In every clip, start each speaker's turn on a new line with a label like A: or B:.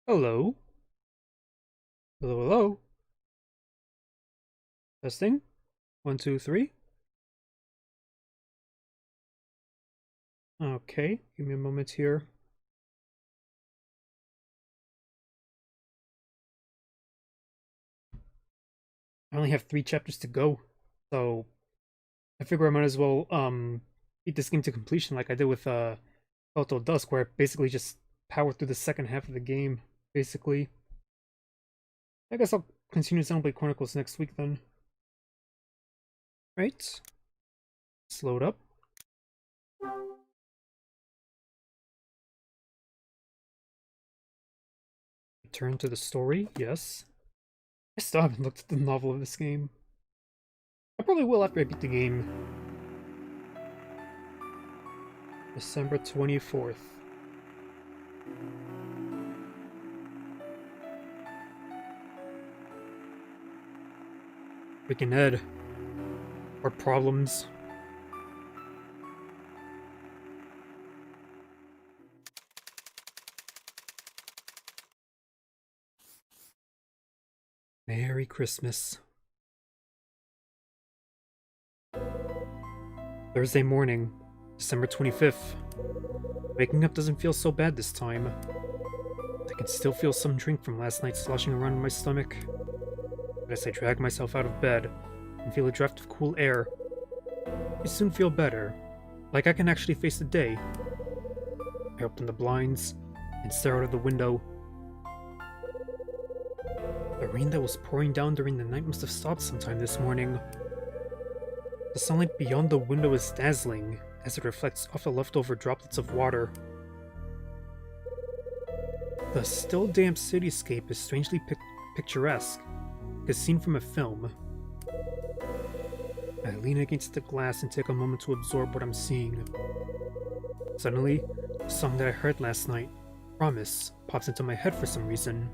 A: Hello. Hello, hello. Testing. One, two, three. Okay, give me a moment here. I only have 3 chapters to go, so I figure I might as well beat this game to completion like I did with Total Dusk, where I basically just powered through the second half of the game, basically. I guess I'll continue Xenoblade Chronicles next week then. Right. Let's load up. Return to the story, yes. I still haven't looked at the novel of this game. I probably will after I beat the game. December 24th. Freaking Ed. Or problems. Merry Christmas. Thursday morning, December 25th. Waking up doesn't feel so bad this time. I can still feel some drink from last night sloshing around in my stomach. But as I drag myself out of bed and feel a draft of cool air, I soon feel better, like I can actually face the day. I open the blinds and stare out of the window. The rain that was pouring down during the night must have stopped sometime this morning. The sunlight beyond the window is dazzling as it reflects off the leftover droplets of water. The still damp cityscape is strangely picturesque, as seen from a film. I lean against the glass and take a moment to absorb what I'm seeing. Suddenly, the song that I heard last night, Promise, pops into my head for some reason.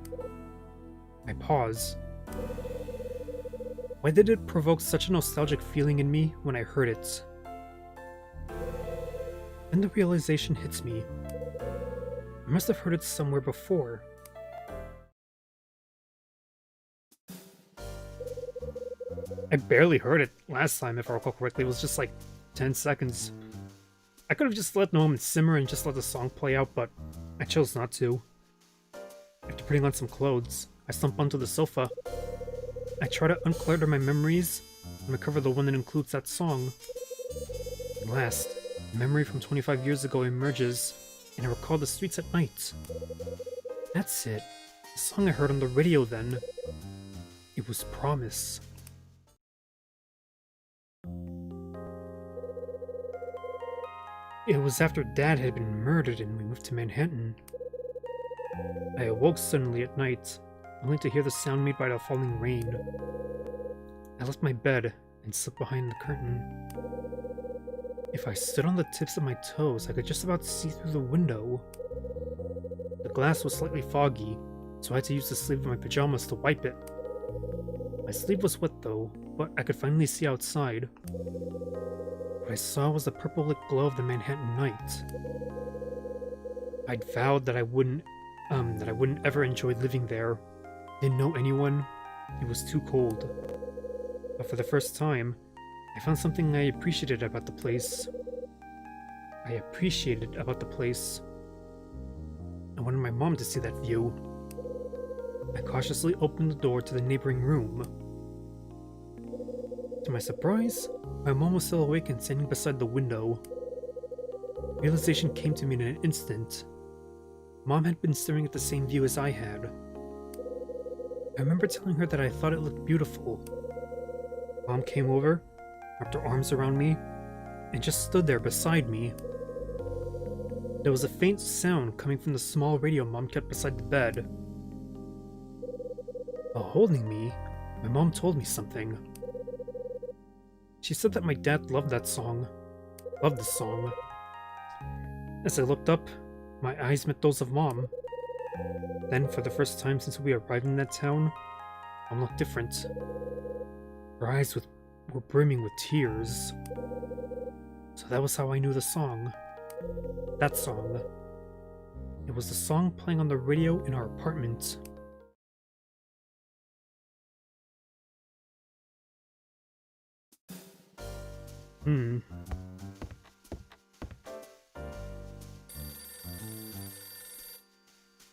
A: I pause. Why did it provoke such a nostalgic feeling in me when I heard it? Then the realization hits me. I must have heard it somewhere before. I barely heard it last time, if I recall correctly. It was just like 10 seconds. I could have just let the moment simmer and just let the song play out, but I chose not to. After putting on some clothes, I slump onto the sofa. I try to unclutter my memories and recover the one that includes that song. At last, a memory from 25 years ago emerges, and I recall the streets at night. That's it. The song I heard on the radio then. It was Promise. It was after Dad had been murdered and we moved to Manhattan. I awoke suddenly at night, only to hear the sound made by the falling rain. I left my bed and slipped behind the curtain. If I stood on the tips of my toes, I could just about see through the window. The glass was slightly foggy, so I had to use the sleeve of my pajamas to wipe it. My sleeve was wet though, but I could finally see outside. What I saw was the purple-lit glow of the Manhattan night. I'd vowed that I wouldn't ever enjoy living there. Didn't know anyone. It was too cold. But for the first time, I found something I appreciated about the place. I wanted my mom to see that view. I cautiously opened the door to the neighboring room. To my surprise, my mom was still awake and standing beside the window. Realization came to me in an instant. Mom had been staring at the same view as I had. I remember telling her that I thought it looked beautiful. Mom came over, wrapped her arms around me, and just stood there beside me. There was a faint sound coming from the small radio Mom kept beside the bed. While holding me, my mom told me something. She said that my dad loved the song. As I looked up, my eyes met those of Mom. Then, for the first time since we arrived in that town, Mom looked different. Her eyes were brimming with tears. So that was how I knew the song. That song. It was the song playing on the radio in our apartment. Hmm.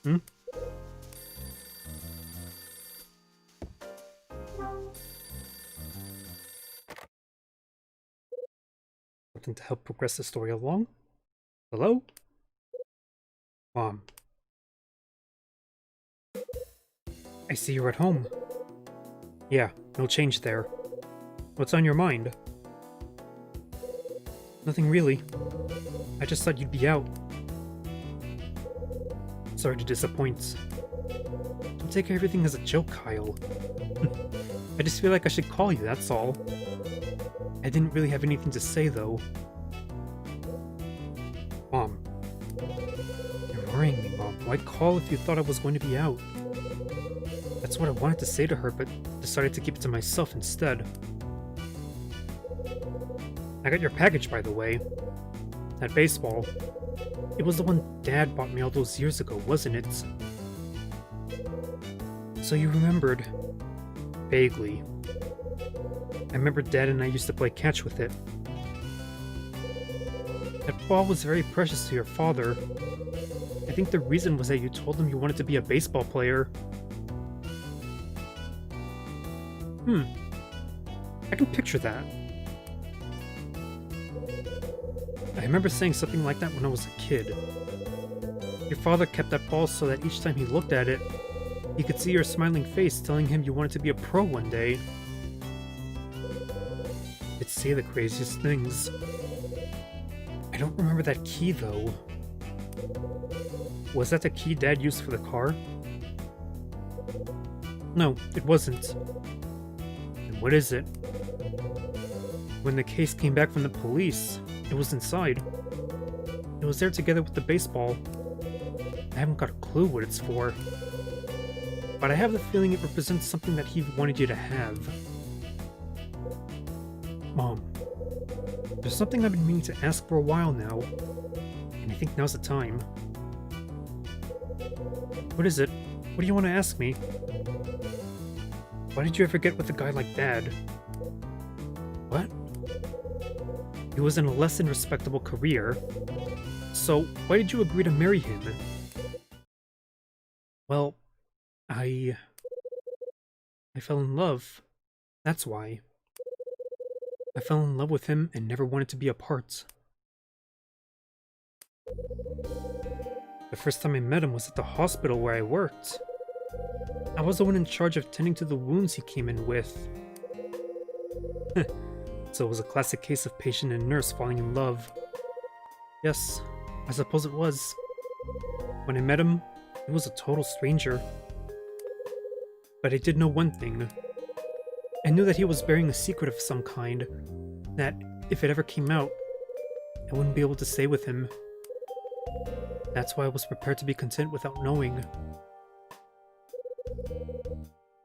A: Hmm? Something to help progress the story along? Hello? Mom. I see you're at home. Yeah, no change there. What's on your mind? Nothing really. I just thought you'd be out. Sorry to disappoint. Don't take everything as a joke, Kyle. I just feel like I should call you, that's all. I didn't really have anything to say, though. Mom. You're worrying me, Mom. Why call if you thought I was going to be out? That's what I wanted to say to her, but decided to keep it to myself instead. I got your package, by the way. That baseball. It was the one Dad bought me all those years ago, wasn't it? So you remembered. Vaguely. I remember Dad and I used to play catch with it. That ball was very precious to your father. I think the reason was that you told him you wanted to be a baseball player. I can picture that. I remember saying something like that when I was a kid. Your father kept that ball so that each time he looked at it, he could see your smiling face telling him you wanted to be a pro one day. It'd say the craziest things. I don't remember that key, though. Was that the key Dad used for the car? No, it wasn't. And what is it? When the case came back from the police, it was inside. It was there together with the baseball. I haven't got a clue what it's for. But I have the feeling it represents something that he wanted you to have. Mom, there's something I've been meaning to ask for a while now, and I think now's the time. What is it? What do you want to ask me? Why did you ever get with a guy like Dad? What? He was in a less than respectable career. So, why did you agree to marry him? Well, I fell in love. That's why. I fell in love with him and never wanted to be apart. The first time I met him was at the hospital where I worked. I was the one in charge of tending to the wounds he came in with. So it was a classic case of patient and nurse falling in love. Yes, I suppose it was. When I met him, he was a total stranger. But I did know one thing. I knew that he was bearing a secret of some kind, that, if it ever came out, I wouldn't be able to stay with him. That's why I was prepared to be content without knowing.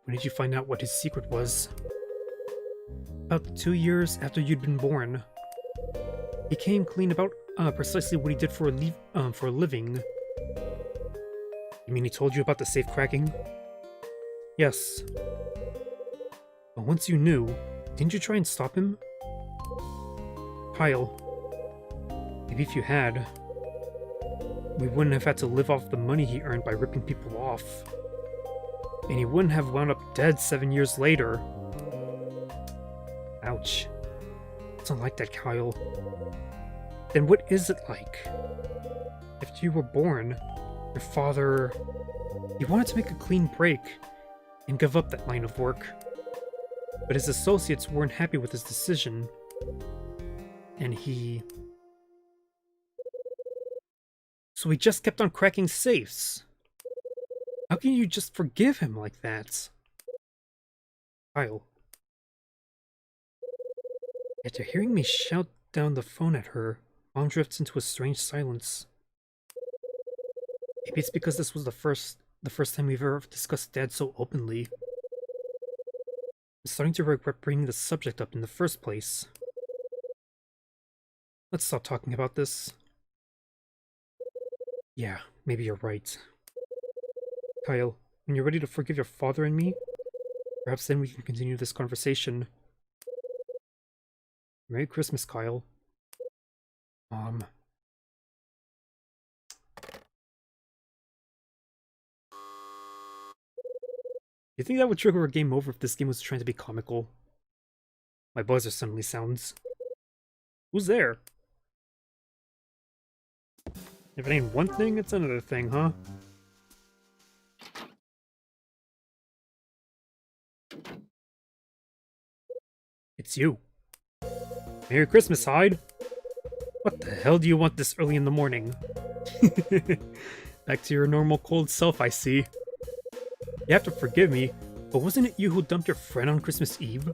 A: When did you find out what his secret was? About 2 years after you'd been born. He came clean about precisely what he did for a living. You mean he told you about the safe cracking? Yes. But once you knew, didn't you try and stop him? Kyle, maybe if you had, we wouldn't have had to live off the money he earned by ripping people off. And he wouldn't have wound up dead 7 years later. Ouch. It's not like that, Kyle. Then what is it like? After you were born, your father... He wanted to make a clean break and give up that line of work. But his associates weren't happy with his decision. And he... So he just kept on cracking safes. How can you just forgive him like that? Kyle. After hearing me shout down the phone at her, Mom drifts into a strange silence. Maybe it's because this was the first time we've ever discussed Dad so openly. I'm starting to regret bringing the subject up in the first place. Let's stop talking about this. Yeah, maybe you're right. Kyle, when you're ready to forgive your father and me, perhaps then we can continue this conversation. Merry Christmas, Kyle. You think that would trigger a game over if this game was trying to be comical? My buzzer suddenly sounds. Who's there? If it ain't one thing, it's another thing, huh? It's you. Merry Christmas, Hyde. What the hell do you want this early in the morning? Back to your normal cold self, I see. You have to forgive me, but wasn't it you who dumped your friend on Christmas Eve?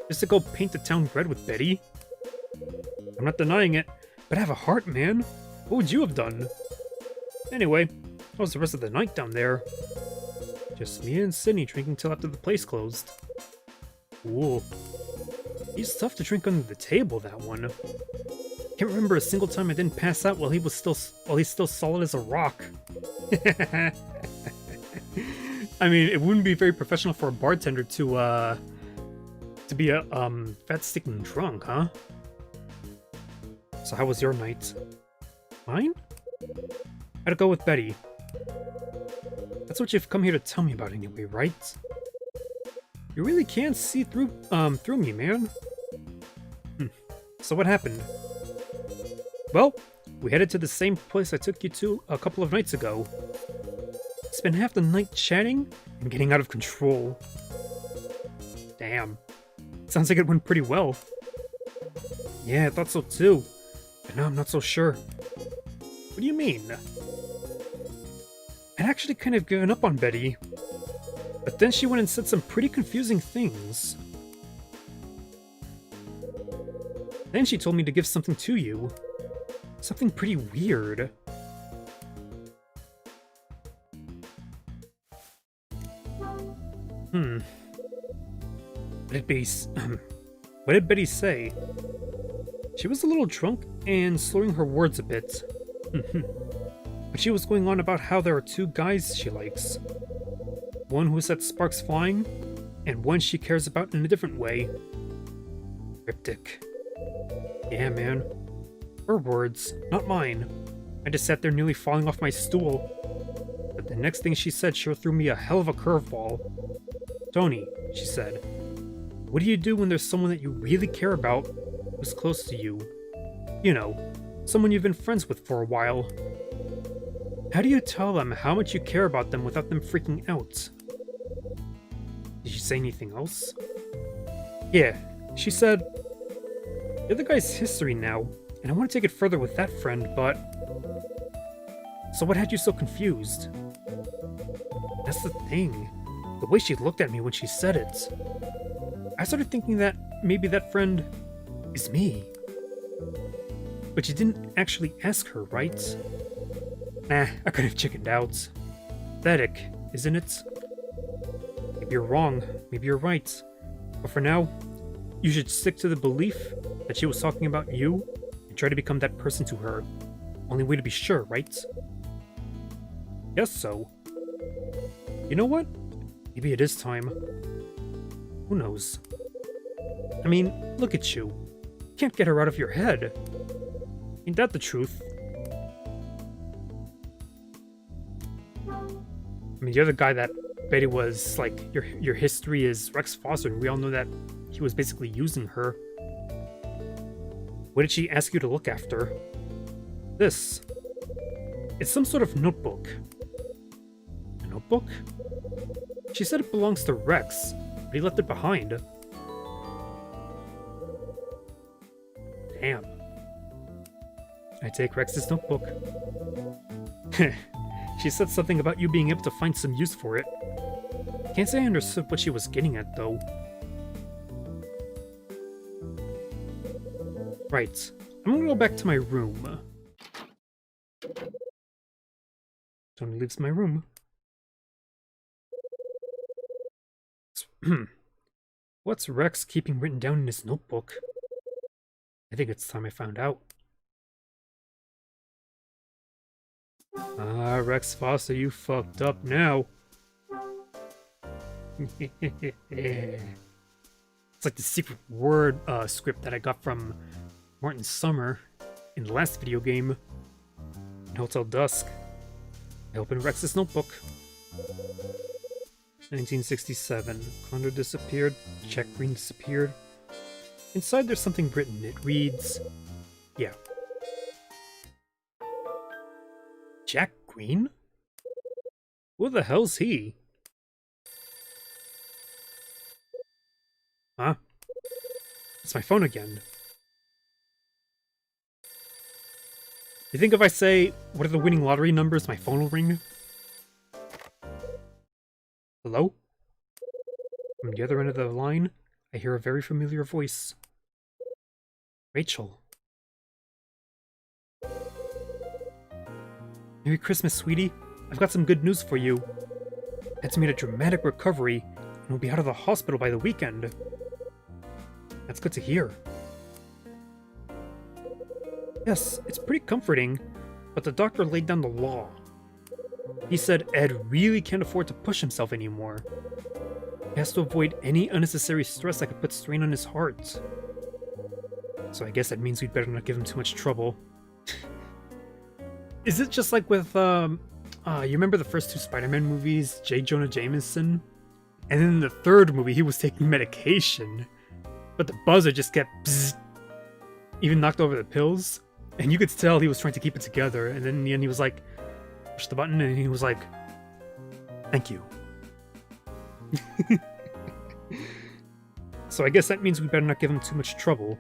A: Just to go paint the town red with Betty? I'm not denying it, but I have a heart, man. What would you have done? Anyway, how was the rest of the night down there? Just me and Sydney drinking till after the place closed. Ooh. He's tough to drink under the table, that one. Can't remember a single time I didn't pass out while he's still solid as a rock. I mean, it wouldn't be very professional for a bartender to be a fat sticking drunk, huh? So how was your night? Mine? I'd go with Betty. That's what you've come here to tell me about anyway, right? You really can't see through me, man. So what happened? Well, we headed to the same place I took you to a couple of nights ago. Spent half the night chatting and getting out of control. Damn. Sounds like it went pretty well. Yeah, I thought so too. But now I'm not so sure. What do you mean? I'd actually kind of given up on Betty. But then she went and said some pretty confusing things. Then she told me to give something to you. Something pretty weird. What did Betty say? She was a little drunk and slurring her words a bit. But she was going on about how there are two guys she likes. One who sets sparks flying, and one she cares about in a different way. Cryptic. Yeah, man. Her words, not mine. I just sat there nearly falling off my stool. But the next thing she said sure threw me a hell of a curveball. Tony, she said, what do you do when there's someone that you really care about who's close to you? You know, someone you've been friends with for a while. How do you tell them how much you care about them without them freaking out? Did she say anything else? Yeah, she said, the other guy's history now, and I want to take it further with that friend, but... So what had you so confused? That's the thing. The way she looked at me when she said it. I started thinking that maybe that friend is me. But you didn't actually ask her, right? Nah, I could have chickened out. Pathetic, isn't it? Maybe you're wrong, maybe you're right. But for now, you should stick to the belief that she was talking about you and try to become that person to her. Only way to be sure, right? Guess so. You know what? Maybe it is time. Who knows? I mean, look at you. Can't get her out of your head. Ain't that the truth? I mean, you're the guy that Betty was like, your history is Rex Foster, and we all know that he was basically using her. What did she ask you to look after? This. It's some sort of notebook. A notebook? She said it belongs to Rex, but he left it behind. Damn. I take Rex's notebook. She said something about you being able to find some use for it. Can't say I understood what she was getting at, though. Right. I'm gonna go back to my room. Tony leaves my room. What's Rex keeping written down in his notebook? I think it's time I found out. Ah, Rex Foster, you fucked up now. It's like the secret word script that I got from Martin Summer in the last video game, in Hotel Dusk. I opened Rex's notebook. 1967. Condor disappeared. Jack Green disappeared. Inside there's something written. It reads... Yeah. Jack Green? Who the hell's he? Huh? It's my phone again. You think if I say, what are the winning lottery numbers, my phone will ring? Hello? From the other end of the line, I hear a very familiar voice. Rachel. Merry Christmas, sweetie. I've got some good news for you. Ed's made a dramatic recovery and will be out of the hospital by the weekend. That's good to hear. Yes, it's pretty comforting, but the doctor laid down the law. He said Ed really can't afford to push himself anymore. He has to avoid any unnecessary stress that could put strain on his heart. So I guess that means we'd better not give him too much trouble. Is it just like with, you remember the first two Spider-Man movies, J. Jonah Jameson? And then in the third movie, he was taking medication, but the buzzer just kept bzzz, even knocked over the pills, and you could tell he was trying to keep it together, and then in the end he was like, push the button, and he was like, thank you. So I guess that means we better not give him too much trouble.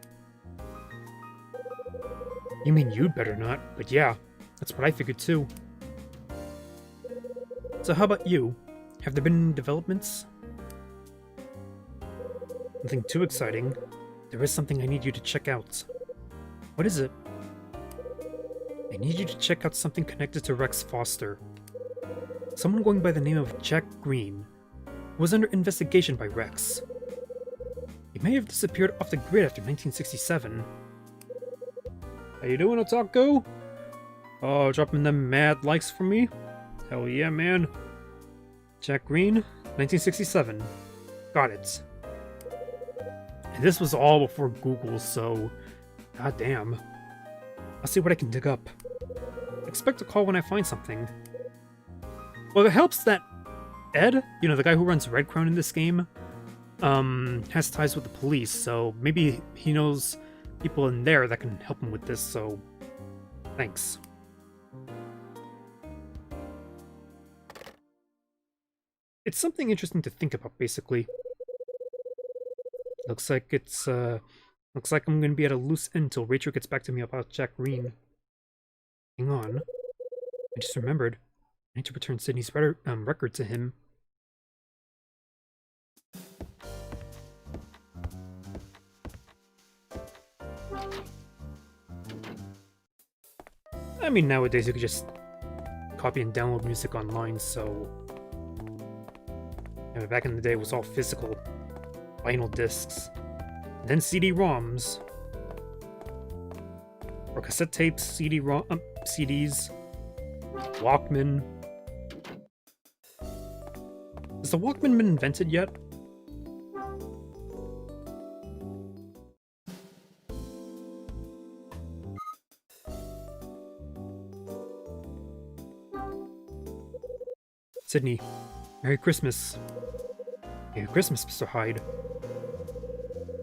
A: You mean you'd better not, but yeah. That's what I figured too. So how about you? Have there been any developments? Nothing too exciting. There is something I need you to check out. What is it? I need you to check out something connected to Rex Foster. Someone going by the name of Jack Green was under investigation by Rex. He may have disappeared off the grid after 1967. How you doing, Otaku? Oh, dropping them mad likes from me? Hell yeah, man. Jack Green, 1967. Got it. And this was all before Google, so... goddamn. I'll see what I can dig up. Expect a call when I find something. Well, it helps that Ed, you know, the guy who runs Red Crown in this game, has ties with the police, so maybe he knows people in there that can help him with this, so... thanks. It's something interesting to think about, basically. Looks like I'm gonna be at a loose end till Rachel gets back to me about Jack Green. Hang on. I just remembered. I need to return Sydney's record to him. I mean, nowadays you could just copy and download music online, so... I mean, back in the day, it was all physical. Vinyl discs. Then CD-ROMs. Or cassette tapes, CDs. Walkman. Has the Walkman been invented yet? Sydney, Merry Christmas. Merry Christmas, Mr. Hyde.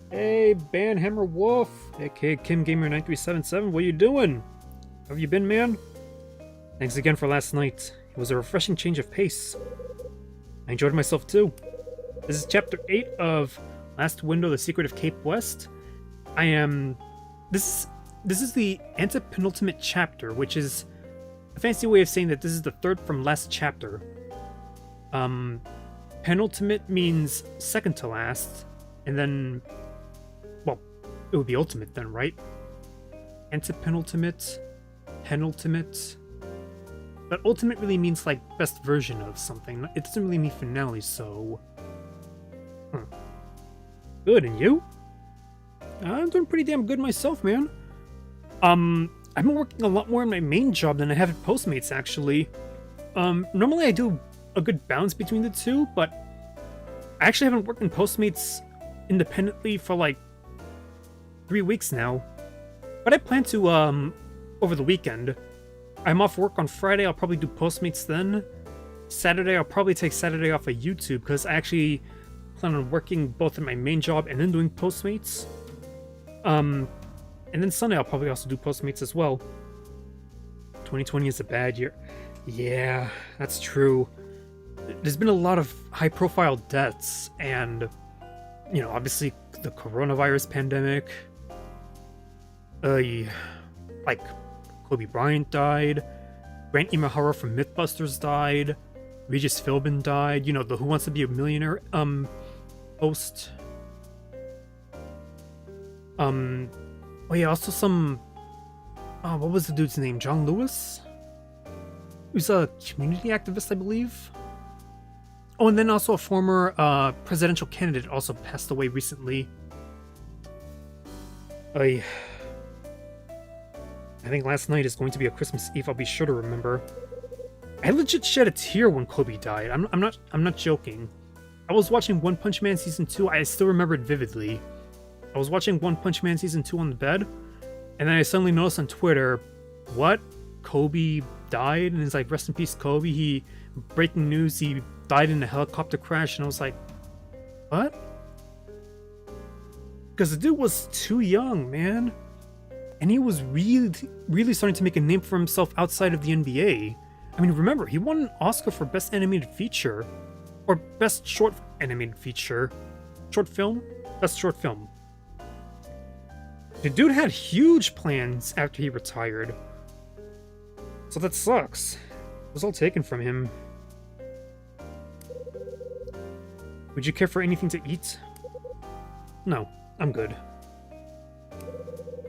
A: Hey, Banhammer Wolf, aka Kim Gamer 9377, what you doing? How have you been, man? Thanks again for last night. It was a refreshing change of pace. I enjoyed myself too. This is chapter 8 of Last Window: The Secret of Cape West. This is the antepenultimate chapter, which is a fancy way of saying that this is the third from last chapter. Penultimate means second to last, and then, well, it would be ultimate then, right? Antepenultimate, penultimate, but ultimate really means like best version of something. It doesn't really mean finale, so... Good, and you? I'm doing pretty damn good myself, man. I've been working a lot more in my main job than I have at Postmates, actually. Normally I do a good balance between the two, but I actually haven't worked in Postmates independently for like 3 weeks now. But I plan to, over the weekend. I'm off work on Friday, I'll probably do Postmates then. Saturday, I'll probably take Saturday off of YouTube, because I actually plan on working both at my main job and then doing Postmates. And then Sunday, I'll probably also do Postmates as well. 2020 is a bad year. Yeah, that's true. There's been a lot of high-profile deaths, and, you know, obviously the coronavirus pandemic. Like, Kobe Bryant died. Grant Imahara from Mythbusters died. Regis Philbin died. You know, the Who Wants to Be a Millionaire, host. Oh yeah, also some... what was the dude's name? John Lewis? He was a community activist, I believe. Oh, and then also a former presidential candidate also passed away recently. I think last night is going to be a Christmas Eve I'll be sure to remember. I legit shed a tear when Kobe died. I'm not joking. I was watching One Punch Man Season 2, I still remember it vividly. I was watching One Punch Man Season 2 on the bed, and then I suddenly noticed on Twitter, what? Kobe died? And it's like, rest in peace, Kobe. Breaking news, he died in a helicopter crash, and I was like, what? Because the dude was too young, man. And he was really starting to make a name for himself outside of the NBA. I mean, remember, he won an Oscar for Best Animated Feature, or Best Short Animated Feature. Short Film? Best Short Film. The dude had huge plans after he retired. So that sucks. It was all taken from him. Would you care for anything to eat? No, I'm good.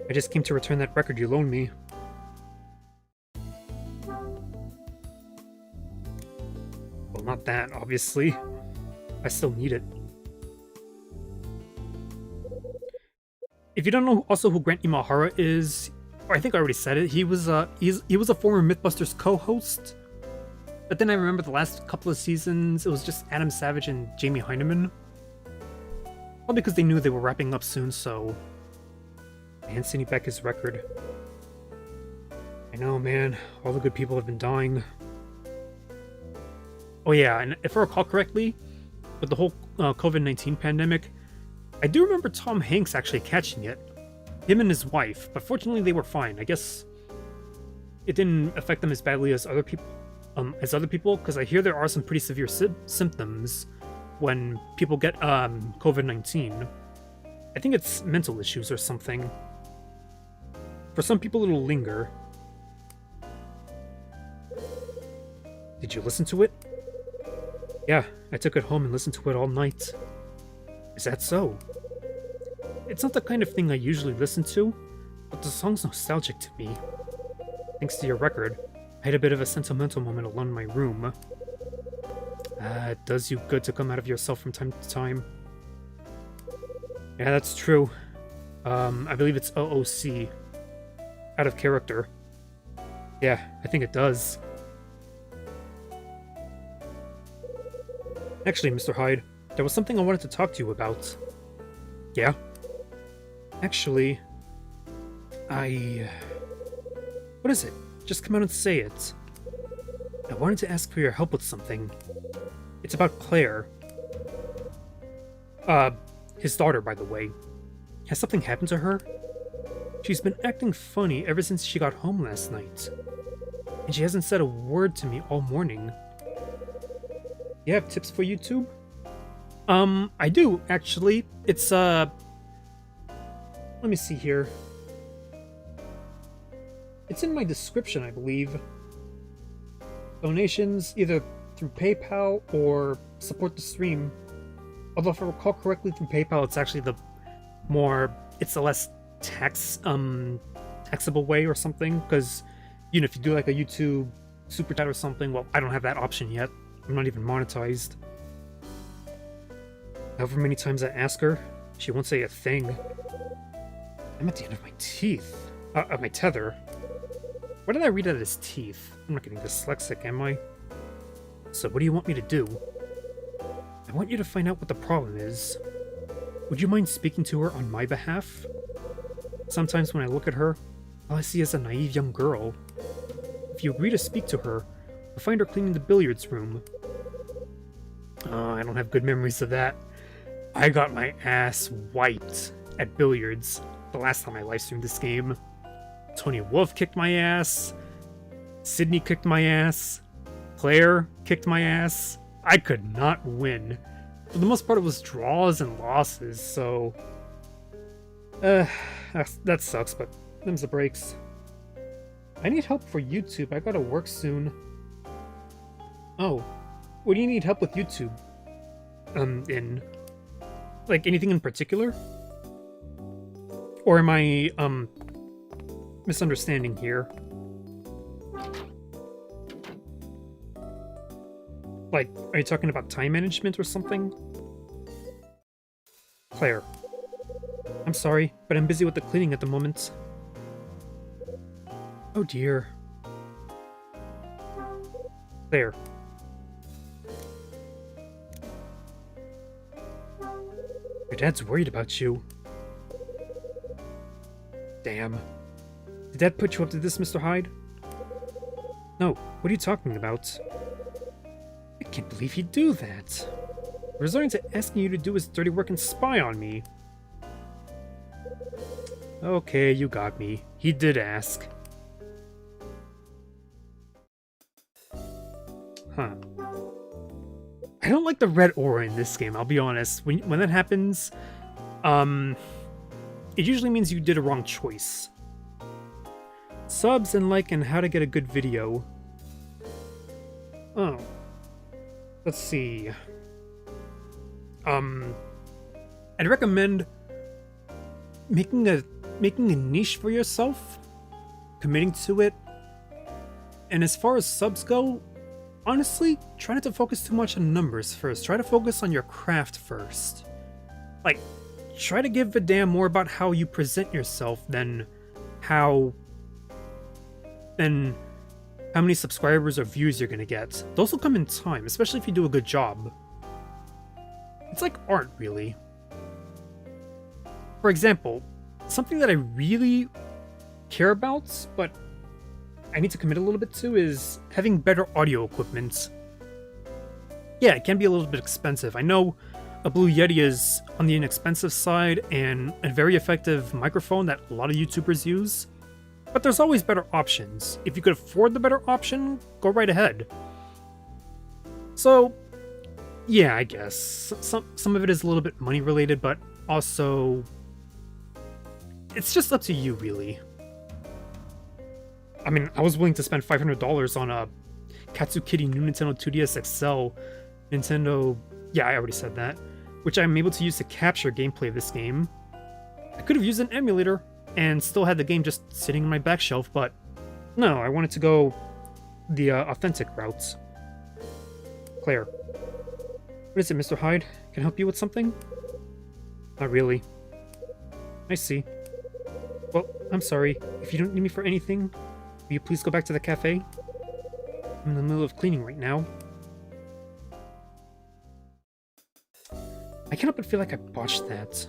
A: I just came to return that record you loaned me. Well, not that, obviously. I still need it. If you don't know also who Grant Imahara is, or I think I already said it, he was a former Mythbusters co-host. But then I remember the last couple of seasons, it was just Adam Savage and Jamie Hyneman. Well, because they knew they were wrapping up soon, so I hadn't seen back his record. I know, man. All the good people have been dying. Oh yeah, and if I recall correctly, with the whole COVID-19 pandemic, I do remember Tom Hanks actually catching it. Him and his wife, but fortunately they were fine. I guess it didn't affect them as badly as other people, because I hear there are some pretty severe symptoms when people get COVID-19. I think it's mental issues or something. For some people it'll linger. Did you listen to it? Yeah, I took it home and listened to it all night. Is that so? It's not the kind of thing I usually listen to, but the song's nostalgic to me. Thanks to your record, I had a bit of a sentimental moment alone in my room. It does you good to come out of yourself from time to time. Yeah, that's true. I believe it's OOC. Out of character. Yeah, I think it does. Actually, Mr. Hyde, there was something I wanted to talk to you about. Yeah? Actually, what is it? Just come out and say it. I wanted to ask for your help with something. It's about Claire. His daughter, by the way. Has something happened to her? She's been acting funny ever since she got home last night. And she hasn't said a word to me all morning. You have tips for YouTube? I do, actually. It's, let me see here. It's in my description, I believe. Donations, either through PayPal or support the stream. Although if I recall correctly, through PayPal, it's actually the less taxable way or something, because, you know, if you do like a YouTube super chat or something, well, I don't have that option yet. I'm not even monetized. However many times I ask her, she won't say a thing. I'm at the end of my teeth. Of my tether. Why did I read out his teeth? I'm not getting dyslexic, am I? So what do you want me to do? I want you to find out what the problem is. Would you mind speaking to her on my behalf? Sometimes when I look at her, all I see is a naive young girl. If you agree to speak to her, you'll find her cleaning the billiards room. I don't have good memories of that. I got my ass wiped at billiards the last time I livestreamed this game. Tony Wolf kicked my ass. Sydney kicked my ass. Claire kicked my ass. I could not win. For the most part, it was draws and losses, so... that sucks, but them's the breaks. I need help for YouTube. I gotta work soon. Oh. What do you need help with YouTube? In... Like, anything in particular? Or am I, misunderstanding here? Like, are you talking about time management or something? Claire. I'm sorry, but I'm busy with the cleaning at the moment. Oh dear. Claire. Your dad's worried about you. Damn. Did Dad put you up to this, Mr. Hyde? No, what are you talking about? I can't believe he'd do that. Resorting to asking you to do his dirty work and spy on me. Okay, you got me. He did ask. Huh. I don't like the red aura in this game, I'll be honest. When that happens, it usually means you did a wrong choice. Subs and like and how to get a good video. Oh. Let's see. I'd recommend making a niche for yourself, committing to it. And as far as subs go, honestly, try not to focus too much on numbers first. Try to focus on your craft first. Like, try to give a damn more about how you present yourself than how many subscribers or views you're gonna get. Those will come in time, especially if you do a good job. It's like art, really. For example, something that I really care about, but I need to commit a little bit to, is having better audio equipment. Yeah, it can be a little bit expensive. I know a Blue Yeti is on the inexpensive side and a very effective microphone that a lot of YouTubers use, but there's always better options. If you could afford the better option, go right ahead. So, yeah, I guess. Some of it is a little bit money related, but also it's just up to you, really. I mean, I was willing to spend $500 on a Katsu Kitty new Nintendo 2DS XL Nintendo... Yeah, I already said that. Which I'm able to use to capture gameplay of this game. I could have used an emulator and still had the game just sitting on my back shelf, but no, I wanted to go the authentic route. Claire. What is it, Mr. Hyde? Can I help you with something? Not really. I see. Well, I'm sorry. If you don't need me for anything, will you please go back to the cafe? I'm in the middle of cleaning right now. I can't help but feel like I botched that.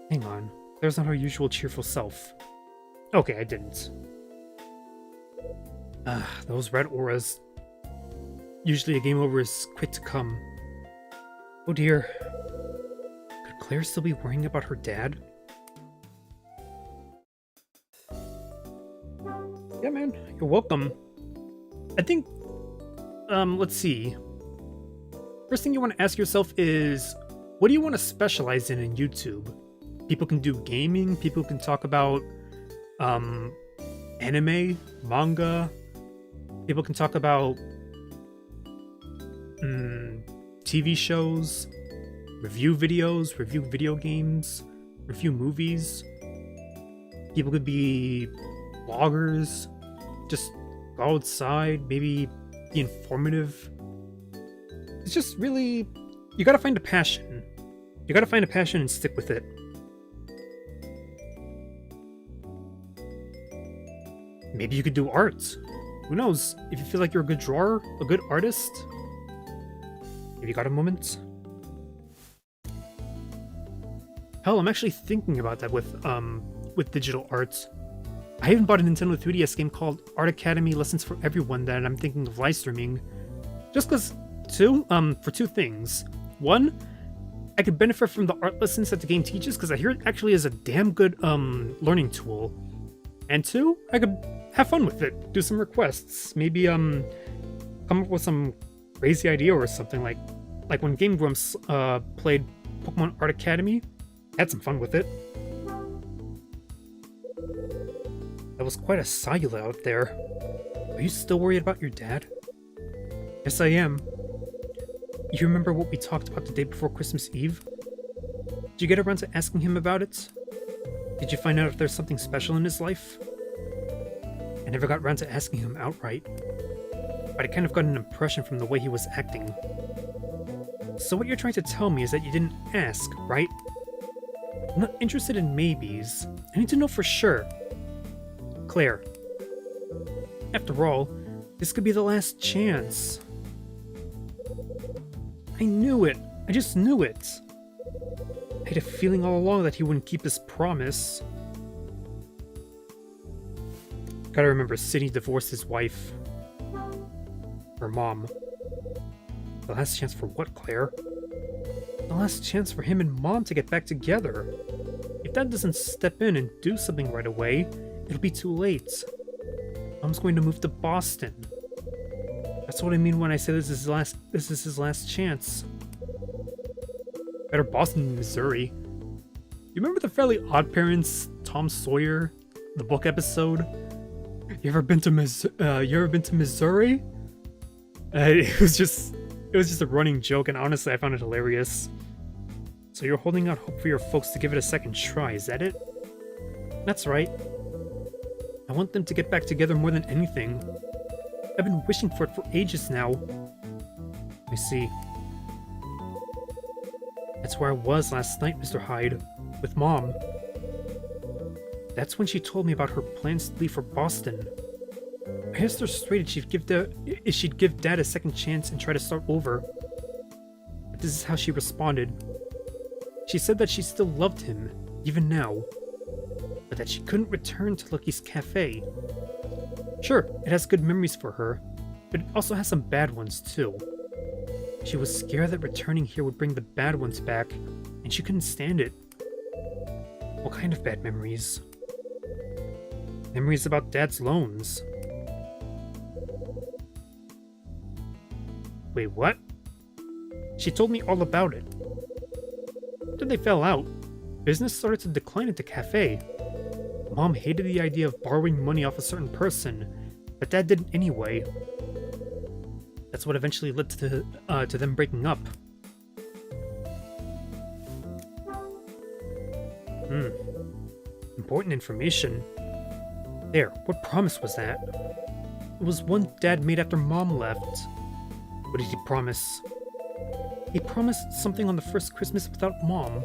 A: Hang on. There's not her usual cheerful self. Okay, I didn't. Those red auras. Usually a game over is quick to come. Oh dear. Could Claire still be worrying about her dad? Yeah, man. You're welcome. I think... let's see. First thing you want to ask yourself is, what do you want to specialize in YouTube? People can do gaming, people can talk about anime, manga, people can talk about TV shows, review videos, review video games, review movies. People could be bloggers, just go outside, maybe be informative. It's just really, you gotta find a passion. You gotta find a passion and stick with it. Maybe you could do art. Who knows? If you feel like you're a good drawer, a good artist. Have you got a moment? Hell, I'm actually thinking about that with digital art. I even bought a Nintendo 3DS game called Art Academy Lessons for Everyone that I'm thinking of live streaming. Just cause for two things. One, I could benefit from the art lessons that the game teaches because I hear it actually is a damn good learning tool. And two, I could have fun with it, do some requests, maybe come up with some crazy idea or something like when Game Grumps played Pokemon Art Academy. Had some fun with it. That was quite a Sayula out there. Are you still worried about your dad? Yes, I am. You remember what we talked about the day before Christmas Eve? Did you get around to asking him about it? Did you find out if there's something special in his life? I never got around to asking him outright, but I kind of got an impression from the way he was acting. So what you're trying to tell me is that you didn't ask, right? I'm not interested in maybes. I need to know for sure. Claire. After all, this could be the last chance. I knew it. I just knew it. I had a feeling all along that he wouldn't keep his promise. Gotta remember, Sidney divorced his wife. Her mom. The last chance for what, Claire? The last chance for him and Mom to get back together. If Dad doesn't step in and do something right away, it'll be too late. Mom's going to move to Boston. That's what I mean when I say this is his last chance. Better Boston than Missouri. You remember the Fairly Odd Parents, Tom Sawyer, the book episode? You ever been to Missouri? It was just a running joke, and honestly, I found it hilarious. So you're holding out hope for your folks to give it a second try, is that it? That's right. I want them to get back together more than anything. I've been wishing for it for ages now. I see. That's where I was last night, Mr. Hyde, with Mom. That's when she told me about her plans to leave for Boston. I asked her straight if she'd give Dad a second chance and try to start over. But this is how she responded. She said that she still loved him, even now, but that she couldn't return to Lucky's Cafe. Sure, it has good memories for her, but it also has some bad ones too. She was scared that returning here would bring the bad ones back, and she couldn't stand it. What kind of bad memories? Memories about Dad's loans. Wait, what? She told me all about it. After they fell out, business started to decline at the cafe. Mom hated the idea of borrowing money off a certain person, but Dad did it anyway. That's what eventually led to them breaking up. Important information. There, what promise was that? It was one Dad made after Mom left. What did he promise? He promised something on the first Christmas without Mom.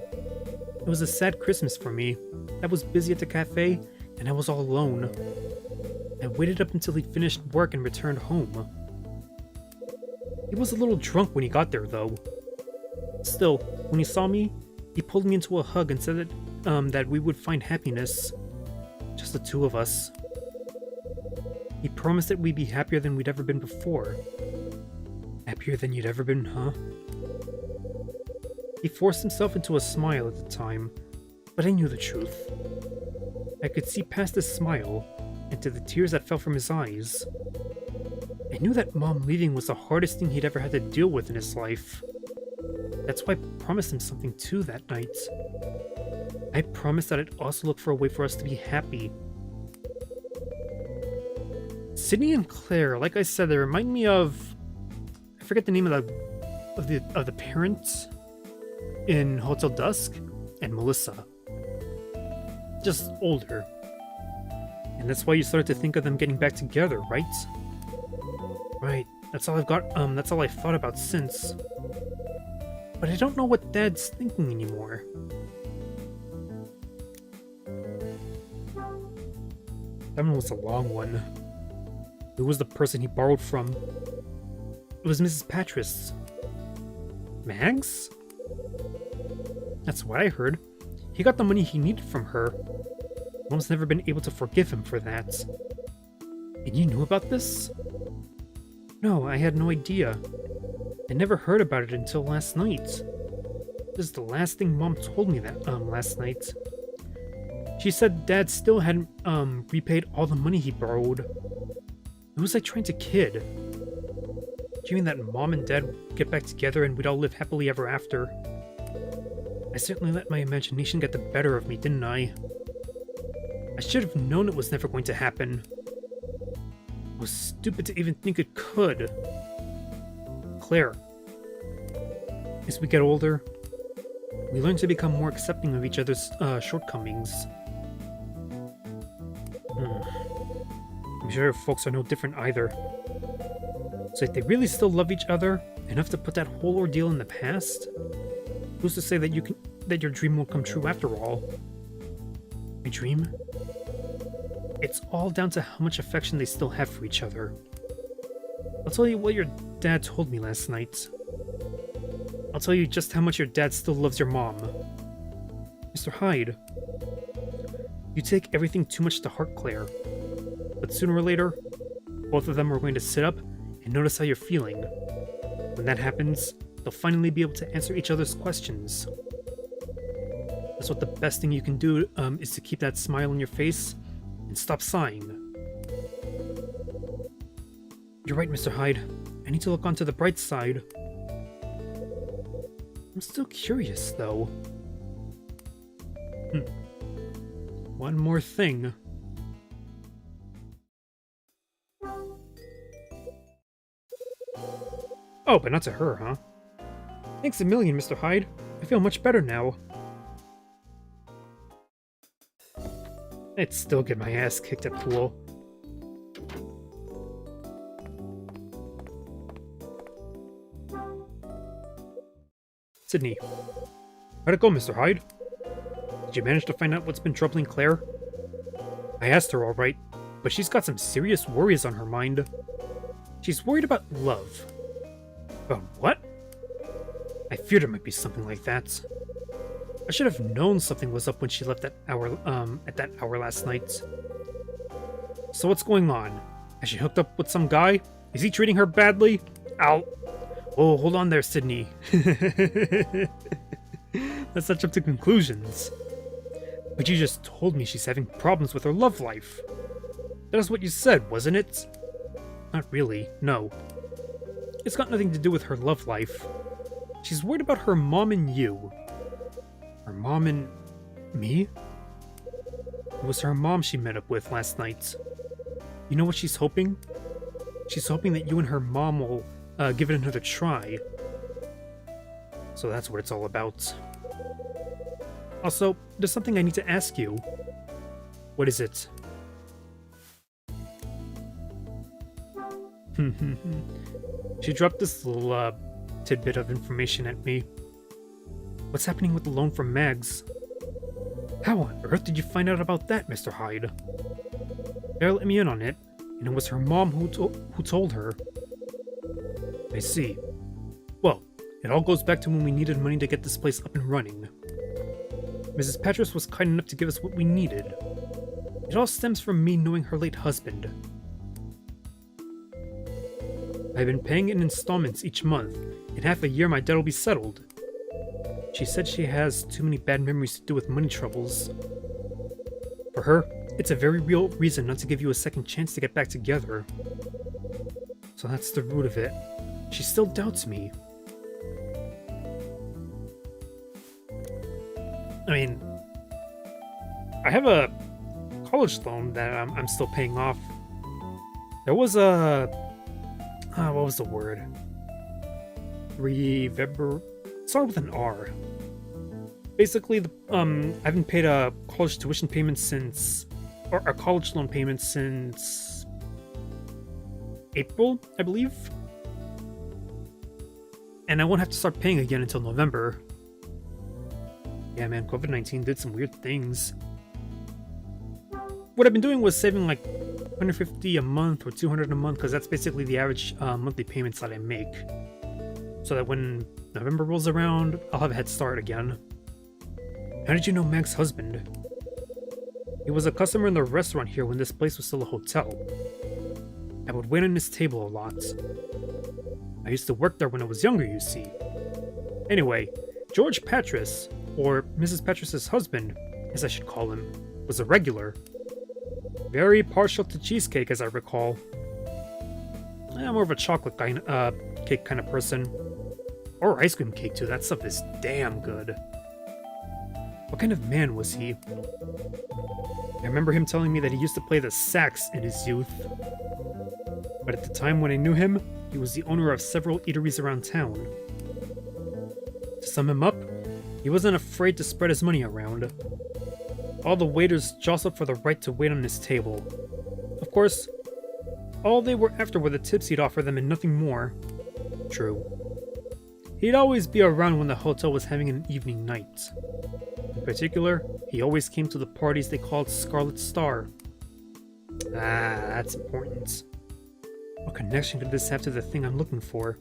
A: It was a sad Christmas for me. I was busy at the cafe, and I was all alone. I waited up until he finished work and returned home. He was a little drunk when he got there, though. Still, when he saw me, he pulled me into a hug and said that we would find happiness. Just the two of us. He promised that we'd be happier than we'd ever been before. Happier than you'd ever been, huh? He forced himself into a smile at the time, but I knew the truth. I could see past his smile, and to the tears that fell from his eyes. I knew that Mom leaving was the hardest thing he'd ever had to deal with in his life. That's why I promised him something too that night. I promised that I'd also look for a way for us to be happy. Sydney and Claire, like I said, they remind me of... I forget the name of the parents in Hotel Dusk, and Melissa. Just older. And that's why you started to think of them getting back together, right? Right. That's all I've got, that's all I've thought about since. But I don't know what Dad's thinking anymore. That one was a long one. Who was the person he borrowed from? It was Mrs. Patras. Mags? That's what I heard. He got the money he needed from her. Mom's never been able to forgive him for that. And you knew about this? No, I had no idea. I never heard about it until last night. This is the last thing Mom told me that last night. She said Dad still hadn't repaid all the money he borrowed. Who was I trying to kid? Do you mean that Mom and Dad would get back together and we'd all live happily ever after? I certainly let my imagination get the better of me, didn't I? I should have known it was never going to happen. I was stupid to even think it could. Claire. As we get older, we learn to become more accepting of each other's shortcomings. I'm sure folks are no different either. So if they really still love each other enough to put that whole ordeal in the past, who's to say that your dream won't come true after all? My dream? It's all down to how much affection they still have for each other. I'll tell you what your dad told me last night. I'll tell you just how much your dad still loves your mom. Mr. Hyde, you take everything too much to heart, Claire. But sooner or later, both of them are going to sit up and notice how you're feeling. When that happens, they'll finally be able to answer each other's questions. That's what the best thing you can do is to keep that smile on your face and stop sighing. You're right, Mr. Hyde. I need to look onto the bright side. I'm still curious, though. One more thing. Oh, but not to her, huh? Thanks a million, Mr. Hyde. I feel much better now. I'd still get my ass kicked at pool. Sydney. How'd it go, Mr. Hyde? Did you manage to find out what's been troubling Claire? I asked her, alright, but she's got some serious worries on her mind. She's worried about love. About what? I feared it might be something like that. I should have known something was up when she left at that hour last night. So what's going on? Has she hooked up with some guy? Is he treating her badly? Ow. Oh, hold on there, Sydney. Let's not jump to conclusions. But you just told me she's having problems with her love life. That is what you said, wasn't it? Not really, no. It's got nothing to do with her love life. She's worried about her mom and you. Her mom and me? It was her mom she met up with last night. You know what she's hoping? She's hoping that you and her mom will give it another try. So that's what it's all about. Also, there's something I need to ask you. What is it? She dropped this little tidbit of information at me. What's happening with the loan from Mags? How on earth did you find out about that, Mr. Hyde? Claire let me in on it, and it was her mom who told her. I see. Well, it all goes back to when we needed money to get this place up and running. Mrs. Patras was kind enough to give us what we needed. It all stems from me knowing her late husband. I've been paying in installments each month. In half a year my debt will be settled. She said she has too many bad memories to do with money troubles. For her, it's a very real reason not to give you a second chance to get back together. So that's the root of it. She still doubts me. I mean, I have a college loan that I'm still paying off. There was a... what was the word? Started with an R. Basically, I haven't paid a college tuition payment since... or a college loan payment since... April, I believe? And I won't have to start paying again until November. Yeah, man, COVID-19 did some weird things. what I've been doing was saving like 150 a month or 200 a month, because that's basically the average monthly payments that I make. So that when November rolls around, I'll have a head start again. How did you know Meg's husband? He was a customer in the restaurant here when this place was still a hotel. I would wait on his table a lot. I used to work there when I was younger, you see. Anyway, George Patras, or Mrs. Patras's husband, as I should call him, was a regular. Very partial to cheesecake, as I recall. I'm more of a chocolate cake kind of person. Or ice cream cake, too. That stuff is damn good. What kind of man was he? I remember him telling me that he used to play the sax in his youth. But at the time when I knew him, he was the owner of several eateries around town. To sum him up, he wasn't afraid to spread his money around. All the waiters jostled for the right to wait on his table. Of course, all they were after were the tips he'd offer them and nothing more. True. He'd always be around when the hotel was having an evening night. In particular, he always came to the parties they called Scarlet Star. Ah, that's important. What connection could this have to the thing I'm looking for?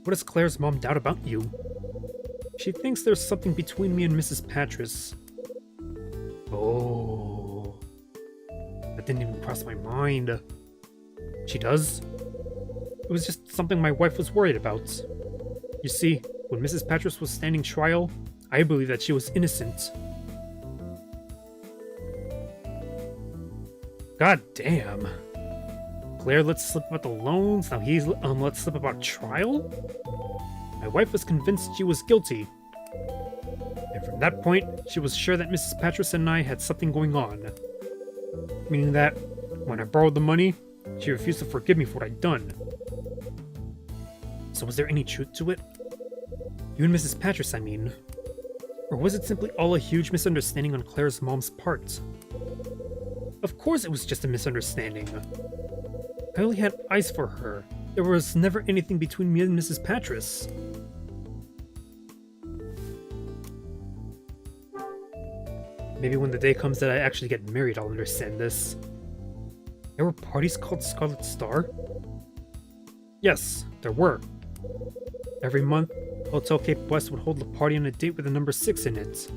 A: What does Claire's mom doubt about you? She thinks there's something between me and Mrs. Patras. Oh. That didn't even cross my mind. She does? It was just something my wife was worried about. You see, when Mrs. Patras was standing trial, I believed that she was innocent. God damn. Claire let slip about the loans, now he's let slip about trial? My wife was convinced she was guilty. And from that point, she was sure that Mrs. Patras and I had something going on. Meaning that, when I borrowed the money, she refused to forgive me for what I'd done. So was there any truth to it? You and Mrs. Patras, I mean. Or was it simply all a huge misunderstanding on Claire's mom's part? Of course it was just a misunderstanding. I only had eyes for her. There was never anything between me and Mrs. Patras. Maybe when the day comes that I actually get married, I'll understand this. There were parties called Scarlet Star? Yes, there were. Every month, Hotel Cape West would hold a party on a date with the number 6 in it.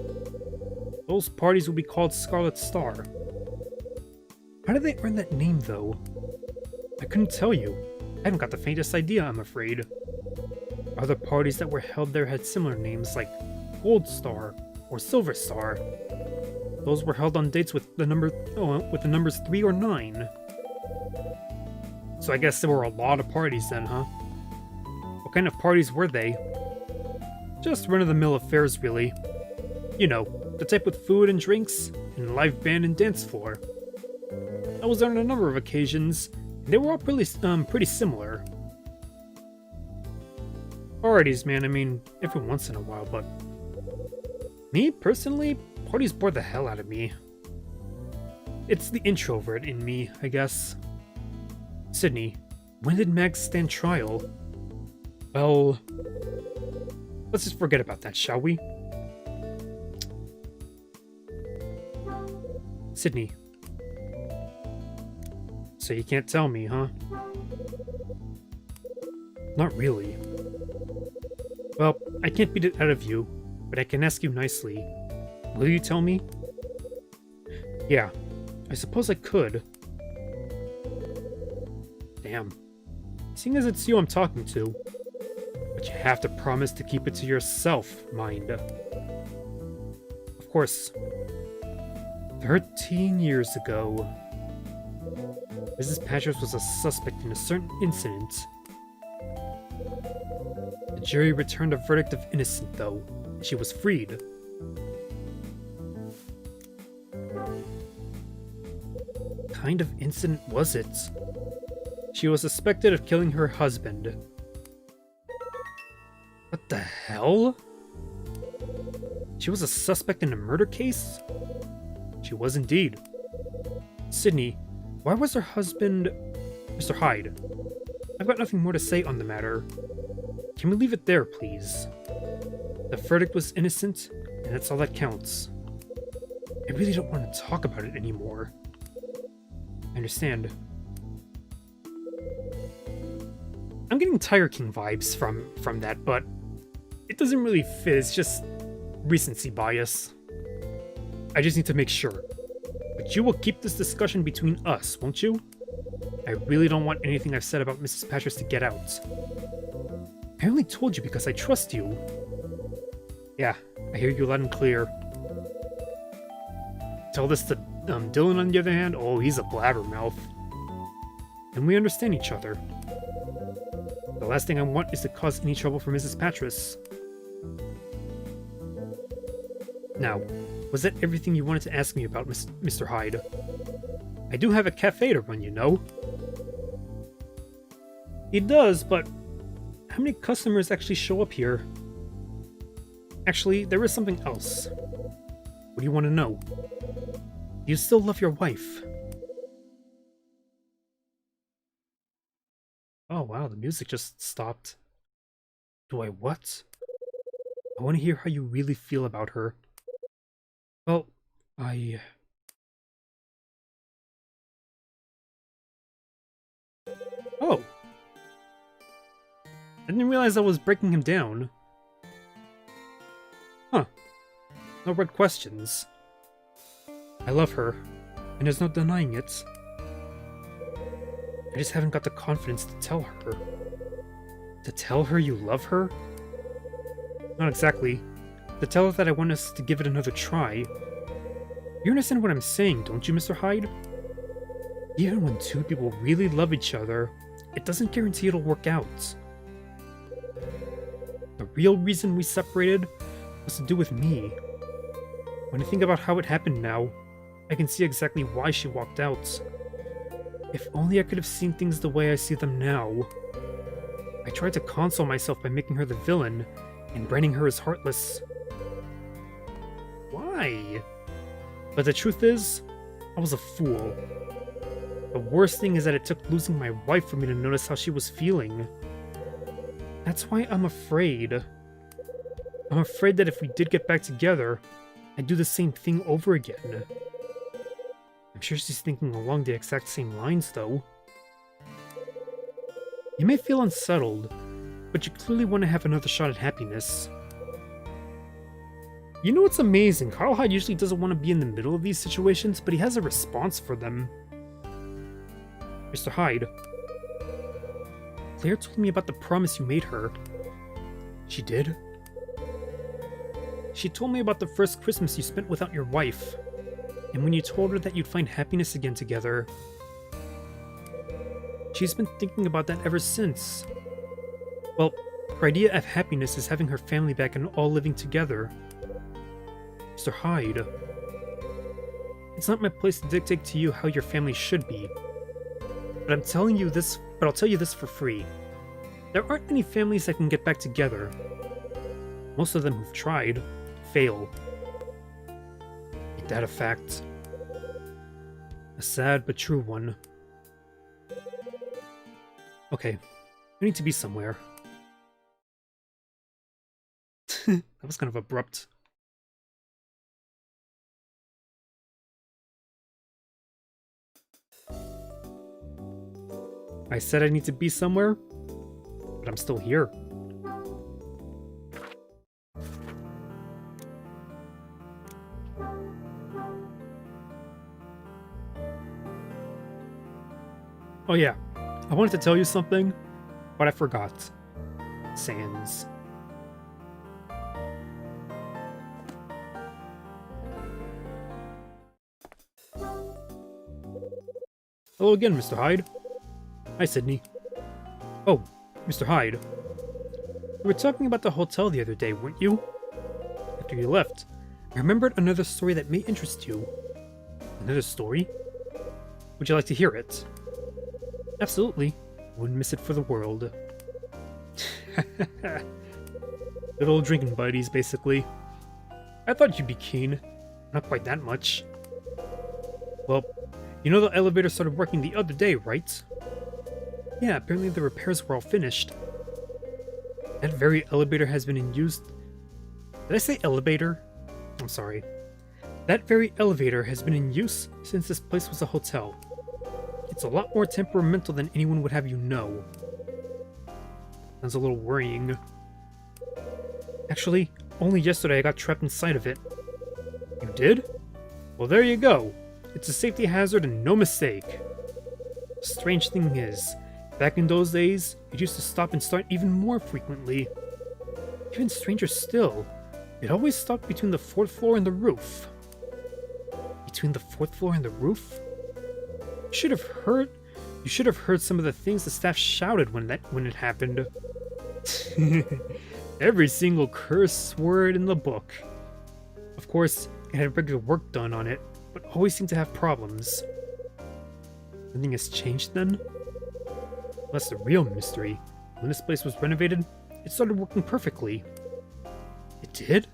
A: Those parties would be called Scarlet Star. How did they earn that name, though? I couldn't tell you. I haven't got the faintest idea, I'm afraid. Other parties that were held there had similar names, like Gold Star or Silver Star. Those were held on dates with the numbers 3 or 9. So I guess there were a lot of parties then, huh? What kind of parties were they? Just run-of-the-mill affairs, really. You know, the type with food and drinks, and a live band and dance floor. I was there on a number of occasions, and they were all pretty similar. Parties, man, I mean, every once in a while, but... Me, personally, parties bore the hell out of me. It's the introvert in me, I guess. Sydney, when did Meg stand trial? Well... let's just forget about that, shall we? Sydney. So you can't tell me, huh? Not really. Well, I can't beat it out of you, but I can ask you nicely. Will you tell me? Yeah, I suppose I could. Damn. Seeing as it's you I'm talking to. But you have to promise to keep it to yourself, mind. Of course. 13 years ago, Mrs. Patras was a suspect in a certain incident. The jury returned a verdict of innocent, though, and she was freed. What kind of incident was it? She was suspected of killing her husband. What the hell? She was a suspect in a murder case? She was indeed. Sydney, why was her husband... Mr. Hyde? I've got nothing more to say on the matter. Can we leave it there, please? The verdict was innocent, and that's all that counts. I really don't want to talk about it anymore. I understand. I'm getting Tiger King vibes from that, but it doesn't really fit. It's just recency bias. I just need to make sure. But you will keep this discussion between us, won't you? I really don't want anything I've said about Mrs. Patras to get out. I only told you because I trust you. Yeah, I hear you loud and clear. Tell this to Dylan, on the other hand. Oh, he's a blabbermouth. And we understand each other. The last thing I want is to cause any trouble for Mrs. Patras. Now, was that everything you wanted to ask me about, Mr. Hyde? I do have a cafe to run, you know. He does, but how many customers actually show up here? Actually, there is something else. What do you want to know? Do you still love your wife? Oh wow, the music just stopped. Do I what? I want to hear how you really feel about her. Well, I... Oh! I didn't realize I was breaking him down. Huh. No red questions. I love her, and there's no denying it. I just haven't got the confidence to tell her. To tell her you love her? Not exactly. To tell her that I want us to give it another try. You understand what I'm saying, don't you, Mr. Hyde? Even when two people really love each other, it doesn't guarantee it'll work out. The real reason we separated was to do with me. When I think about how it happened now, I can see exactly why she walked out. If only I could have seen things the way I see them now. I tried to console myself by making her the villain and branding her as heartless. Why? But the truth is, I was a fool. The worst thing is that it took losing my wife for me to notice how she was feeling. That's why I'm afraid. I'm afraid that if we did get back together, I'd do the same thing over again. I'm sure she's thinking along the exact same lines, though. You may feel unsettled, but you clearly want to have another shot at happiness. You know what's amazing? Carl Hyde usually doesn't want to be in the middle of these situations, but he has a response for them. Mr. Hyde. Claire told me about the promise you made her. She did? She told me about the first Christmas you spent without your wife, and when you told her that you'd find happiness again together. She's been thinking about that ever since. Well, her idea of happiness is having her family back and all living together. Mr. Hyde. It's not my place to dictate to you how your family should be. But I'll tell you this for free. There aren't many families that can get back together. Most of them who've tried fail. Ain't that a fact? A sad but true one. Okay, I need to be somewhere. That was kind of abrupt. I said I need to be somewhere, but I'm still here. Oh yeah, I wanted to tell you something, but I forgot. Sans. Hello again, Mr. Hyde. Hi, Sydney. Oh, Mr. Hyde. We were talking about the hotel the other day, weren't you? After you left, I remembered another story that may interest you. Another story? Would you like to hear it? Absolutely. Wouldn't miss it for the world. Good old drinking buddies, basically. I thought you'd be keen. Not quite that much. Well, you know the elevator started working the other day, right? Yeah, apparently the repairs were all finished. That very elevator has been in use Did I say elevator? I'm sorry. That very elevator has been in use since this place was a hotel. It's a lot more temperamental than anyone would have you know. Sounds a little worrying. Actually, only yesterday I got trapped inside of it. You did? Well, there you go. It's a safety hazard and no mistake. The strange thing is, back in those days, it used to stop and start even more frequently. Even stranger still, it always stopped between the 4th floor and the roof. Between the 4th floor and the roof? You should have heard some of the things the staff shouted when it happened. Every single curse word in the book. Of course, it had regular work done on it, but always seemed to have problems. Nothing has changed then? Well, that's the real mystery. When this place was renovated, it started working perfectly. It did?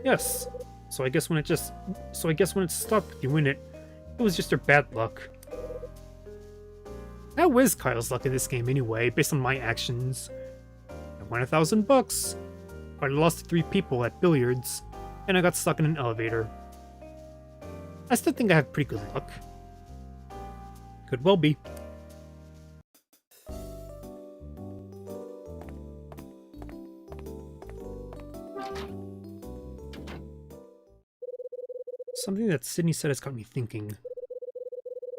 A: Yes. So I guess when it stopped doing it, it was just her bad luck. How is Kyle's luck in this game anyway, based on my actions? I won $1,000, but I lost to 3 people at billiards, and I got stuck in an elevator. I still think I have pretty good luck. Could well be. Something that Sydney said has got me thinking.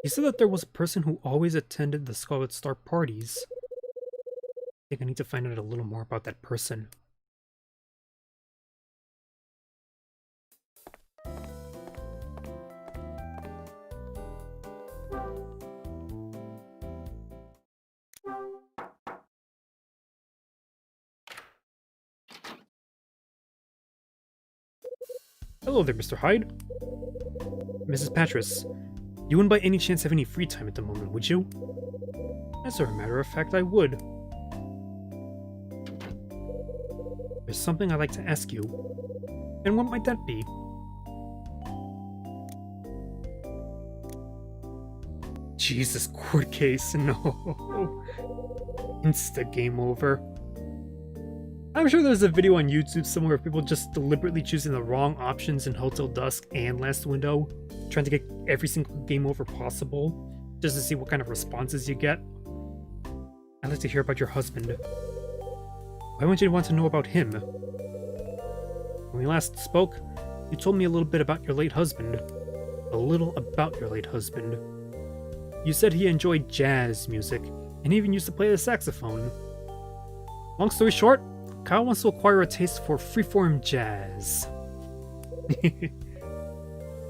A: He said that there was a person who always attended the Scarlet Star parties. I think I need to find out a little more about that person. Hello there, Mr. Hyde. Mrs. Patras, you wouldn't by any chance have any free time at the moment, would you? As a matter of fact, I would. There's something I'd like to ask you. And what might that be? Jesus, court case, no. Insta game over. I'm sure there's a video on YouTube somewhere of people just deliberately choosing the wrong options in Hotel Dusk and Last Window, trying to get every single game over possible, just to see what kind of responses you get. I'd like to hear about your husband. Why would you want to know about him? When we last spoke, you told me a little bit about your late husband. A little about your late husband. You said he enjoyed jazz music, and even used to play the saxophone. Long story short, Kyle wants to acquire a taste for freeform jazz.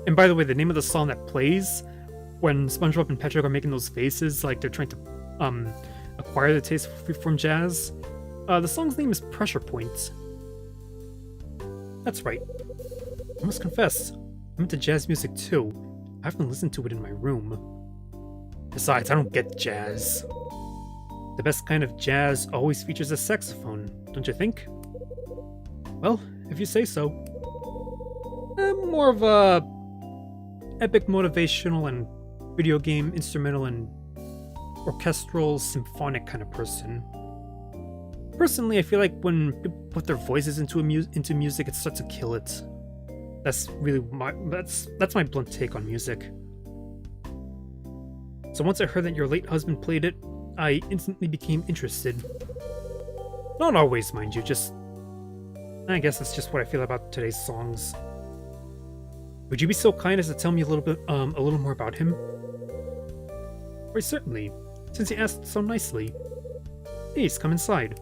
A: And by the way, the name of the song that plays when SpongeBob and Patrick are making those faces like they're trying to acquire the taste for freeform jazz, the song's name is Pressure Point. That's right. I must confess, I'm into jazz music too. I often listen to it in my room. Besides, I don't get jazz. The best kind of jazz always features a saxophone, don't you think? Well, if you say so. I'm more of a epic motivational and video game instrumental and orchestral symphonic kind of person. Personally, I feel like when people put their voices into music, it starts to kill it. That's really that's my blunt take on music. So once I heard that your late husband played it, I instantly became interested. Not always, mind you, just... I guess that's just what I feel about today's songs. Would you be so kind as to tell me a little more about him? Why, certainly, since you asked so nicely. Please, come inside.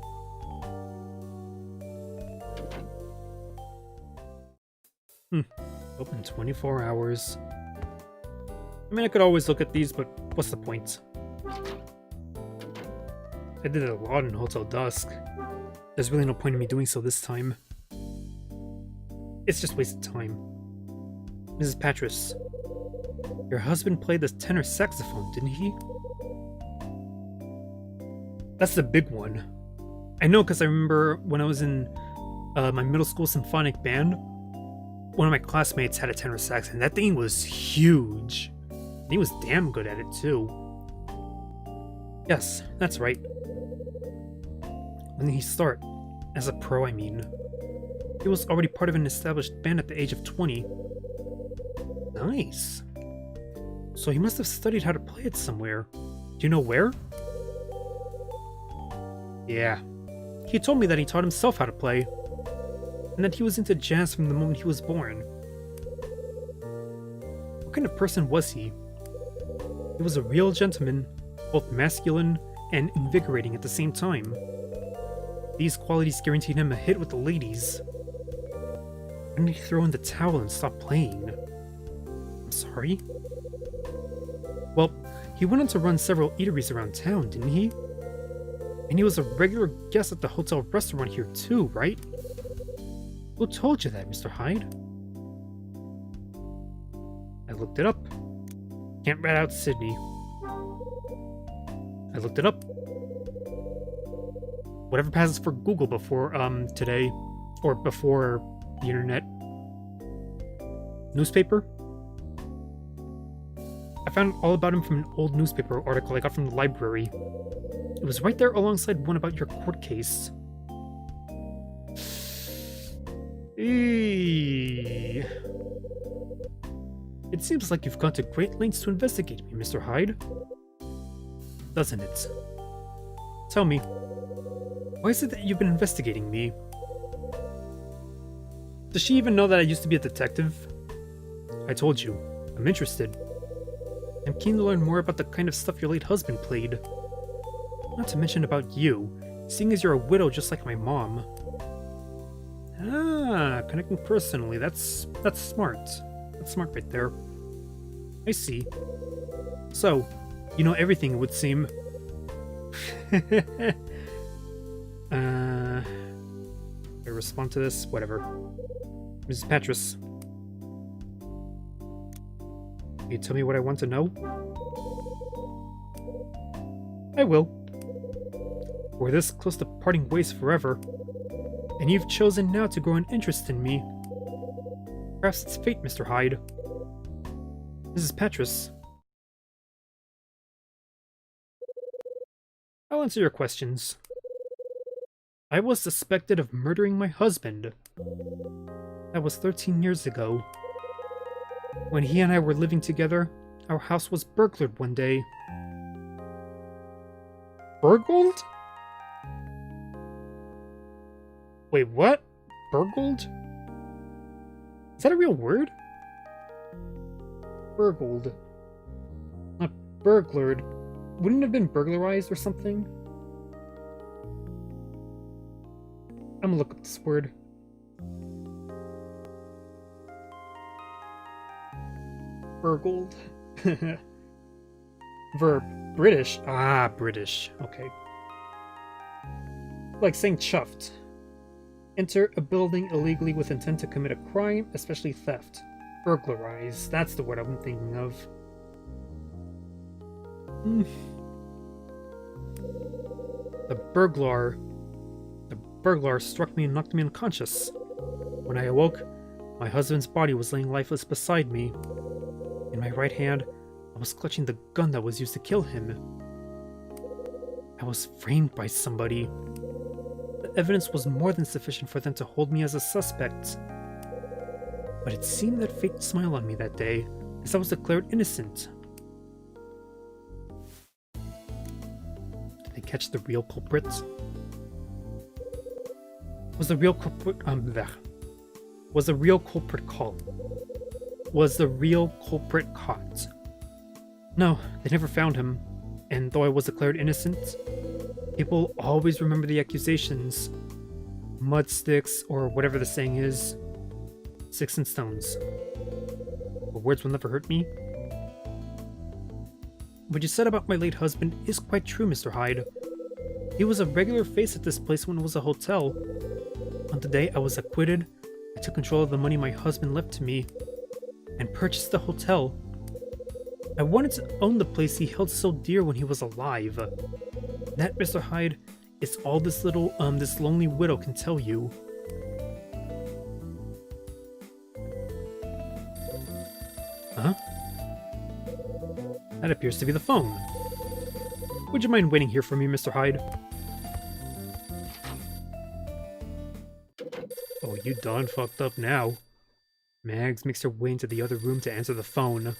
A: Open 24 hours. I mean, I could always look at these, but what's the point? I did it a lot in Hotel Dusk. There's really no point in me doing so this time. It's just wasted time. Mrs. Patras, your husband played the tenor saxophone, didn't he? That's the big one. I know because I remember when I was in my middle school symphonic band, one of my classmates had a tenor sax, and that thing was huge. And he was damn good at it too. Yes, that's right. When did he start? As a pro, I mean. He was already part of an established band at the age of 20. Nice. So he must have studied how to play it somewhere. Do you know where? Yeah. He told me that he taught himself how to play, and that he was into jazz from the moment he was born. What kind of person was he? He was a real gentleman, both masculine and invigorating at the same time. These qualities guaranteed him a hit with the ladies. When did he throw in the towel and stop playing? I'm sorry? Well, he went on to run several eateries around town, didn't he? And he was a regular guest at the hotel restaurant here too, right? Who told you that, Mr. Hyde? I looked it up. Can't rat out Sydney. I looked it up. Whatever passes for Google before, today, or before the internet. Newspaper? I found all about him from an old newspaper article I got from the library. It was right there alongside one about your court case. Eee. It seems like you've gone to great lengths to investigate me, Mr. Hyde. Doesn't it? Tell me, why is it that you've been investigating me? Does she even know that I used to be a detective? I told you, I'm interested. I'm keen to learn more about the kind of stuff your late husband played. Not to mention about you, seeing as you're a widow just like my mom. Ah, connecting personally, that's smart. That's smart right there. I see. So, you know everything, it would seem. I respond to this? Whatever. Mrs. Patras. Can you tell me what I want to know? I will. We're this close to parting ways forever, and you've chosen now to grow an interest in me. Perhaps it's fate, Mr. Hyde. Mrs. Patras. I'll answer your questions. I was suspected of murdering my husband. That was 13 years ago. When he and I were living together, our house was burglared one day. Burgled? Wait, what? Burgled? Is that a real word? Burgled. Not burglared. Wouldn't it have been burglarized or something? I'm gonna look up this word. Burgled. Verb. British. Ah, British. Okay. Like saying chuffed. Enter a building illegally with intent to commit a crime, especially theft. Burglarize. That's the word I'm thinking of. The burglar struck me and knocked me unconscious. When I awoke, my husband's body was laying lifeless beside me. In my right hand, I was clutching the gun that was used to kill him. I was framed by somebody. The evidence was more than sufficient for them to hold me as a suspect. But it seemed that fate smiled on me that day, as I was declared innocent. Did they catch the real culprit? Was the real culprit caught? No, they never found him, and though I was declared innocent, people always remember the accusations. Mud sticks, or whatever the saying is. Sticks and stones. But words will never hurt me. What you said about my late husband is quite true, Mr. Hyde. He was a regular face at this place when it was a hotel. On the day I was acquitted, I took control of the money my husband left to me, and purchased the hotel. I wanted to own the place he held so dear when he was alive. That, Mr. Hyde, is all this lonely widow can tell you. Huh? That appears to be the phone. Would you mind waiting here for me, Mr. Hyde? Oh You done fucked up now. Mags makes her way into the other room to answer the phone.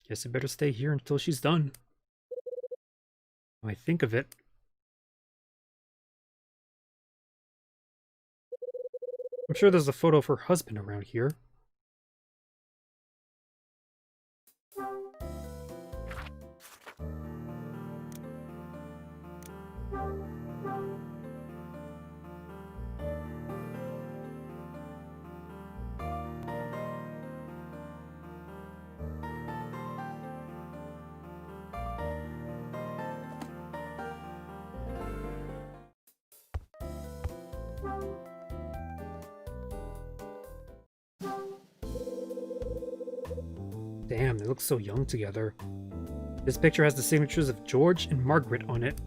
A: Guess I better stay here until she's done. When I think of it. I'm sure there's a photo of her husband around here. Damn, they look so young together. This picture has the signatures of George and Margaret on it.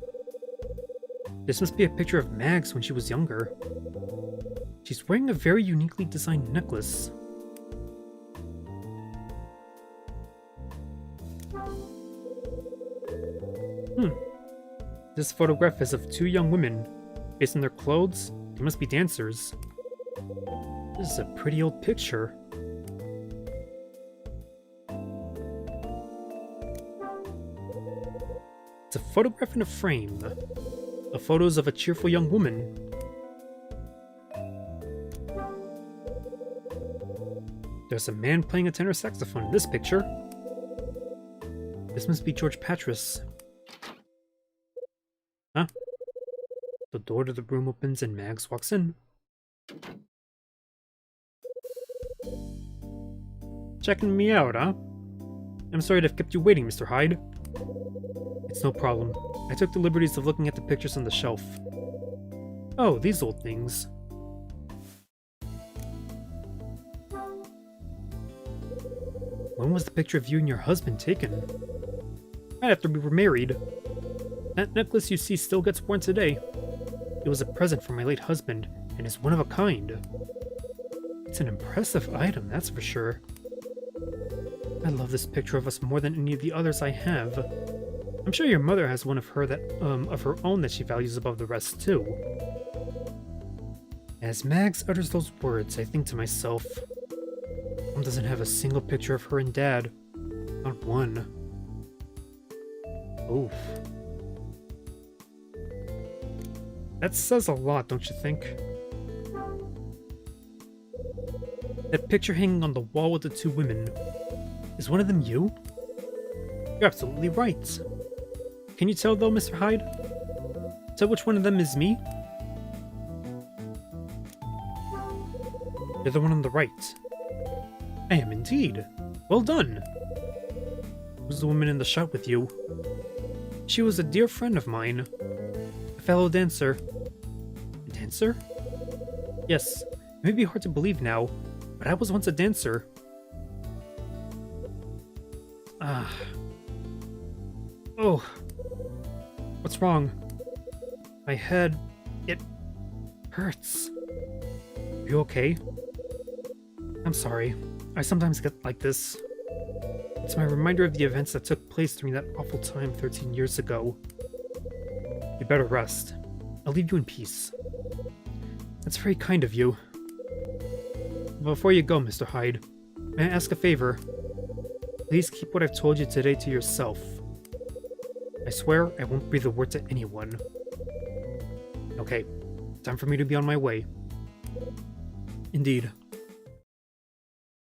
A: This must be a picture of Mags when she was younger. She's wearing a very uniquely designed necklace. This photograph is of two young women. Based on their clothes, they must be dancers. This is a pretty old picture. It's a photograph in a frame. The photos of a cheerful young woman. There's a man playing a tenor saxophone in this picture. This must be George Patras. Huh? The door to the room opens and Mags walks in. Checking me out, huh? I'm sorry to have kept you waiting, Mr. Hyde. It's no problem. I took the liberties of looking at the pictures on the shelf. Oh, these old things. When was the picture of you and your husband taken? Right after we were married. That necklace you see still gets worn today. It was a present from my late husband, and is one of a kind. It's an impressive item, that's for sure. I love this picture of us more than any of the others I have. I'm sure your mother has one of her of her own that she values above the rest too. As Mags utters those words, I think to myself, Mom doesn't have a single picture of her and Dad. Not one. Oof. That says a lot, don't you think? That picture hanging on the wall with the two women. Is one of them you? You're absolutely right. Can you tell though, Mr. Hyde? Tell which one of them is me? You're the one on the right. I am indeed. Well done. Who's the woman in the shot with you? She was a dear friend of mine. A fellow dancer. A dancer? Yes, it may be hard to believe now, but I was once a dancer. Oh. What's wrong? My head... it... hurts. Are you okay? I'm sorry. I sometimes get like this. It's my reminder of the events that took place during that awful time 13 years ago. You better rest. I'll leave you in peace. That's very kind of you. Before you go, Mr. Hyde, may I ask a favor? Please keep what I've told you today to yourself. I swear I won't breathe a word to anyone. Okay, time for me to be on my way. Indeed.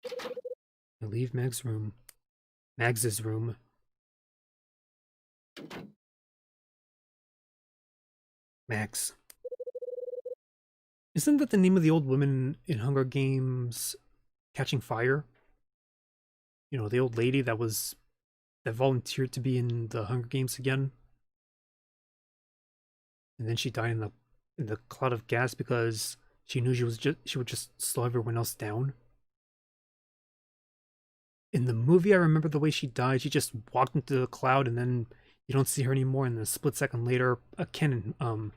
A: I leave Mags's room. Mags. Isn't that the name of the old woman in Hunger Games Catching Fire? You know, the old lady that volunteered to be in the Hunger Games again. And then she died in the cloud of gas because she knew she would just slow everyone else down. In the movie, I remember the way she died. She just walked into the cloud, and then you don't see her anymore. And then a split second later, a cannonball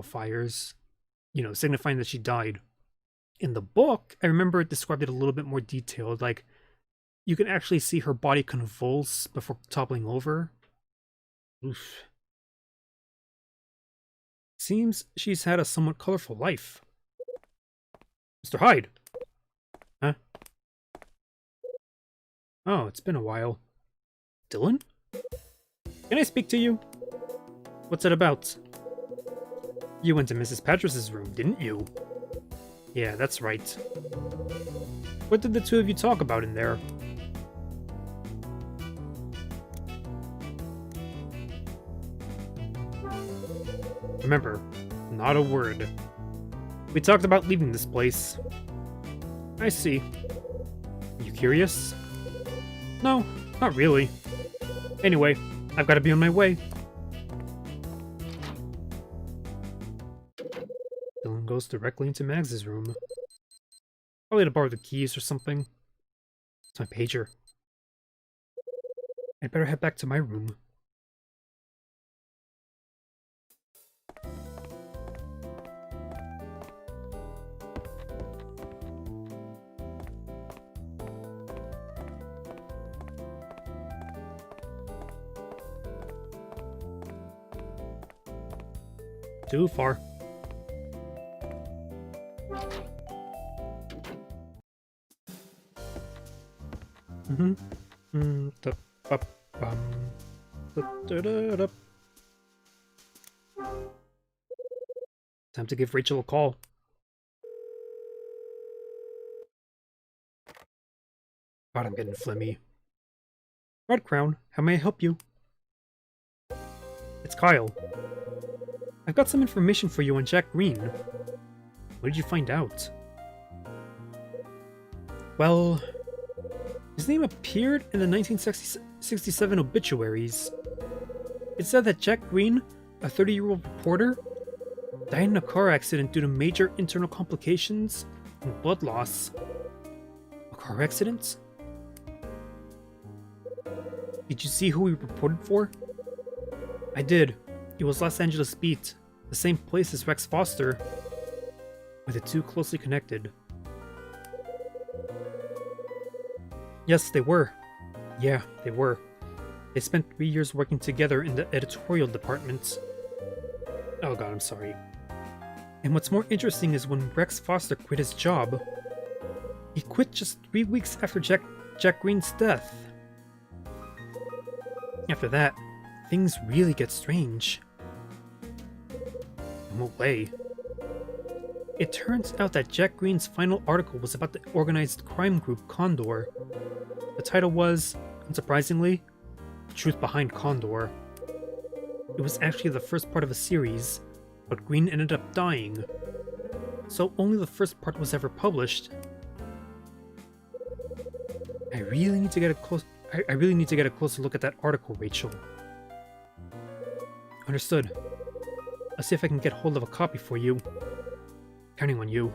A: fires, signifying that she died. In the book, I remember it described it a little bit more detailed. Like, you can actually see her body convulse before toppling over. Oof. Seems she's had a somewhat colorful life. Mr. Hyde! Huh? Oh, it's been a while. Dylan? Can I speak to you? What's it about? You went to Mrs. Pattras's room, didn't you? Yeah, that's right. What did the two of you talk about in there? Remember, not a word. We talked about leaving this place. I see. Are you curious? No, not really. Anyway, I've got to be on my way. Dylan goes directly into Mags's room. Probably to borrow the keys or something. It's my pager. I'd better head back to my room. Too far. Time to give Rachel a call. God, I'm getting phlegmy. Red Crown, how may I help you? It's Kyle. I've got some information for you on Jack Green. What did you find out? Well, his name appeared in the 1967 obituaries. It said that Jack Green, a 30-year-old reporter, died in a car accident due to major internal complications and blood loss. A car accident? Did you see who he reported for? I did. It was Los Angeles Beat, the same place as Rex Foster. Were the two closely connected? Yes, they were. Yeah, they were. They spent 3 years working together in the editorial department. Oh god, I'm sorry. And what's more interesting is when Rex Foster quit his job, he quit just 3 weeks after Jack Green's death. After that, things really get strange. In what way? It turns out that Jack Green's final article was about the organized crime group Condor. The title was, unsurprisingly, The Truth Behind Condor. It was actually the first part of a series, but Green ended up dying, so only the first part was ever published. I really need to get a closer look at that article, Rachel. Understood. I'll see if I can get hold of a copy for you. Counting on you.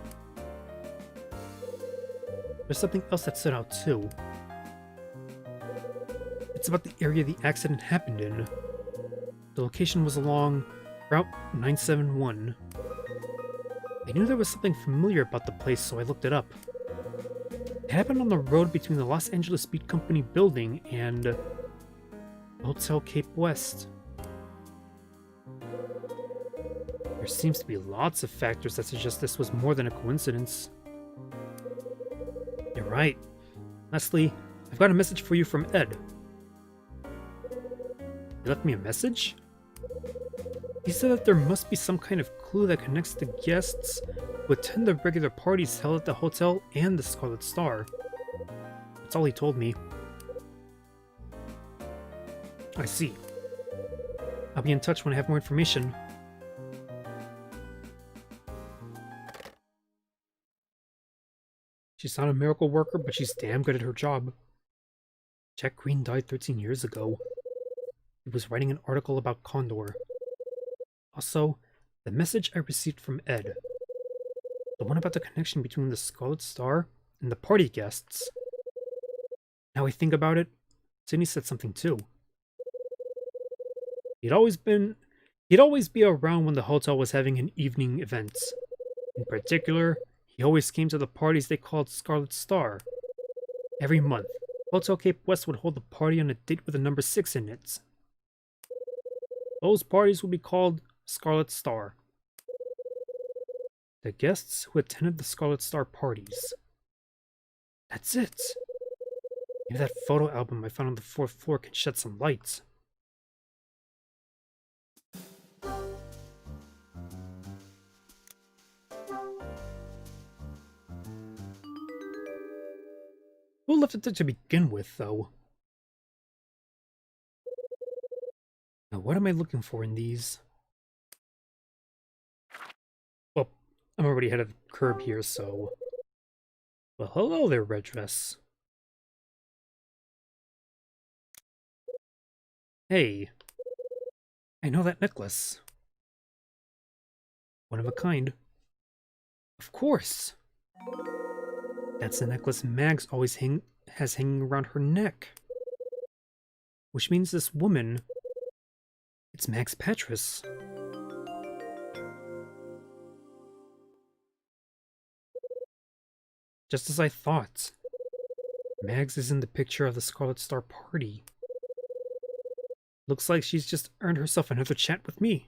A: There's something else that stood out too. It's about the area the accident happened in. The location was along Route 971. I knew there was something familiar about the place, so I looked it up. It happened on the road between the Los Angeles Beat Company building and Hotel Cape West. There seems to be lots of factors that suggest this was more than a coincidence. You're right. Lastly, I've got a message for you from Ed. He left me a message? He said that there must be some kind of clue that connects the guests who attend the regular parties held at the hotel and the Scarlet Star. That's all he told me. I see. I'll be in touch when I have more information. She's not a miracle worker, but she's damn good at her job. Jack Green died 13 years ago. He was writing an article about Condor. Also, the message I received from Ed. The one about the connection between the Scarlet Star and the party guests. Now I think about it, Sydney said something too. He'd always be around when the hotel was having an evening event. In particular, he always came to the parties they called Scarlet Star. Every month, Hotel Cape West would hold a party on a date with a number 6 in it. Those parties would be called Scarlet Star. The guests who attended the Scarlet Star parties. That's it. Maybe that photo album I found on the 4th floor can shed some light. Who left it there to begin with, though? Now, what am I looking for in these? Well, I'm already ahead of the curb here, so... Well, hello there, Red Dress. Hey. I know that necklace. One of a kind. Of course. That's the necklace Mags always has hanging around her neck. Which means this woman... It's Mags Petrus. Just as I thought. Mags is in the picture of the Scarlet Star party. Looks like she's just earned herself another chat with me.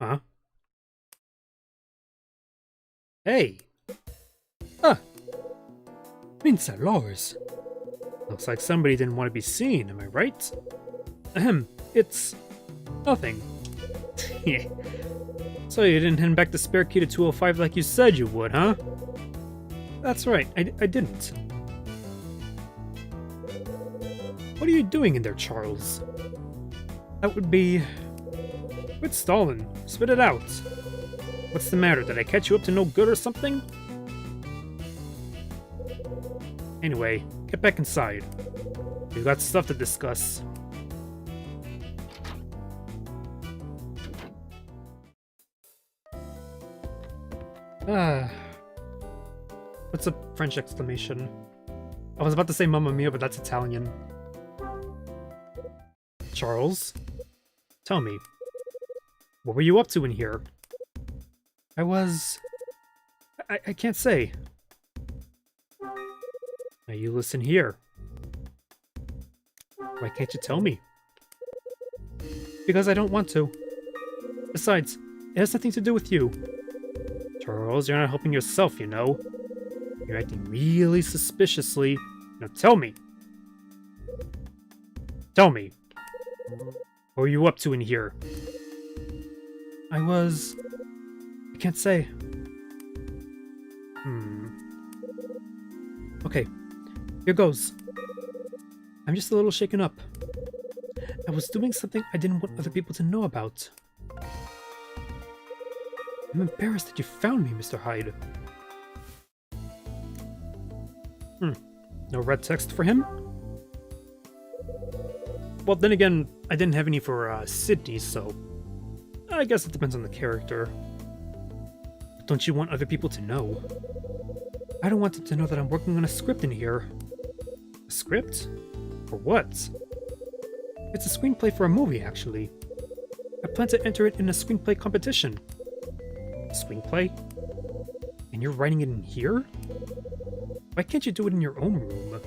A: Huh? Hey! Ah! Mince Lars! Looks like somebody didn't want to be seen, am I right? Ahem, it's... nothing. Yeah. So you didn't hand back the spare key to 205 like you said you would, huh? That's right, I didn't. What are you doing in there, Charles? That would be... Quit stalling. Spit it out. What's the matter? Did I catch you up to no good or something? Anyway, get back inside. We've got stuff to discuss. What's a French exclamation? I was about to say Mamma Mia, but that's Italian. Charles? Tell me. What were you up to in here? I was... I can't say. Now you listen here. Why can't you tell me? Because I don't want to. Besides, it has nothing to do with you. Charles, you're not helping yourself, you know. You're acting really suspiciously. Now tell me. Tell me. What were you up to in here? I can't say. Okay, here goes. I'm just a little shaken up. I was doing something I didn't want other people to know about. I'm embarrassed that you found me, Mr. Hyde. No red text for him? Well, then again, I didn't have any for Sydney, so... I guess it depends on the character. But don't you want other people to know? I don't want them to know that I'm working on a script in here. A script? For what? It's a screenplay for a movie, actually. I plan to enter it in a screenplay competition. A screenplay? And you're writing it in here? Why can't you do it in your own room?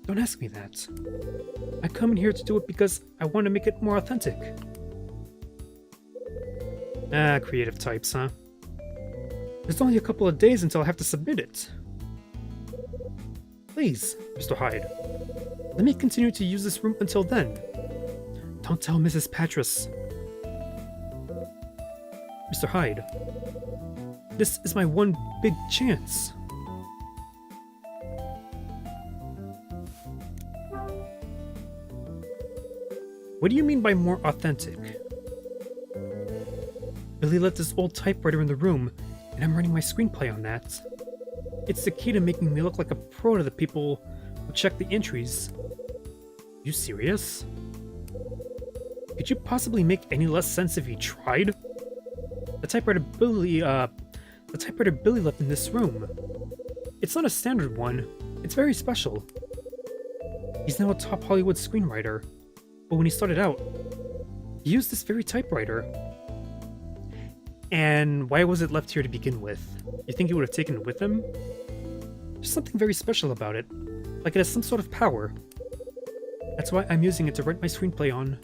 A: Don't ask me that. I come in here to do it because I want to make it more authentic. Ah, creative types, huh? There's only a couple of days until I have to submit it. Please, Mr. Hyde. Let me continue to use this room until then. Don't tell Mrs. Petrus. Mr. Hyde. This is my one big chance. What do you mean by more authentic? Billy left this old typewriter in the room, and I'm running my screenplay on that. It's the key to making me look like a pro to the people who check the entries. You serious? Could you possibly make any less sense if you tried? The typewriter Billy left in this room. It's not a standard one. It's very special. He's now a top Hollywood screenwriter. But when he started out, he used this very typewriter. And why was it left here to begin with? You think he would have taken it with him? There's something very special about it. Like it has some sort of power. That's why I'm using it to write my screenplay on.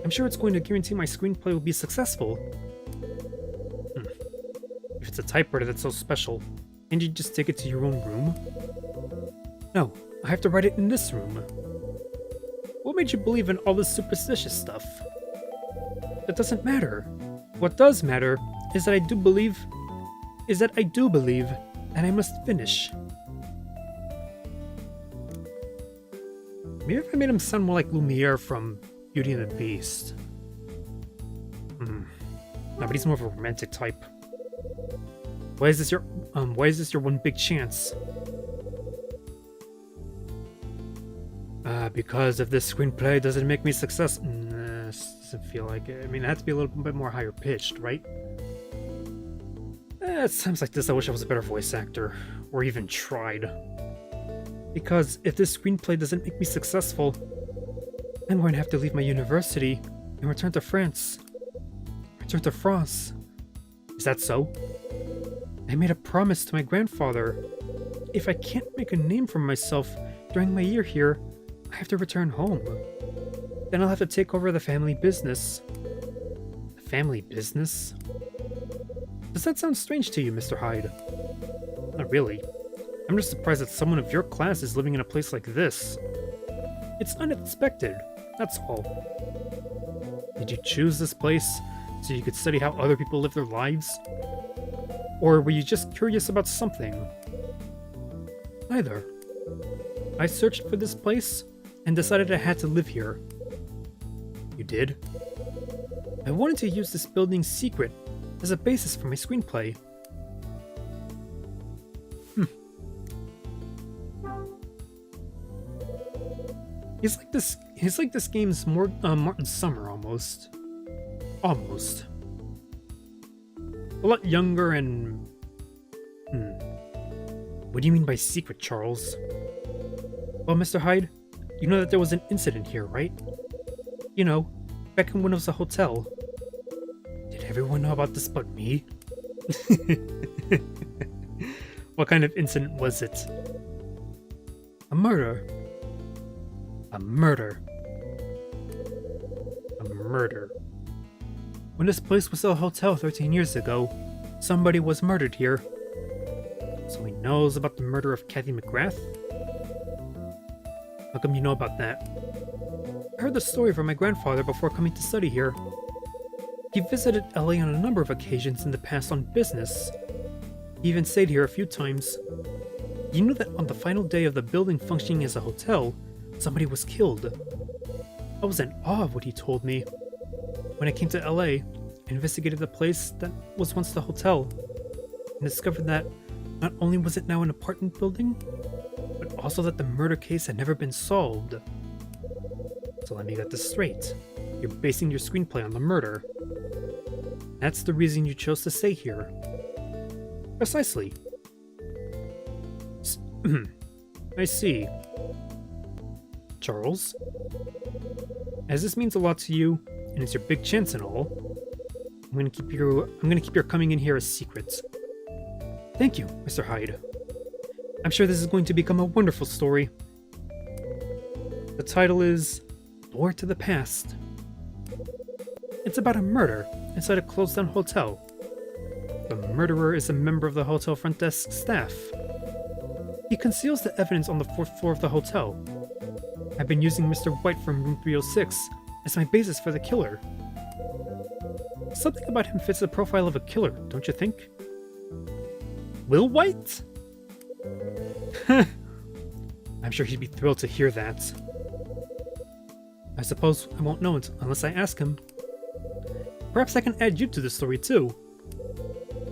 A: I'm sure it's going to guarantee my screenplay will be successful. If it's a typewriter that's so special, can't you just take it to your own room? No, I have to write it in this room. What made you believe in all this superstitious stuff? That doesn't matter. What does matter is that I do believe that I must finish. Maybe if I made him sound more like Lumiere from Beauty and the Beast. No, but he's more of a romantic type. Why is this your one big chance? Because if this screenplay doesn't make me success, doesn't feel like it. I mean, it had to be a little bit more higher pitched, right? At times like this, I wish I was a better voice actor, or even tried. Because if this screenplay doesn't make me successful, I'm going to have to leave my university and return to France. Return to France. Is that so? I made a promise to my grandfather. If I can't make a name for myself during my year here, I have to return home. Then I'll have to take over the family business. The family business? Does that sound strange to you, Mr. Hyde? Not really. I'm just surprised that someone of your class is living in a place like this. It's unexpected, that's all. Did you choose this place so you could study how other people live their lives? Or were you just curious about something? Neither. I searched for this place and decided I had to live here. You did? I wanted to use this building's secret as a basis for my screenplay. He's like this game's Martin Summer almost. Almost. A lot younger and... What do you mean by secret, Charles? Well, Mr. Hyde, you know that there was an incident here, right? You know, back when it was a hotel. Did everyone know about this but me? What kind of incident was it? A murder. A murder. A murder. When this place was a hotel 13 years ago, somebody was murdered here. So he knows about the murder of Kathy McGrath? How come you know about that? I heard the story from my grandfather before coming to study here. He visited LA on a number of occasions in the past on business. He even stayed here a few times. You know that on the final day of the building functioning as a hotel, somebody was killed. I was in awe of what he told me. When I came to LA, I investigated the place that was once the hotel, and discovered that not only was it now an apartment building, but also that the murder case had never been solved. So let me get this straight. You're basing your screenplay on the murder. That's the reason you chose to stay here. Precisely. I see. Charles? As this means a lot to you, and it's your big chance and all, I'm gonna keep your coming in here a secret. Thank you, Mr. Hyde. I'm sure this is going to become a wonderful story. The title is Door to the Past. It's about a murder inside a closed-down hotel. The murderer is a member of the hotel front desk staff. He conceals the evidence on the 4th floor of the hotel. I've been using Mr. White from room 306 as my basis for the killer. Something about him fits the profile of a killer, don't you think? Will White? I'm sure he'd be thrilled to hear that. I suppose I won't know it unless I ask him. Perhaps I can add you to the story too.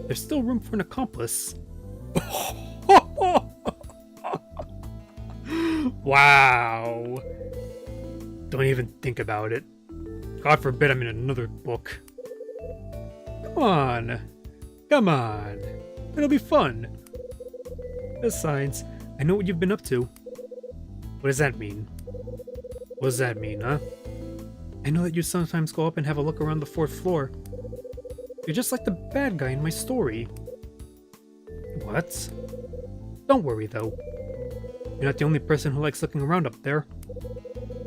A: There's still room for an accomplice. Wow. Don't even think about it. God forbid I'm in another book. Come on. Come on. It'll be fun. Besides, I know what you've been up to. What does that mean? What does that mean, huh? I know that you sometimes go up and have a look around the 4th floor. You're just like the bad guy in my story. What? Don't worry, though. You're not the only person who likes looking around up there.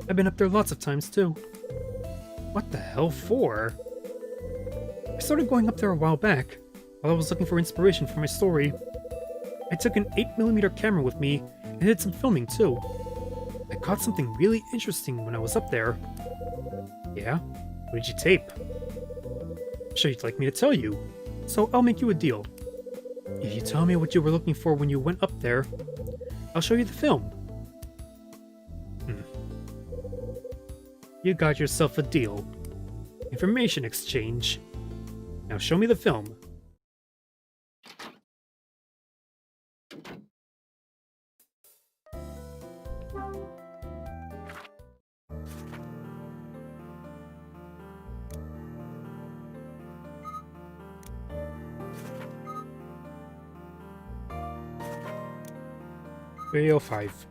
A: I've been up there lots of times, too. What the hell for? I started going up there a while back, while I was looking for inspiration for my story. I took an 8mm camera with me, and did some filming, too. I caught something really interesting when I was up there. Yeah? What did you tape? I'm sure you'd like me to tell you, so I'll make you a deal. If you tell me what you were looking for when you went up there, I'll show you the film. You got yourself a deal. Information exchange. Now show me the film. Video 5.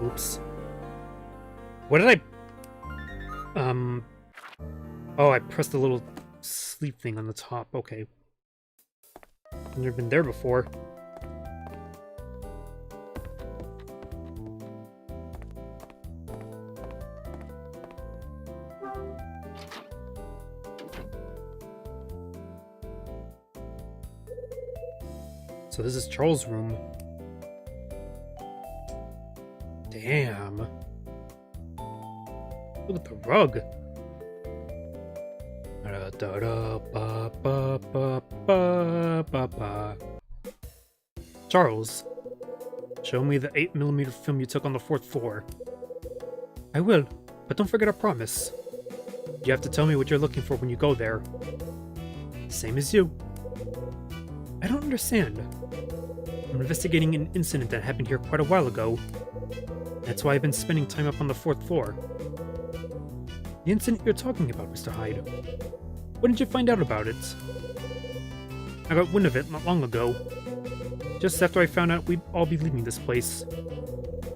A: Oops. What did I... Oh, I pressed the little sleep thing on the top. Okay. I've never been there before. So this is Charles' room. Damn. Look at the rug. Charles, show me the 8mm film you took on the 4th floor. I will, but don't forget our promise. You have to tell me what you're looking for when you go there. Same as you. I don't understand. I'm investigating an incident that happened here quite a while ago. That's why I've been spending time up on the 4th floor. The incident you're talking about, Mr. Hyde. When did you find out about it? I got wind of it not long ago. Just after I found out we'd all be leaving this place.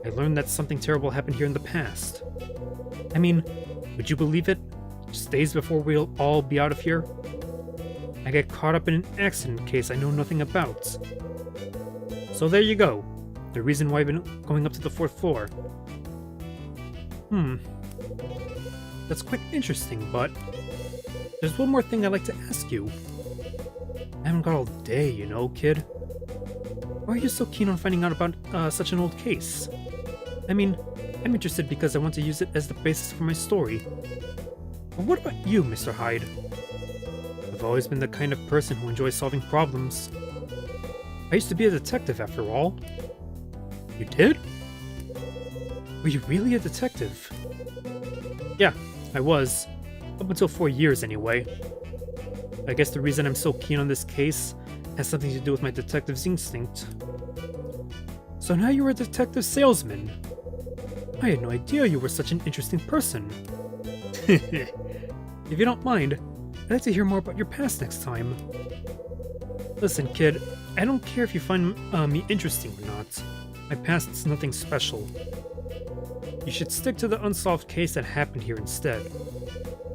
A: I learned that something terrible happened here in the past. I mean, would you believe it? Just days before we'll all be out of here? I got caught up in an accident case I know nothing about. So there you go. The reason why I've been going up to the 4th floor. That's quite interesting, but there's one more thing I'd like to ask you. I haven't got all day, you know, kid. Why are you so keen on finding out about such an old case? I mean, I'm interested because I want to use it as the basis for my story. But what about you, Mr. Hyde? I've always been the kind of person who enjoys solving problems. I used to be a detective, after all. You did? Were you really a detective? Yeah, I was. Up until 4 years, anyway. I guess the reason I'm so keen on this case has something to do with my detective's instinct. So now you're a detective salesman. I had no idea you were such an interesting person. If you don't mind, I'd like to hear more about your past next time. Listen, kid, I don't care if you find me interesting or not. My past's nothing special. You should stick to the unsolved case that happened here instead.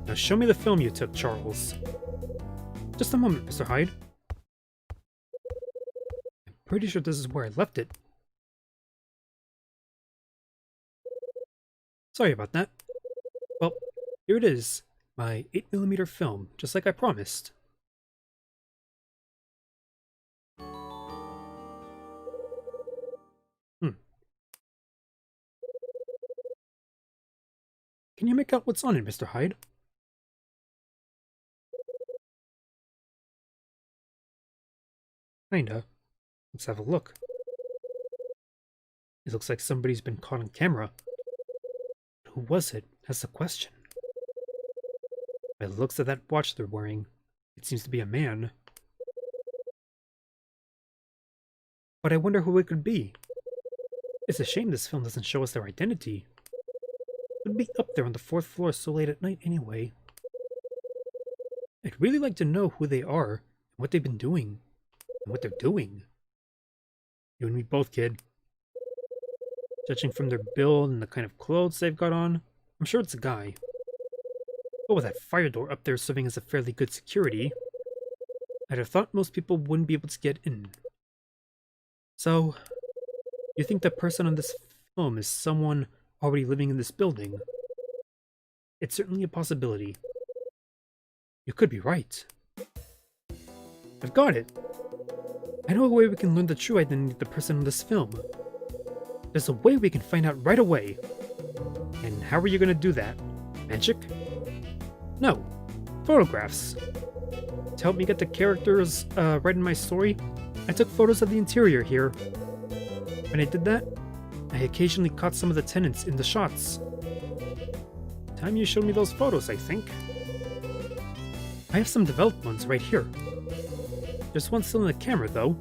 A: Now show me the film you took, Charles. Just a moment, Mr. Hyde. I'm pretty sure this is where I left it. Sorry about that. Well, here it is. My 8mm film, just like I promised. Can you make out what's on it, Mr. Hyde? Kinda. Let's have a look. It looks like somebody's been caught on camera. Who was it? That's the question. By the looks of that watch they're wearing, it seems to be a man. But I wonder who it could be. It's a shame this film doesn't show us their identity. Would be up there on the 4th floor so late at night anyway. I'd really like to know who they are, and what they've been doing, and what they're doing. You and me both, kid. Judging from their build and the kind of clothes they've got on, I'm sure it's a guy. But with that fire door up there serving as a fairly good security, I'd have thought most people wouldn't be able to get in. So, you think the person on this film is someone already living in this building? It's certainly a possibility. You could be right. I've got it! I know a way we can learn the true identity of the person in this film. There's a way we can find out right away. And how are you gonna do that? Magic? No. Photographs. To help me get the characters right in my story, I took photos of the interior here. When I did that, I occasionally caught some of the tenants in the shots. Time you showed me those photos, I think. I have some developed ones right here. There's one still in the camera, though.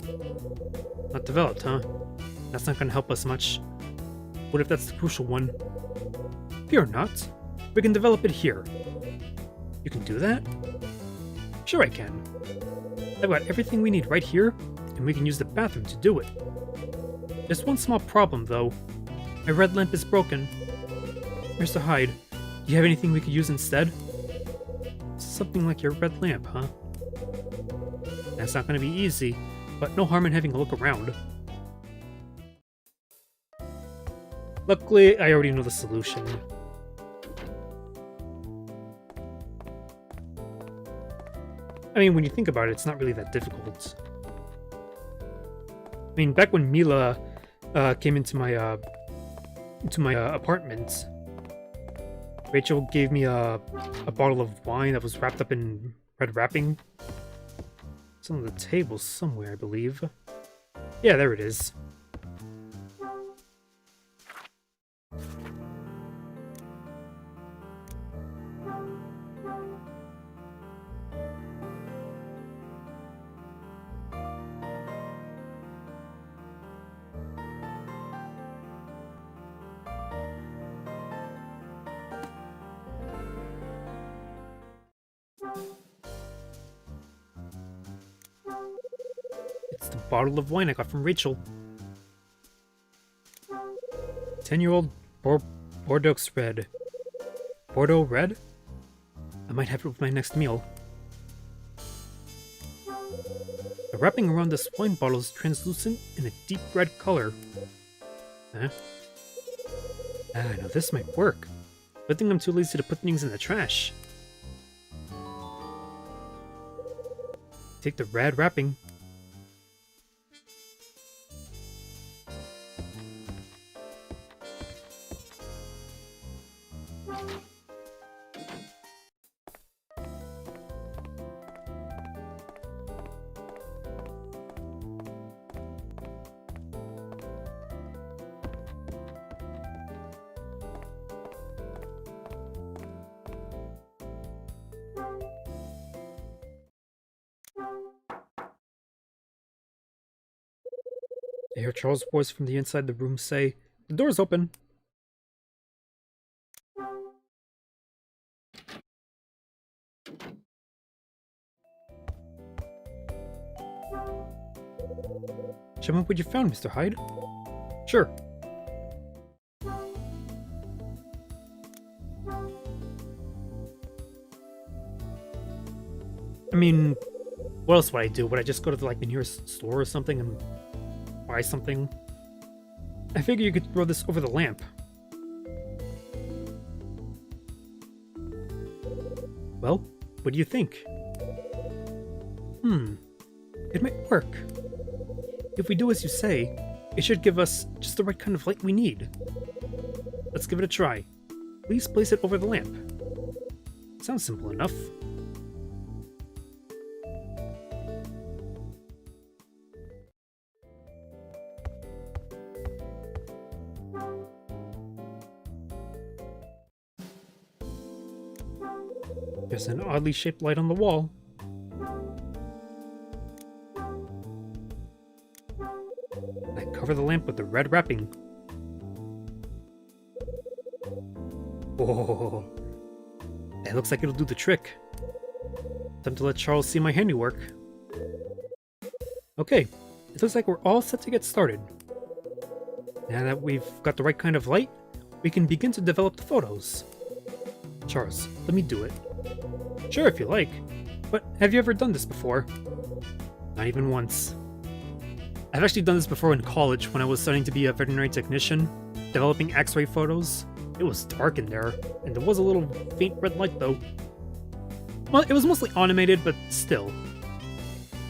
A: Not developed, huh? That's not gonna help us much. What if that's the crucial one? Fear not. We can develop it here. You can do that? Sure I can. I've got everything we need right here, and we can use the bathroom to do it. There's one small problem, though. My red lamp is broken. Mr. Hyde, do you have anything we could use instead? Something like your red lamp, huh? That's not going to be easy, but no harm in having a look around. Luckily, I already know the solution. I mean, when you think about it, it's not really that difficult. I mean, back when Mila came into my apartment, Rachel gave me a bottle of wine that was wrapped up in red wrapping. It's on the table somewhere, I believe. Yeah, there it is. It's the bottle of wine I got from Rachel. 10-year-old Bordeaux Red. Bordeaux Red? I might have it with my next meal. The wrapping around this wine bottle is translucent in a deep red color. Huh? Ah, now this might work. Good thing I'm too lazy to put things in the trash. Take the red wrapping. I hear Charles' voice from the inside the room say, "The door's open." Show me what you found, Mr. Hyde. Sure. I mean, what else would I do? Would I just go to the nearest store or something and buy something? I figure you could throw this over the lamp. Well, what do you think? It might work. If we do as you say, it should give us just the right kind of light we need. Let's give it a try. Please place it over the lamp. Sounds simple enough. There's an oddly shaped light on the wall. I cover the lamp with the red wrapping. Oh, it looks like it'll do the trick. Time to let Charles see my handiwork. Okay, it looks like we're all set to get started. Now that we've got the right kind of light, we can begin to develop the photos. Charles, let me do it. Sure, if you like. But have you ever done this before? Not even once. I've actually done this before in college when I was studying to be a veterinary technician, developing X-ray photos. It was dark in there, and there was a little faint red light though. Well, it was mostly automated, but still.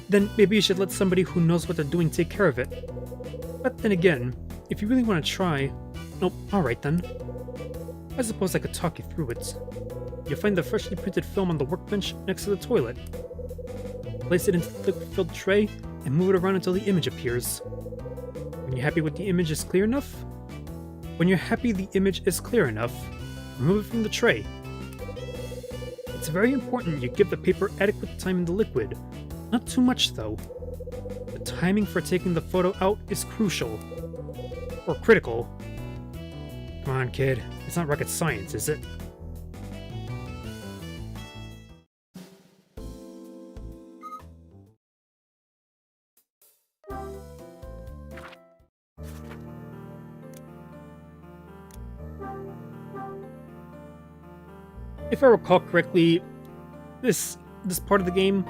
A: Then maybe you should let somebody who knows what they're doing take care of it. But then again, if you really want to try... Nope, alright then. I suppose I could talk you through it. You'll find the freshly printed film on the workbench next to the toilet. Place it into the liquid-filled tray and move it around until the image appears. When you're happy with the image is clear enough? When you're happy the image is clear enough, remove it from the tray. It's very important you give the paper adequate time in the liquid. Not too much though. The timing for taking the photo out is crucial. Or critical. Come on, kid. It's not rocket science, is it? If I recall correctly, this part of the game,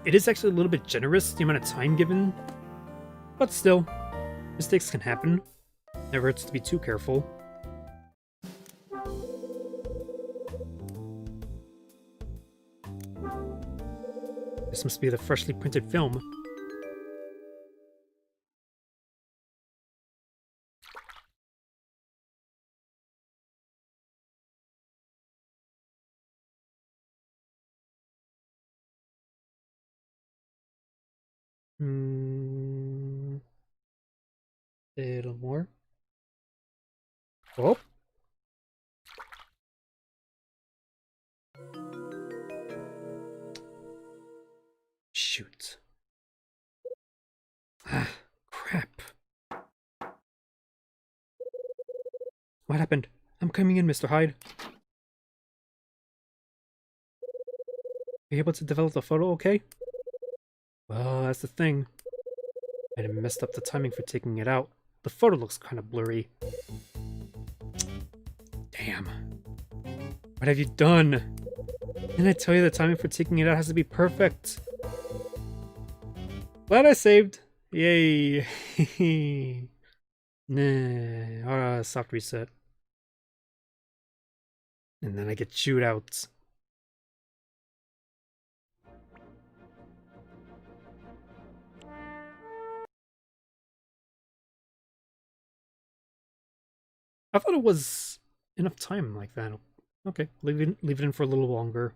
A: it is actually a little bit generous, the amount of time given. But still, mistakes can happen. Never hurts to be too careful. This must be the freshly printed film. A little more. Oh. Shoot. Ah, crap. What happened? I'm coming in, Mr. Hyde. Are you able to develop the photo okay? Well, that's the thing. I messed up the timing for taking it out. The photo looks kind of blurry. Damn. What have you done? Didn't I tell you the timing for taking it out has to be perfect? Glad I saved. Yay. Nah. Soft reset. And then I get chewed out. I thought it was enough time like that. Okay, leave it in for a little longer.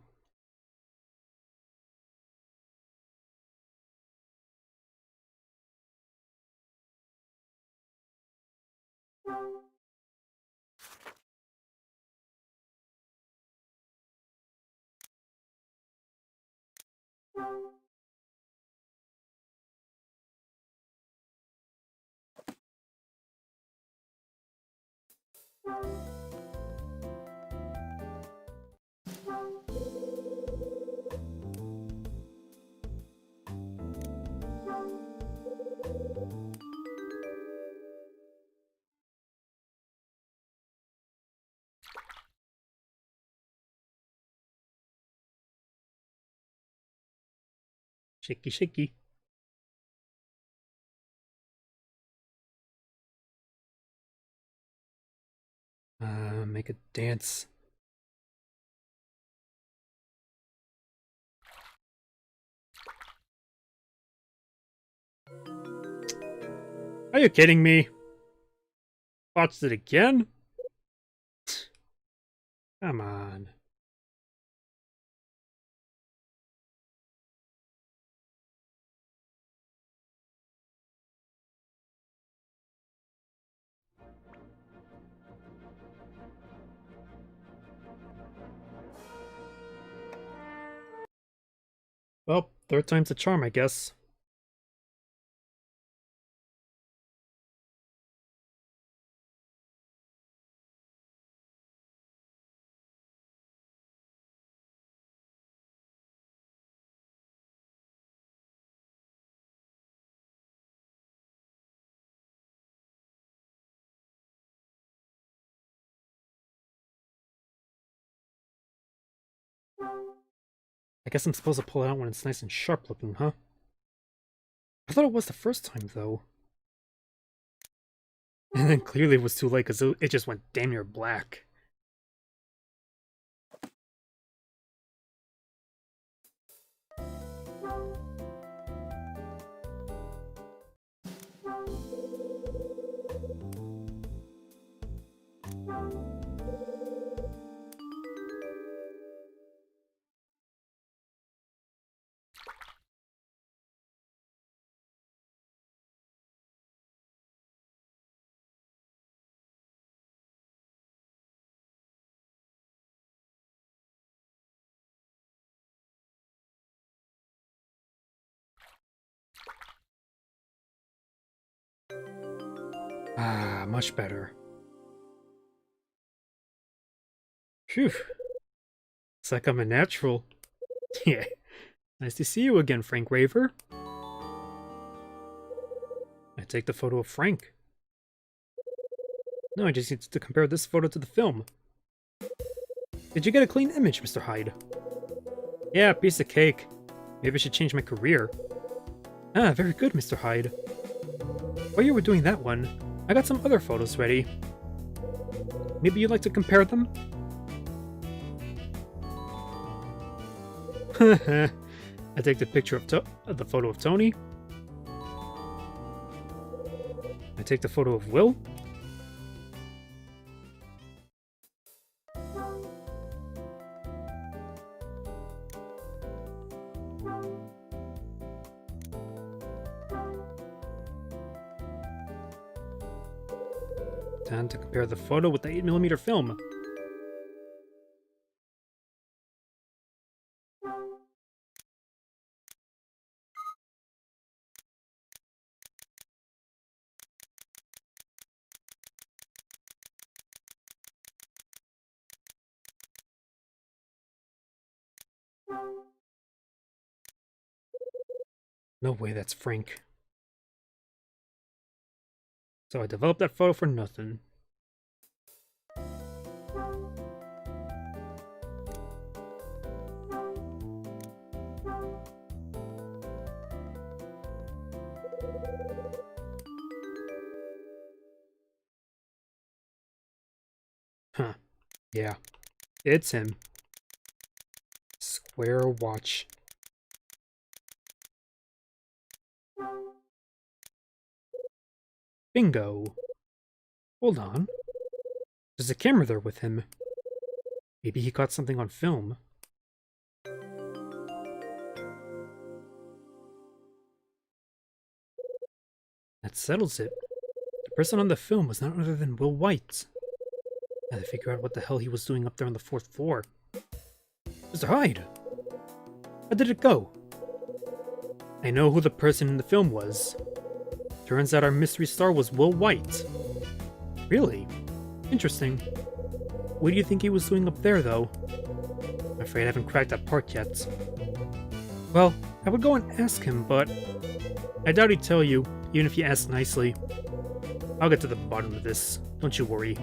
A: Shaky, shaky. Make a dance. Are you kidding me? Watched it again? Come on. Well, third time's a charm, I guess. I guess I'm supposed to pull it out when it's nice and sharp looking, huh? I thought it was the first time, though. And then clearly it was too late because it just went damn near black. Ah, much better. Phew. It's like I'm a natural. Yeah. Nice to see you again, Frank Raver. I take the photo of Frank. No, I just need to compare this photo to the film. Did you get a clean image, Mr. Hyde? Yeah, piece of cake. Maybe I should change my career. Ah, very good, Mr. Hyde. While you were doing that one, I got some other photos ready. Maybe you'd like to compare them? I take the picture of the photo of Tony. I take the photo of Will. Time to compare the photo with the 8mm film. No way, that's Frank. So I developed that photo for nothing. Huh. Yeah. It's him. Square watch. Bingo. Hold on. There's a camera there with him. Maybe he caught something on film. That settles it. The person on the film was none other than Will White. I had to figure out what the hell he was doing up there on the 4th floor. Mr. Hyde! How did it go? I know who the person in the film was. Turns out our mystery star was Will White. Really? Interesting. What do you think he was doing up there, though? I'm afraid I haven't cracked that part yet. Well, I would go and ask him, but I doubt he'd tell you, even if you ask nicely. I'll get to the bottom of this. Don't you worry.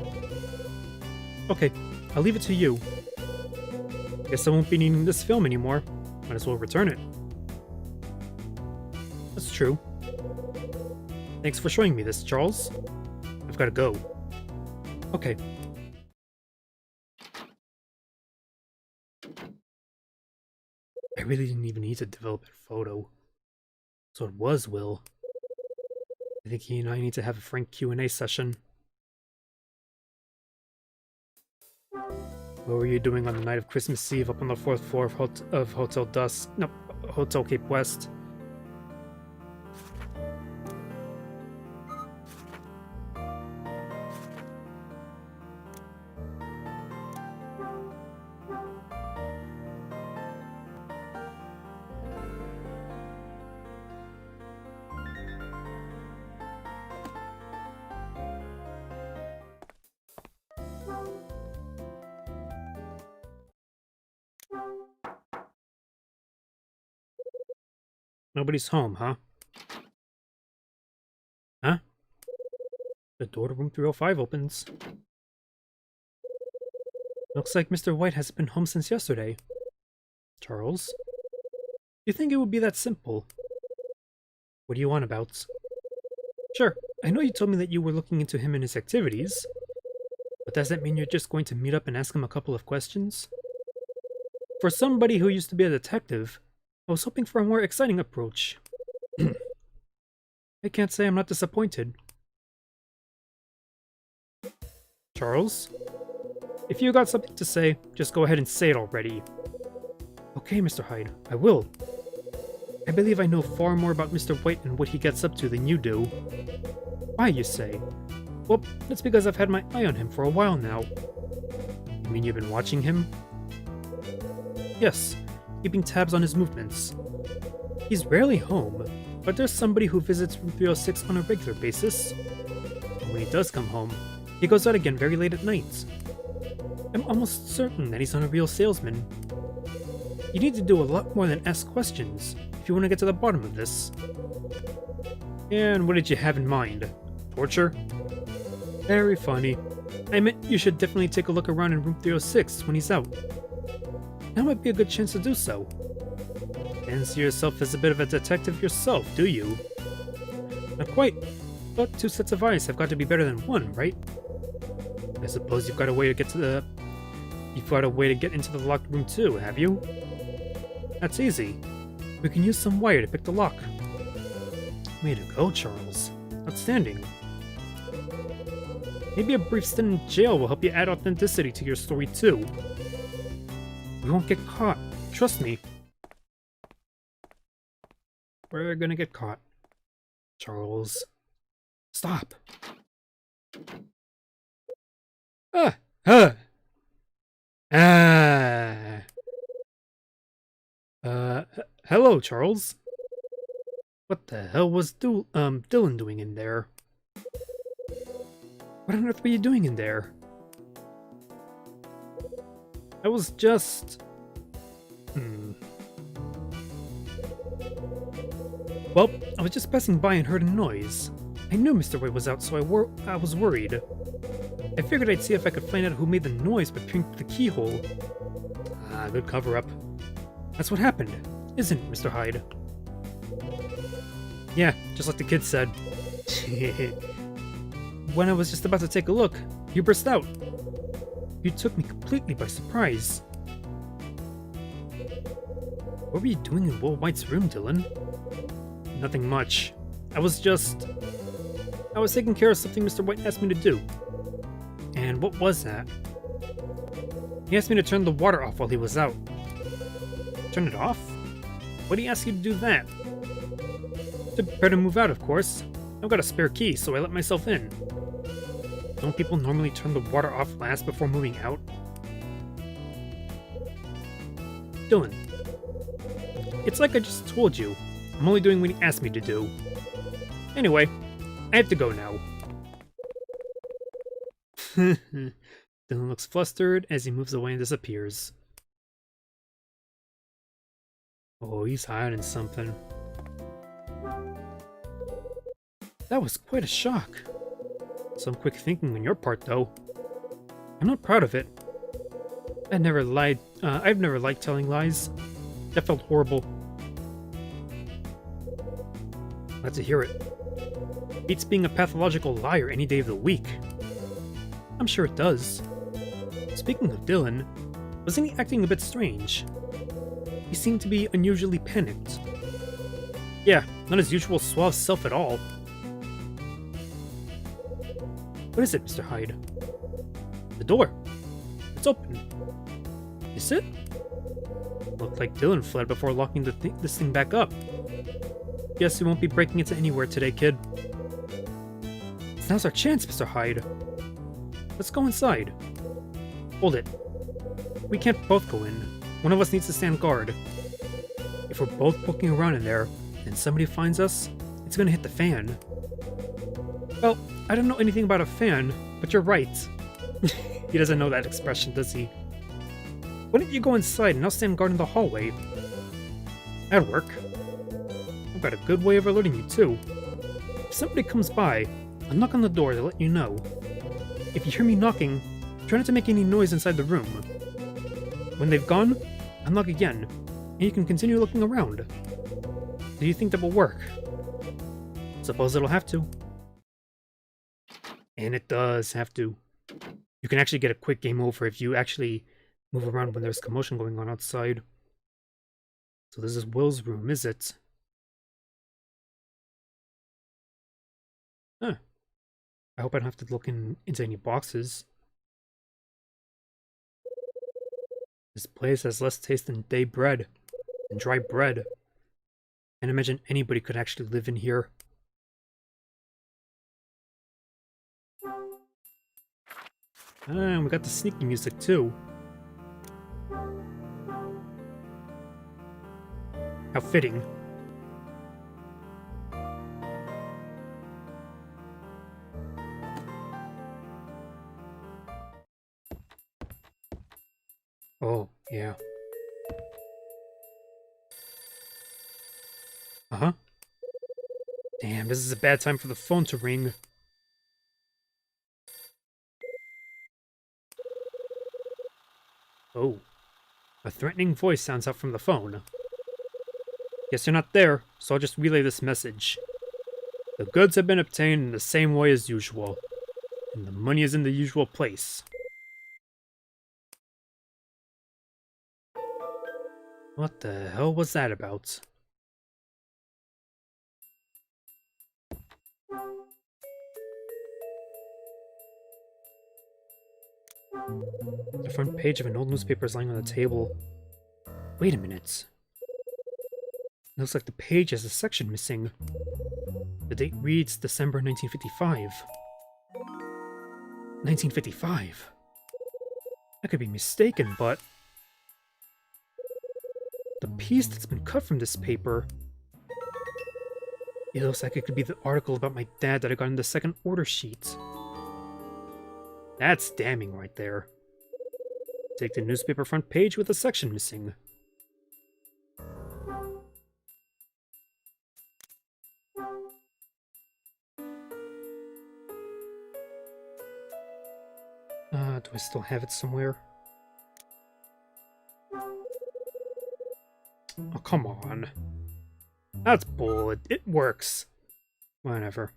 A: Okay, I'll leave it to you. Guess I won't be needing this film anymore. Might as well return it. That's true. Thanks for showing me this, Charles. I've got to go. Okay. I really didn't even need to develop that photo. So it was Will. I think he and I need to have a frank Q&A session. What were you doing on the night of Christmas Eve up on the 4th floor of Hotel Dusk? No, Hotel Cape West. Nobody's home, huh? Huh? The door to room 305 opens. Looks like Mr. White hasn't been home since yesterday. Charles? You think it would be that simple? What do you want about? Sure, I know you told me that you were looking into him and his activities, but does that mean you're just going to meet up and ask him a couple of questions? For somebody who used to be a detective, I was hoping for a more exciting approach. I can't say I'm not disappointed. Charles? If you got something to say, just go ahead and say it already. Okay, Mr. Hyde, I will. I believe I know far more about Mr. White and what he gets up to than you do. Why, you say? Well, that's because I've had my eye on him for a while now. You mean you've been watching him? Yes, keeping tabs on his movements. He's rarely home, but there's somebody who visits room 306 on a regular basis. And when he does come home, he goes out again very late at night. I'm almost certain that he's not a real salesman. You need to do a lot more than ask questions if you want to get to the bottom of this. And what did you have in mind? Torture? Very funny. I meant you should definitely take a look around in room 306 when he's out. That might be a good chance to do so. Fancy yourself as a bit of a detective yourself, do you? Not quite, but 2 sets of eyes have got to be better than 1, right? I suppose you've got a way to get to the... You've got a way to get into the locked room too, have you? That's easy. We can use some wire to pick the lock. Way to go, Charles. Outstanding. Maybe a brief stint in jail will help you add authenticity to your story too. We won't get caught. Trust me. We're gonna get caught. Charles. Stop. Hello, Charles. What the hell was Dylan doing in there? What on earth were you doing in there? I was just... Well, I was just passing by and heard a noise. I knew Mr. White was out, so I was worried. I figured I'd see if I could find out who made the noise by peering through the keyhole. Ah, good cover-up. That's what happened, isn't it, Mr. Hyde? Yeah, just like the kid said. When I was just about to take a look, you burst out. You took me completely by surprise. What were you doing in Will White's room, Dylan? Nothing much. I was taking care of something Mr. White asked me to do. And what was that? He asked me to turn the water off while he was out. Turn it off? Why did he ask you to do that? To prepare to move out, of course. I've got a spare key, so I let myself in. Don't people normally turn the water off last before moving out? Dylan. It's like I just told you. I'm only doing what he asked me to do. Anyway, I have to go now. Dylan looks flustered as he moves away and disappears. Oh, he's hiding something. That was quite a shock. Some quick thinking on your part, though. I'm not proud of it. I've never liked telling lies. That felt horrible. Glad to hear it. Beats being a pathological liar any day of the week. I'm sure it does. Speaking of Dylan, wasn't he acting a bit strange? He seemed to be unusually panicked. Yeah, not his usual suave self at all. What is it, Mr. Hyde? The door. It's open. Is it? Looked like Dylan fled before locking this thing back up. Guess we won't be breaking into anywhere today, kid. Now's our chance, Mr. Hyde. Let's go inside. Hold it. We can't both go in. One of us needs to stand guard. If we're both poking around in there, and somebody finds us, it's gonna hit the fan. Well, I don't know anything about a fan, but you're right. He doesn't know that expression, does he? Why don't you go inside and I'll stand guard in the hallway? That'd work. I've got a good way of alerting you, too. If somebody comes by, I'll knock on the door to let you know. If you hear me knocking, try not to make any noise inside the room. When they've gone, I'll knock again, and you can continue looking around. Do you think that will work? Suppose it'll have to. And it does have to. You can actually get a quick game over if you actually move around when there's commotion going on outside. So this is Will's room, is it? Huh. I hope I don't have to look into any boxes. This place has less taste than day bread and dry bread. Can't imagine anybody could actually live in here. And we got the sneaky music too. How fitting. Oh, yeah. Uh-huh. Damn, this is a bad time for the phone to ring. Oh. A threatening voice sounds out from the phone. Guess you're not there, so I'll just relay this message. The goods have been obtained in the same way as usual, and the money is in the usual place. What the hell was that about? The front page of an old newspaper is lying on the table. Wait a minute. It looks like the page has a section missing. The date reads December 1955. 1955? I could be mistaken, but the piece that's been cut from this paper, it looks like it could be the article about my dad that I got in the second order sheet. That's damning right there. Take the newspaper front page with a section missing. Do I still have it somewhere? Oh, come on. That's bull. It works. Whatever.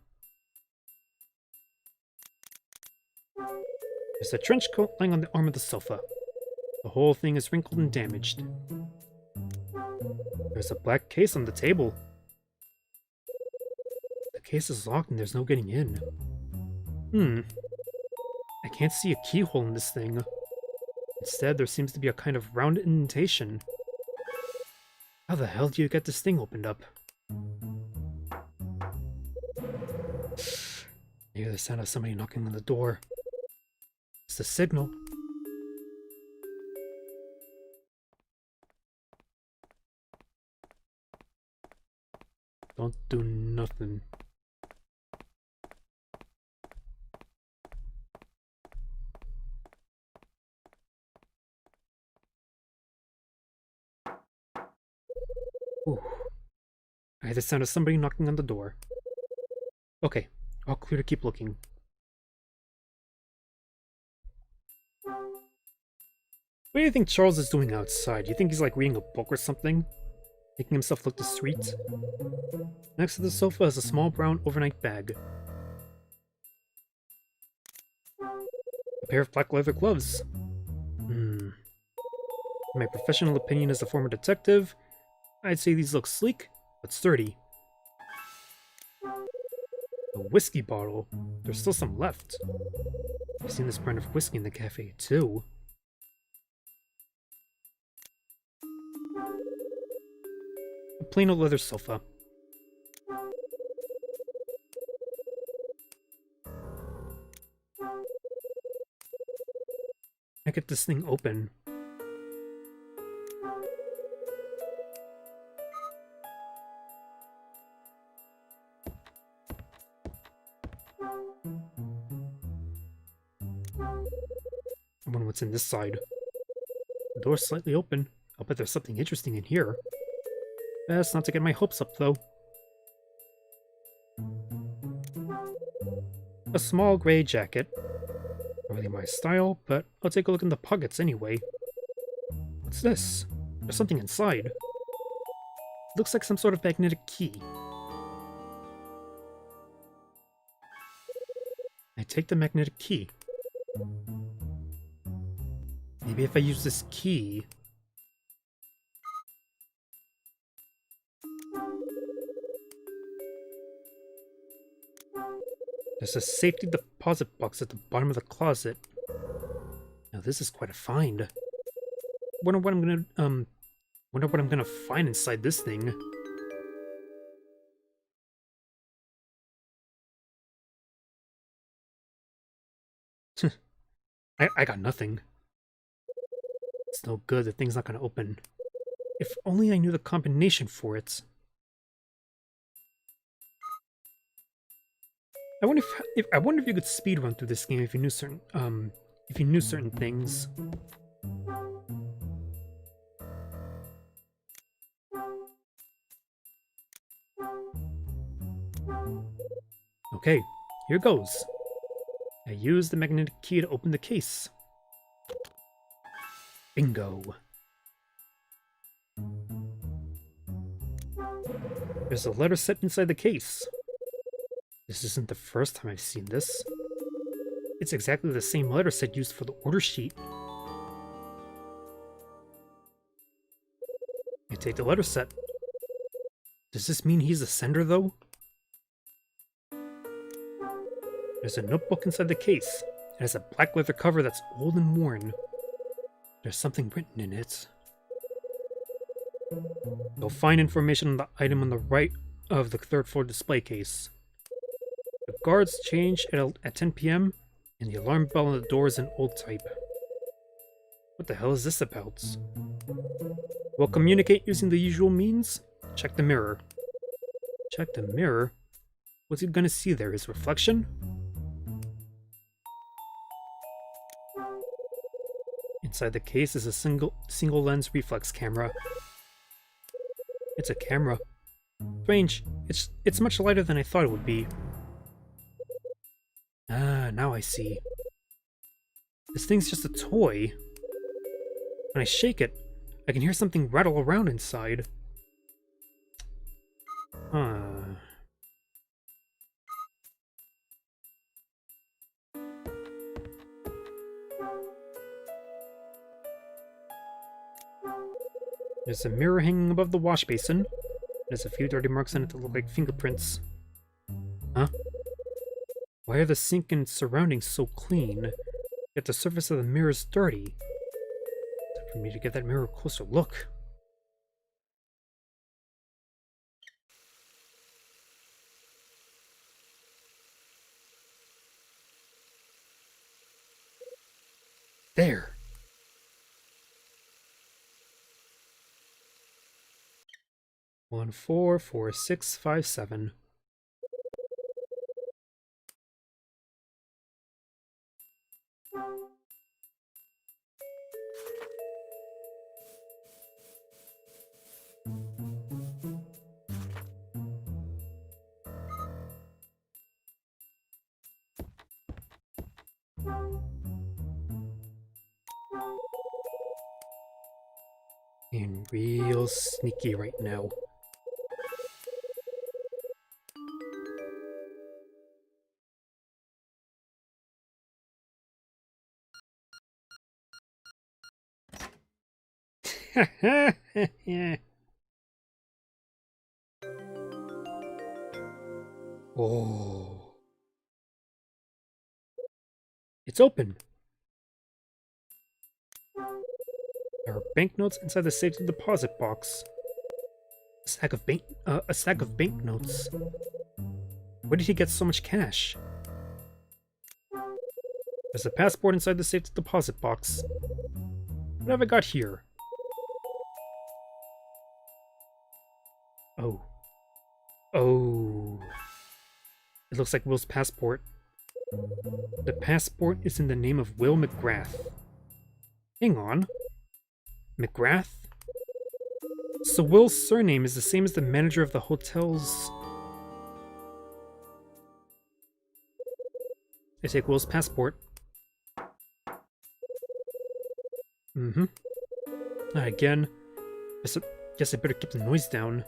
A: There's a trench coat lying on the arm of the sofa. The whole thing is wrinkled and damaged. There's a black case on the table. The case is locked and there's no getting in. I can't see a keyhole in this thing. Instead, there seems to be a kind of round indentation. How the hell do you get this thing opened up? I hear the sound of somebody knocking on the door. It's the signal. Don't do nothing. Ooh. I hear the sound of somebody knocking on the door. Okay, all clear to keep looking. What do you think Charles is doing outside? Do you think he's like reading a book or something? Making himself look discreet? Next to the sofa is a small brown overnight bag. A pair of black leather gloves. In my professional opinion as a former detective, I'd say these look sleek, but sturdy. A whiskey bottle. There's still some left. I've seen this brand of whiskey in the cafe, too. A plain old leather sofa. I get this thing open. I wonder what's in this side. The door's slightly open. I'll bet there's something interesting in here. Best not to get my hopes up, though. A small gray jacket. Not really my style, but I'll take a look in the pockets anyway. What's this? There's something inside. Looks like some sort of magnetic key. I take the magnetic key. Maybe if I use this key... There's a safety deposit box at the bottom of the closet. Now this is quite a find. Wonder what I'm gonna find inside this thing. I got nothing. It's no good, the thing's not gonna open. If only I knew the combination for it. I wonder if you could speedrun through this game if you knew certain things. Okay, here goes. I use the magnetic key to open the case. Bingo. There's a letter set inside the case. This isn't the first time I've seen this. It's exactly the same letter set used for the order sheet. I take the letter set. Does this mean he's the sender, though? There's a notebook inside the case. It has a black leather cover that's old and worn. There's something written in it. You'll find information on the item on the right of the third floor display case. The guards change at 10 p.m. and the alarm bell on the door is in old type. What the hell is this about? We'll communicate using the usual means. Check the mirror. Check the mirror? What's he gonna see there? His reflection? Inside the case is a single lens reflex camera. It's a camera. Strange. It's much lighter than I thought it would be. Ah, now I see. This thing's just a toy. When I shake it, I can hear something rattle around inside. Huh. There's a mirror hanging above the wash basin. There's a few dirty marks on it that look like fingerprints. Huh? Why are the sink and surroundings so clean, yet the surface of the mirror is dirty? It's time for me to get that mirror a closer look. There! 144657. Being real sneaky right now. Oh. It's open. There are banknotes inside the safety deposit box. A stack of banknotes. Where did he get so much cash? There's a passport inside the safety deposit box. What have I got here? Oh. Oh. It looks like Will's passport. The passport is in the name of Will McGrath. Hang on. McGrath? So Will's surname is the same as the manager of the hotel's... I take Will's passport. Mm-hmm. Again. Guess I better keep the noise down.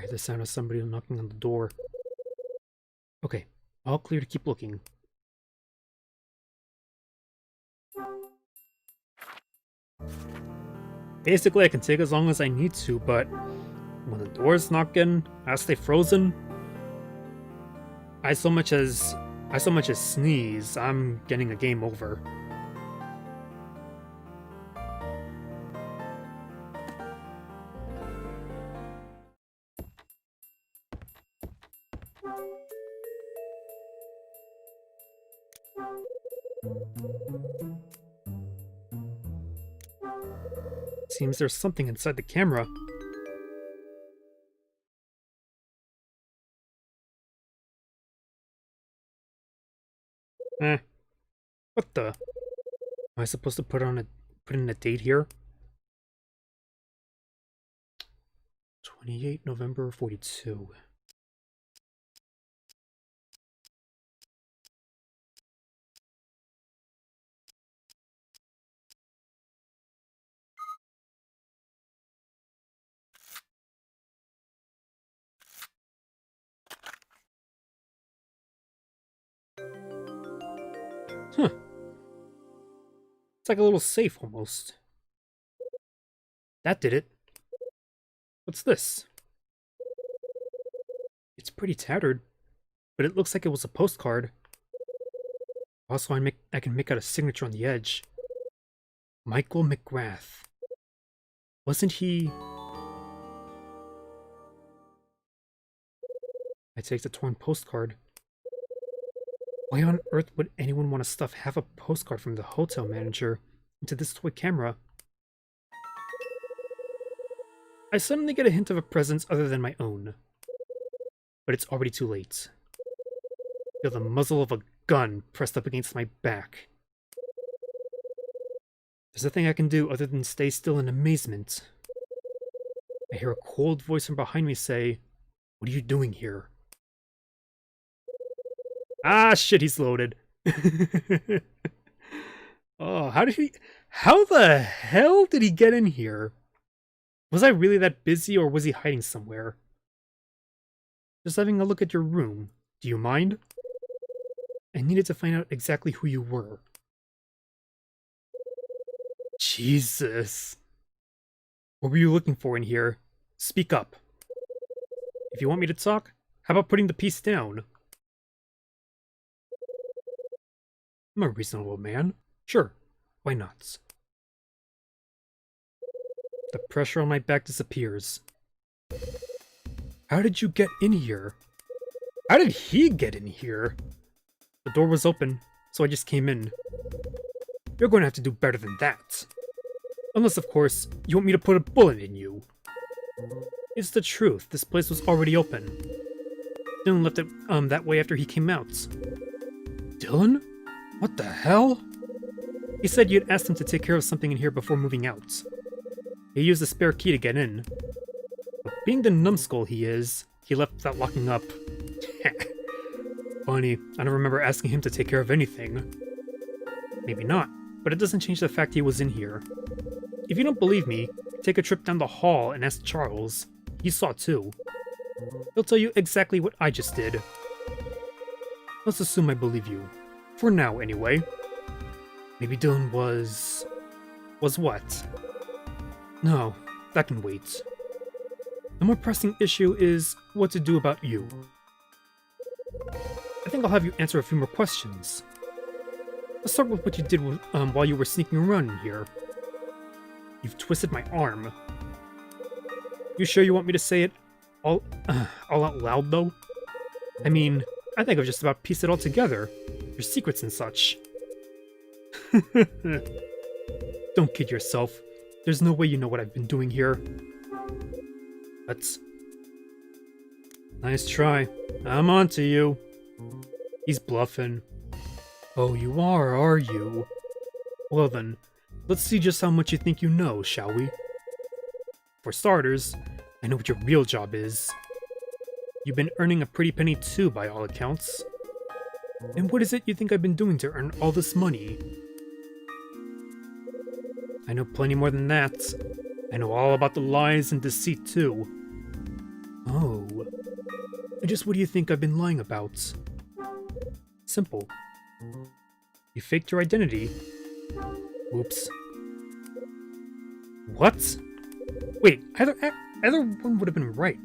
A: I heard the sound of somebody knocking on the door. Okay, all clear to keep looking. Basically, I can take as long as I need to, but when the door's knocking, I stay frozen. I so much as sneeze, I'm getting a game over. Seems there's something inside the camera. What the? Am I supposed to put in a date here? 28 November 42. Huh. It's like a little safe almost. That did it. What's this? It's pretty tattered, but it looks like it was a postcard. Also, I can make out a signature on the edge. Michael McGrath. Wasn't he... I take the torn postcard. Why on earth would anyone want to stuff half a postcard from the hotel manager into this toy camera? I suddenly get a hint of a presence other than my own. But it's already too late. Feel the muzzle of a gun pressed up against my back. There's nothing I can do other than stay still in amazement. I hear a cold voice from behind me say, "What are you doing here?" Ah, shit, he's loaded. Oh, how the hell did he get in here? Was I really that busy, or was he hiding somewhere? Just having a look at your room. Do you mind? I needed to find out exactly who you were. Jesus. What were you looking for in here? Speak up. If you want me to talk, how about putting the piece down? I'm a reasonable man. Sure, why not? The pressure on my back disappears. How did you get in here? How did he get in here? The door was open, so I just came in. You're going to have to do better than that. Unless, of course, you want me to put a bullet in you. It's the truth, this place was already open. Dylan left it that way after he came out. Dylan? What the hell? He said you had asked him to take care of something in here before moving out. He used the spare key to get in. But being the numbskull he is, he left without locking up. Funny, I don't remember asking him to take care of anything. Maybe not, but it doesn't change the fact he was in here. If you don't believe me, take a trip down the hall and ask Charles. He saw too. He'll tell you exactly what I just did. Let's assume I believe you. For now, anyway. Maybe Dylan was... Was what? No, that can wait. The more pressing issue is what to do about you. I think I'll have you answer a few more questions. Let's start with what you did while you were sneaking around in here. You've twisted my arm. You sure you want me to say it all out loud, though? I mean, I think I've just about pieced it all together. Your secrets and such. Don't kid yourself. There's no way you know what I've been doing here. But... Nice try. I'm on to you. He's bluffing. Oh, you are you? Well then, let's see just how much you think you know, shall we? For starters, I know what your real job is. You've been earning a pretty penny too, by all accounts. And what is it you think I've been doing to earn all this money? I know plenty more than that. I know all about the lies and deceit too. Oh. And just what do you think I've been lying about? Simple. You faked your identity. Oops. What? Wait, either one would have been right?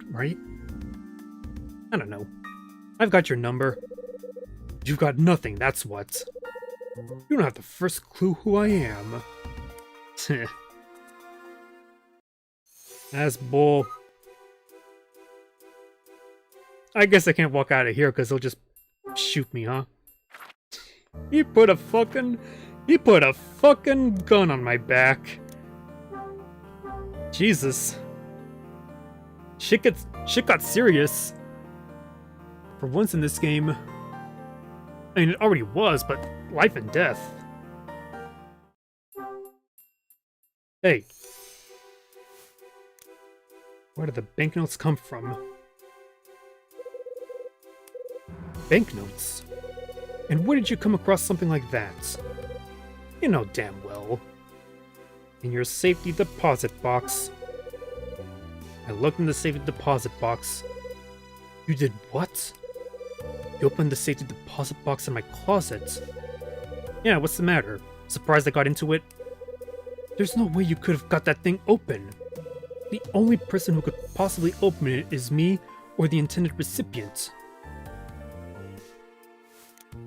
A: I don't know. I've got your number. You've got nothing, that's what. You don't have the first clue who I am. That's bull. I guess I can't walk out of here because they'll just shoot me, huh? He put a fucking gun on my back. Jesus. Shit got serious. For once in this game. I mean, it already was, but life and death. Hey. Where did the banknotes come from? Banknotes? And where did you come across something like that? You know damn well. In your safety deposit box. I looked in the safety deposit box. You did what? You opened the safety deposit box in my closet. Yeah, what's the matter? Surprised I got into it? There's no way you could have got that thing open. The only person who could possibly open it is me or the intended recipient.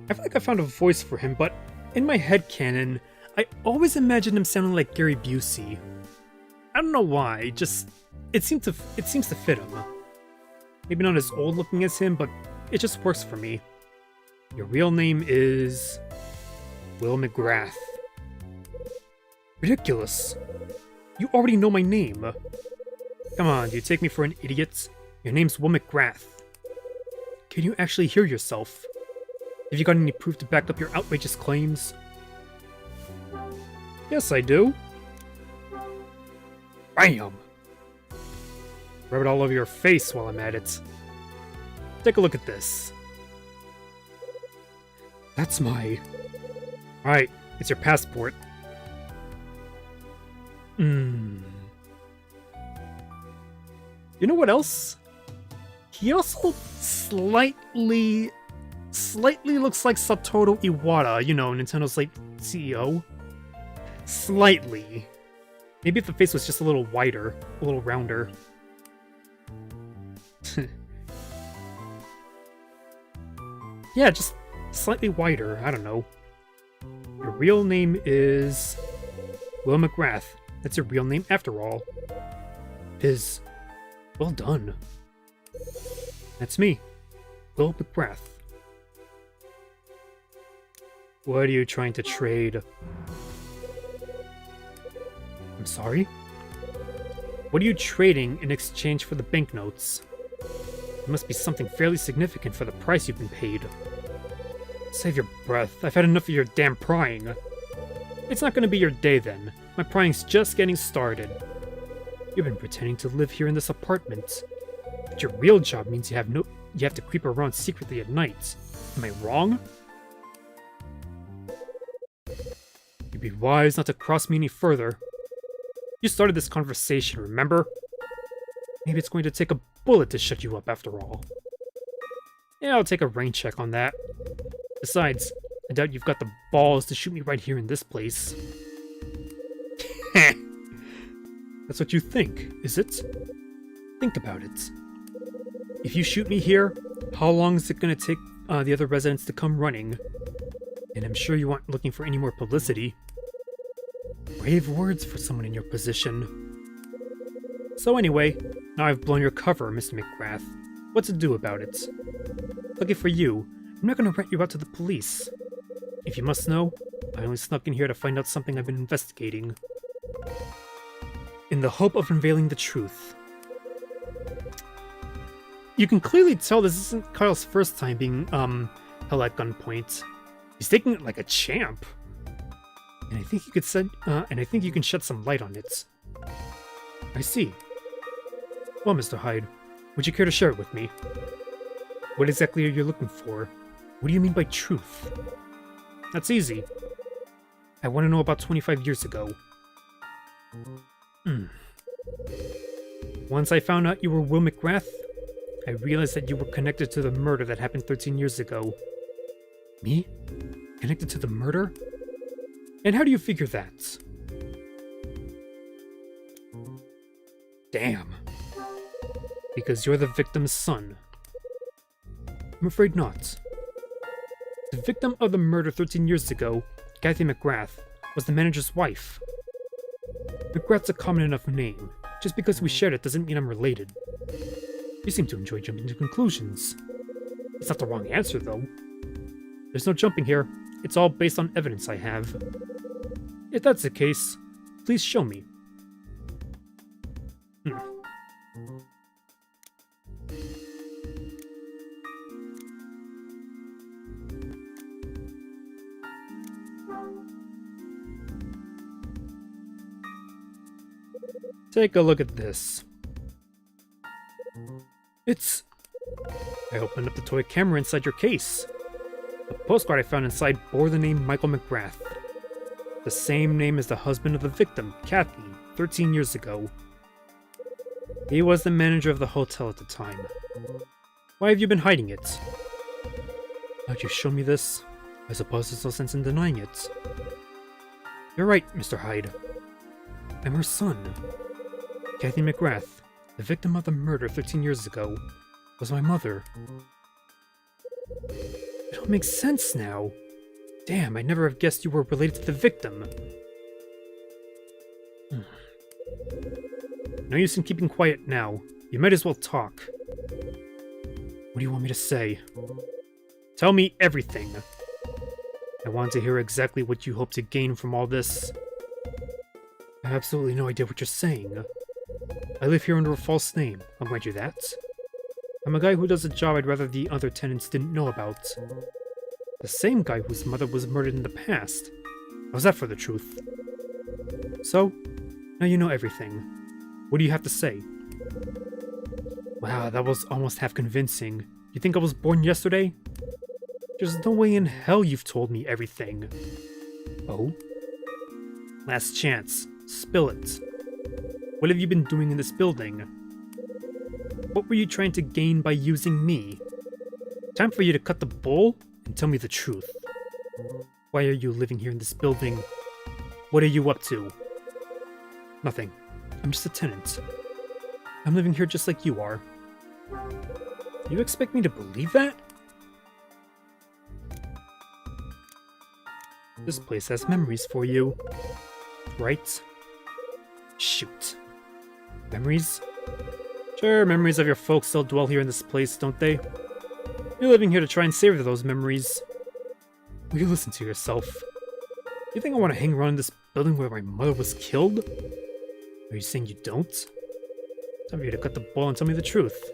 A: I feel like I found a voice for him, but in my headcanon, I always imagined him sounding like Gary Busey. I don't know why, it seems to fit him. Maybe not as old looking as him, but it just works for me. Your real name is Will McGrath. Ridiculous. You already know my name. Come on, do you take me for an idiot? Your name's Will McGrath. Can you actually hear yourself? Have you got any proof to back up your outrageous claims? Yes, I do. Bam! Rub it all over your face while I'm at it. Take a look at this. That's my... Alright, it's your passport. You know what else? He also slightly looks like Satoru Iwata, you know, Nintendo's like CEO. Slightly. Maybe if the face was just a little wider, a little rounder. Yeah, just slightly wider, I don't know. Your real name is Will McGrath. That's your real name after all. Well done. That's me, Will McGrath. What are you trying to trade? I'm sorry? What are you trading in exchange for the banknotes? It must be something fairly significant for the price you've been paid. Save your breath. I've had enough of your damn prying. It's not gonna be your day then. My prying's just getting started. You've been pretending to live here in this apartment. But your real job means you have to creep around secretly at night. Am I wrong? You'd be wise not to cross me any further. You started this conversation, remember? Maybe it's going to take a bullet to shut you up after all. Yeah, I'll take a rain check on that. Besides, I doubt you've got the balls to shoot me right here in this place. That's what you think, is it? Think about it. If you shoot me here, how long is it going to take the other residents to come running? And I'm sure you aren't looking for any more publicity. Brave words for someone in your position. So anyway, now I've blown your cover, Mr. McGrath. What to do about it? Lucky for you, I'm not going to rat you out to the police. If you must know, I only snuck in here to find out something I've been investigating. In the hope of unveiling the truth. You can clearly tell this isn't Kyle's first time being, held at gunpoint. He's taking it like a champ. And I think you can shed some light on it. I see. Well, Mr. Hyde, would you care to share it with me? What exactly are you looking for? What do you mean by truth? That's easy. I want to know about 25 years ago. Once I found out you were Will McGrath, I realized that you were connected to the murder that happened 13 years ago. Me? Connected to the murder? And how do you figure that? Damn. Because you're the victim's son. I'm afraid not. The victim of the murder 13 years ago, Kathy McGrath, was the manager's wife. McGrath's a common enough name. Just because we shared it doesn't mean I'm related. You seem to enjoy jumping to conclusions. It's not the wrong answer, though. There's no jumping here. It's all based on evidence I have. If that's the case, please show me. Take a look at this. I opened up the toy camera inside your case. The postcard I found inside bore the name Michael McGrath. The same name as the husband of the victim, Kathy, 13 years ago. He was the manager of the hotel at the time. Why have you been hiding it? How'd you show me this? I suppose there's no sense in denying it. You're right, Mr. Hyde. I'm her son. Kathy McGrath, the victim of the murder 13 years ago, was my mother. It all makes sense now. Damn, I'd never have guessed you were related to the victim. No use in keeping quiet now. You might as well talk. What do you want me to say? Tell me everything. I want to hear exactly what you hope to gain from all this. I have absolutely no idea what you're saying. I live here under a false name, I'll grant you that. I'm a guy who does a job I'd rather the other tenants didn't know about. The same guy whose mother was murdered in the past. How's that for the truth? So, now you know everything. What do you have to say? Wow, that was almost half convincing. You think I was born yesterday? There's no way in hell you've told me everything. Oh? Last chance. Spill it. What have you been doing in this building? What were you trying to gain by using me? Time for you to cut the bull and tell me the truth. Why are you living here in this building? What are you up to? Nothing. I'm just a tenant. I'm living here just like you are. You expect me to believe that? This place has memories for you. Right? Shoot. Memories? Sure, memories of your folks still dwell here in this place, don't they? You're living here to try and savor those memories. Will you listen to yourself? You think I want to hang around in this building where my mother was killed? Are you saying you don't? Time for you to cut the bull and tell me the truth.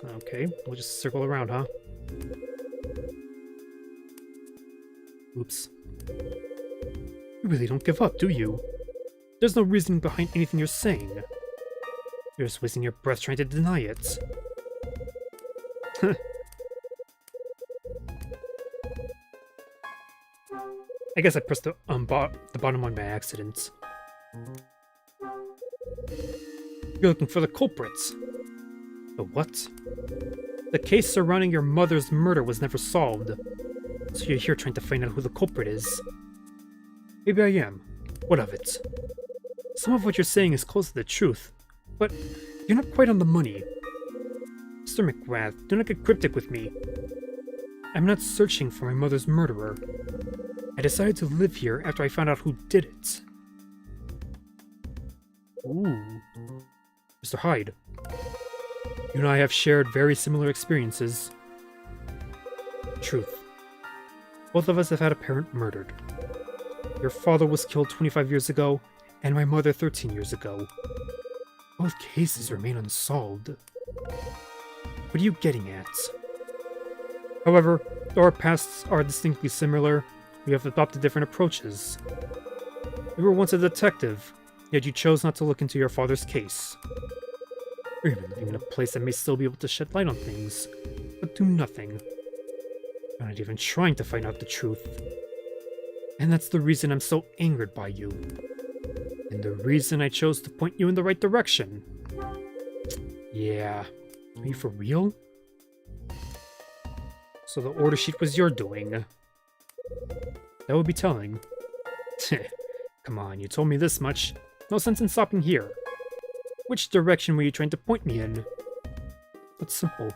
A: Okay, we'll just circle around, huh? Oops. You really don't give up, do you? There's no reasoning behind anything you're saying. You're just wasting your breath trying to deny it. I guess I pressed the bottom one by accident. You're looking for the culprits. The what? The case surrounding your mother's murder was never solved. So you're here trying to find out who the culprit is. Maybe I am. What of it? Some of what you're saying is close to the truth, but you're not quite on the money. Mr. McGrath, do not get cryptic with me. I'm not searching for my mother's murderer. I decided to live here after I found out who did it. Ooh. Mr. Hyde. You and I have shared very similar experiences. Truth. Both of us have had a parent murdered. Your father was killed 25 years ago, and my mother 13 years ago. Both cases remain unsolved. What are you getting at? However, though our pasts are distinctly similar, we have adopted different approaches. You were once a detective, yet you chose not to look into your father's case. You're even living in a place that may still be able to shed light on things, but do nothing. You're not even trying to find out the truth. And that's the reason I'm so angered by you. And the reason I chose to point you in the right direction. Yeah. Are you for real? So the order sheet was your doing. That would be telling. Come on, you told me this much. No sense in stopping here. Which direction were you trying to point me in? That's simple.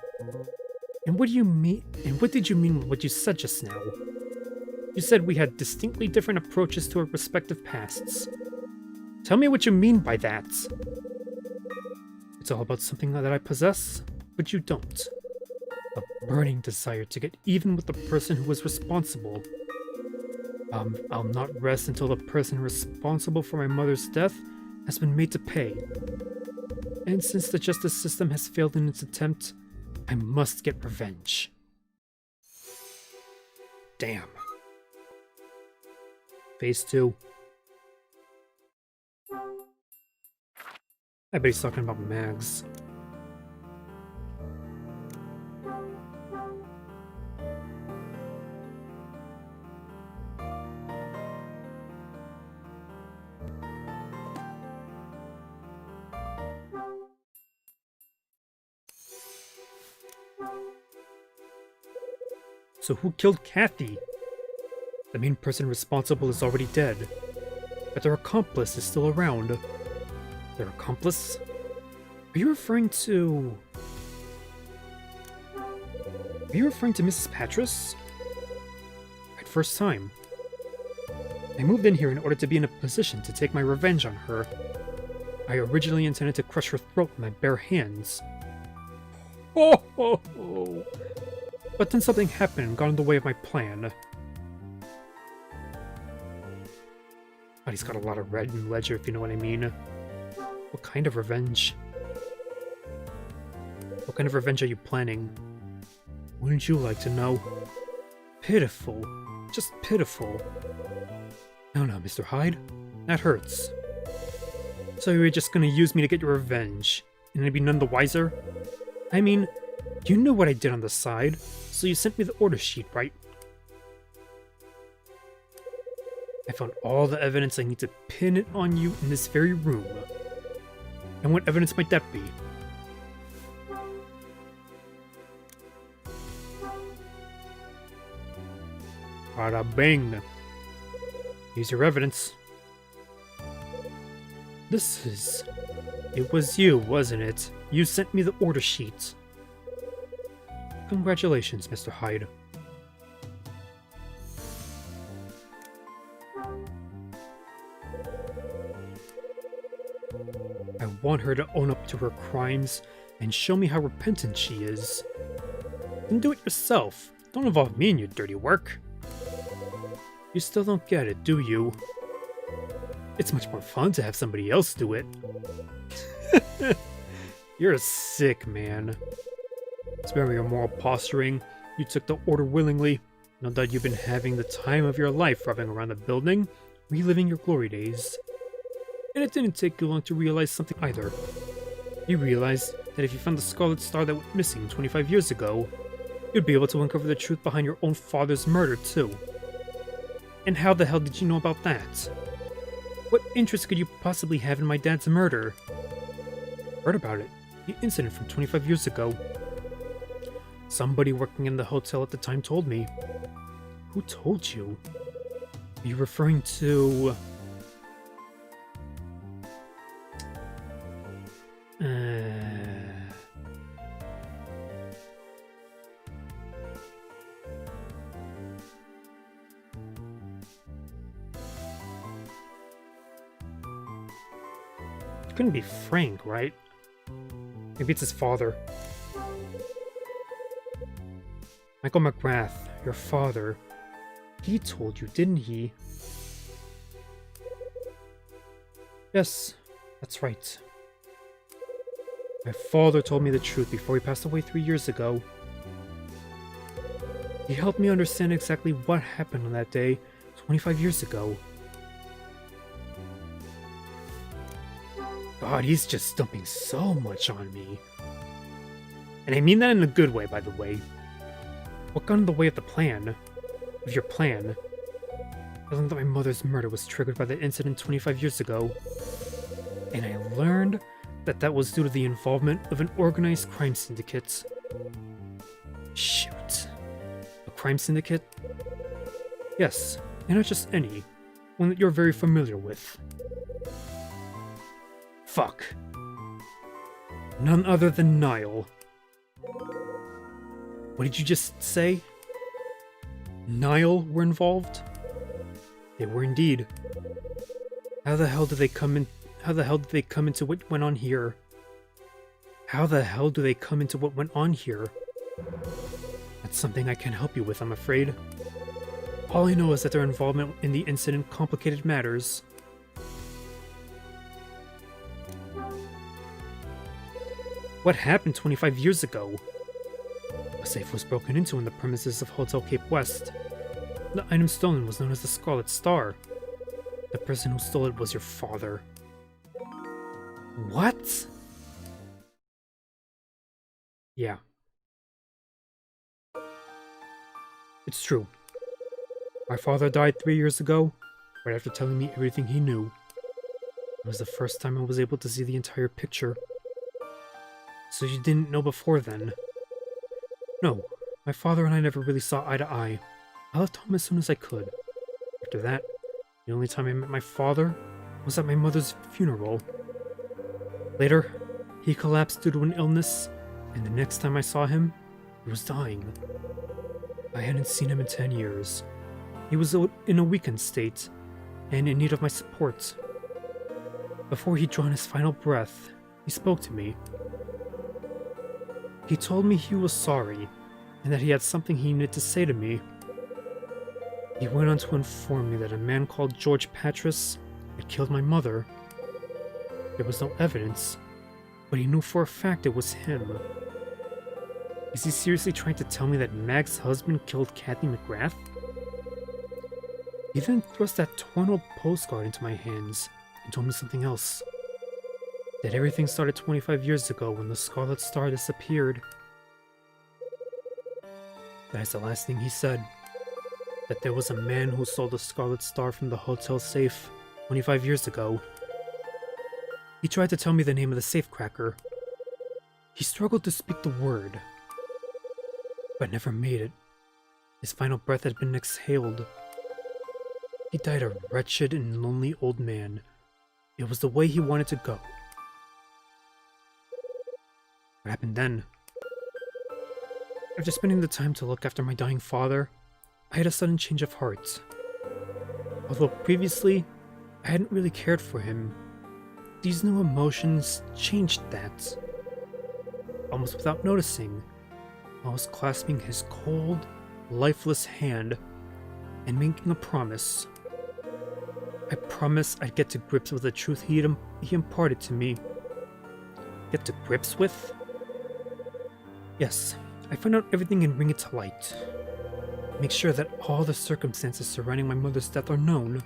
A: And what do you mean? And what did you mean with what you said just now? You said we had distinctly different approaches to our respective pasts. Tell me what you mean by that. It's all about something that I possess, but you don't. A burning desire to get even with the person who was responsible. I'll not rest until the person responsible for my mother's death has been made to pay. And since the justice system has failed in its attempt, I must get revenge. Damn. Phase 2. I bet he's talking about Mags. So who killed Kathy? The main person responsible is already dead, but their accomplice is still around. Their accomplice? Are you referring to... Are you referring to Mrs. Patras? Right first time. I moved in here in order to be in a position to take my revenge on her. I originally intended to crush her throat with my bare hands. Oh, oh, oh. But then something happened and got in the way of my plan. But he's got a lot of red in ledger, if you know what I mean. What kind of revenge? What kind of revenge are you planning? Wouldn't you like to know? Pitiful. Just pitiful. No, Mr. Hyde. That hurts. So you were just gonna use me to get your revenge, and I'd be none the wiser? I mean, you knew what I did on the side, so you sent me the order sheet, right? I found all the evidence I need to pin it on you in this very room. And what evidence might that be? Bada bing. Here's your evidence. It was you, wasn't it? You sent me the order sheet. Congratulations, Mr. Hyde. I want her to own up to her crimes and show me how repentant she is. Then do it yourself. Don't involve me in your dirty work. You still don't get it, do you? It's much more fun to have somebody else do it. You're a sick man. Sparing your moral posturing, you took the order willingly. No doubt you've been having the time of your life rubbing around the building, reliving your glory days. And it didn't take you long to realize something either. You realized that if you found the Scarlet Star that went missing 25 years ago, you'd be able to uncover the truth behind your own father's murder too. And how the hell did you know about that? What interest could you possibly have in my dad's murder? Heard about it. The incident from 25 years ago. Somebody working in the hotel at the time told me. Who told you? Are you referring to... It couldn't be Frank, right? Maybe it's his father. Michael McGrath, your father. He told you, didn't he? Yes, that's right. My father told me the truth before he passed away 3 years ago. He helped me understand exactly what happened on that day 25 years ago. God, he's just dumping so much on me. And I mean that in a good way, by the way. What got in the way of the plan? Of your plan? I learned that my mother's murder was triggered by the incident 25 years ago. And I learned that that was due to the involvement of an organized crime syndicate. Shoot. crime syndicate? Yes, and not just any. One that you're very familiar with. Fuck. None other than Niall. What did you just say? Niall were involved? They were indeed. How the hell did they come into what went on here? How the hell do they come into what went on here? That's something I can't help you with, I'm afraid. All I know is that their involvement in the incident complicated matters. What happened 25 years ago? A safe was broken into on the premises of Hotel Cape West. The item stolen was known as the Scarlet Star. The person who stole it was your father. What? Yeah. It's true. My father died 3 years ago, right after telling me everything he knew. It was the first time I was able to see the entire picture. So you didn't know before then? No, my father and I never really saw eye to eye. I left home as soon as I could. After that, the only time I met my father was at my mother's funeral. Later, he collapsed due to an illness, and the next time I saw him, he was dying. I hadn't seen him in 10 years. He was in a weakened state, and in need of my support. Before he'd drawn his final breath, he spoke to me. He told me he was sorry, and that he had something he needed to say to me. He went on to inform me that a man called George Patras had killed my mother. There was no evidence, but he knew for a fact it was him. Is he seriously trying to tell me that Mag's husband killed Kathy McGrath? He then thrust that torn old postcard into my hands and told me something else. That everything started 25 years ago when the Scarlet Star disappeared. That is the last thing he said. That there was a man who stole the Scarlet Star from the hotel safe 25 years ago. He tried to tell me the name of the safecracker. He struggled to speak the word, but never made it. His final breath had been exhaled. He died a wretched and lonely old man. It was the way he wanted to go. What happened then? After spending the time to look after my dying father, I had a sudden change of heart. Although previously, I hadn't really cared for him, these new emotions changed that. Almost without noticing, I was clasping his cold, lifeless hand and making a promise. I promised I'd get to grips with the truth he imparted to me. Get to grips with? Yes, I find out everything and bring it to light. Make sure that all the circumstances surrounding my mother's death are known.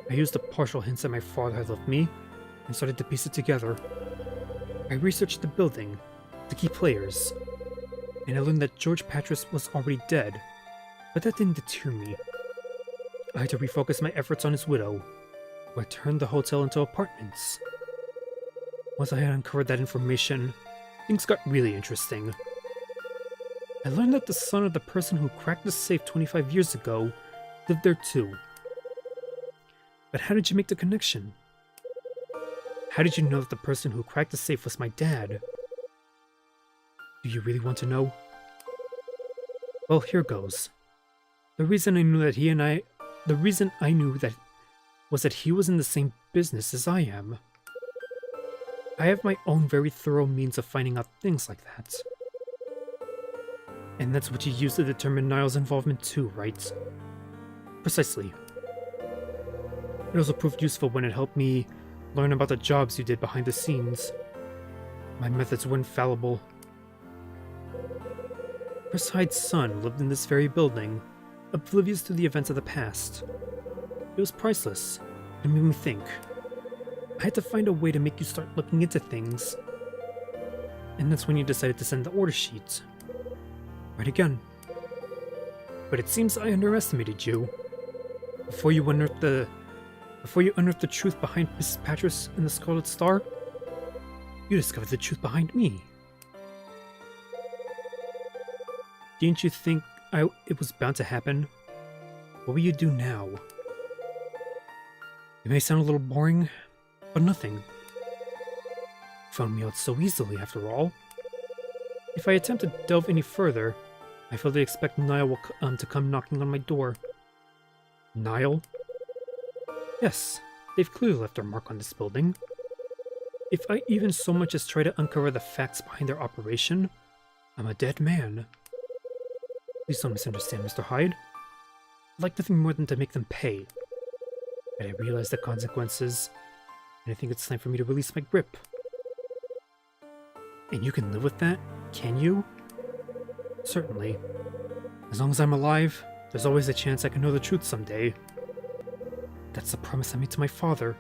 A: I used the partial hints that my father had left me and started to piece it together. I researched the building, the key players, and I learned that George Patras was already dead, but that didn't deter me. I had to refocus my efforts on his widow, who had turned the hotel into apartments. Once I had uncovered that information, things got really interesting. I learned that the son of the person who cracked the safe 25 years ago lived there too. But how did you make the connection? How did you know that the person who cracked the safe was my dad? Do you really want to know? Well, here goes. The reason I knew that was that he was in the same business as I am. I have my own very thorough means of finding out things like that. And that's what you use to determine Niall's involvement too, right? Precisely. It also proved useful when it helped me learn about the jobs you did behind the scenes. My methods were infallible. Chris Hyde's son lived in this very building, oblivious to the events of the past. It was priceless. It made me think. I had to find a way to make you start looking into things. And that's when you decided to send the order sheet. Right again. But it seems I underestimated you. Before you unearthed the truth behind Mrs. Patras and the Scarlet Star, you discovered the truth behind me. Didn't you think it was bound to happen? What will you do now? It may sound a little boring, but nothing. You found me out so easily, after all. If I attempt to delve any further, I fully expect Niall will to come knocking on my door. Niall? Yes, they've clearly left their mark on this building. If I even so much as try to uncover the facts behind their operation, I'm a dead man. Please don't misunderstand, Mr. Hyde. I'd like nothing more than to make them pay. But I realize the consequences, and I think it's time for me to release my grip. And you can live with that, can you? Certainly. As long as I'm alive, there's always a chance I can know the truth someday. That's the promise I made to my father.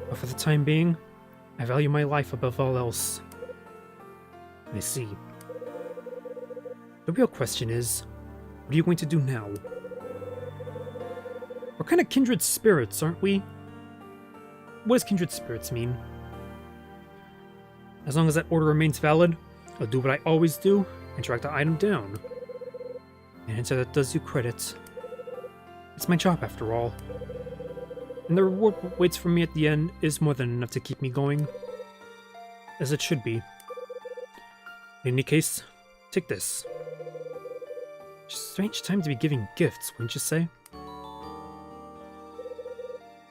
A: But for the time being, I value my life above all else. I see. The real question is, what are you going to do now? We're kind of kindred spirits, aren't we? What does kindred spirits mean? As long as that order remains valid, I'll do what I always do and track the item down. An answer that does you credit. It's my job, after all. And the reward that waits for me at the end is more than enough to keep me going. As it should be. In any case, take this. Strange time to be giving gifts, wouldn't you say?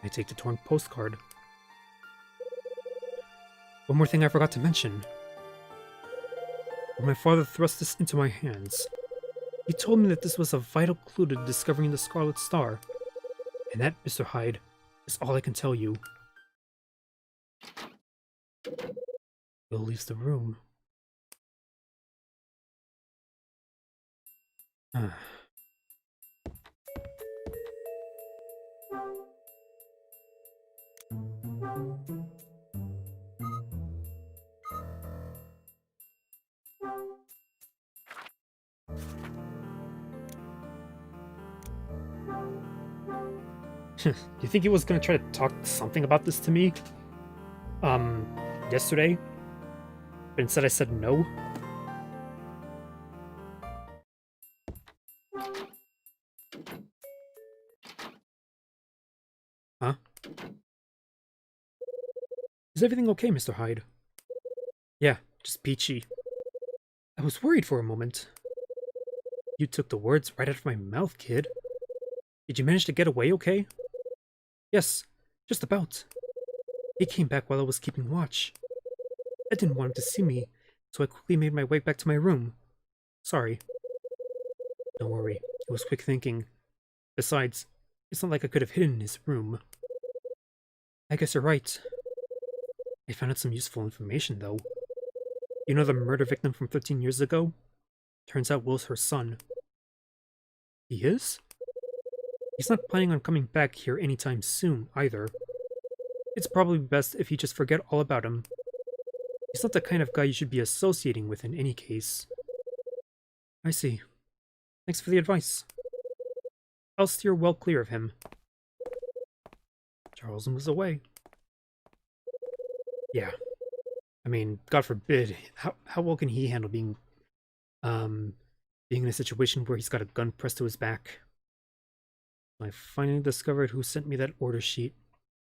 A: I take the torn postcard. One more thing I forgot to mention. When my father thrust this into my hands, he told me that this was a vital clue to discovering the Scarlet Star. And that, Mr. Hyde, is all I can tell you. Will leaves the room. You think he was gonna try to talk something about this to me? Yesterday? But instead I said no? Huh? Is everything okay, Mr. Hyde? Yeah, just peachy. I was worried for a moment. You took the words right out of my mouth, kid. Did you manage to get away okay? Yes, just about. He came back while I was keeping watch. I didn't want him to see me, so I quickly made my way back to my room. Sorry. Don't worry, it was quick thinking. Besides, it's not like I could have hidden in his room. I guess you're right. I found out some useful information, though. You know the murder victim from 13 years ago? Turns out Will's her son. He is? He's not planning on coming back here anytime soon, either. It's probably best if you just forget all about him. He's not the kind of guy you should be associating with in any case. I see. Thanks for the advice. I'll steer well clear of him. Charles moves away. Yeah. I mean, God forbid, how well can he handle being in a situation where he's got a gun pressed to his back? I finally discovered who sent me that order sheet.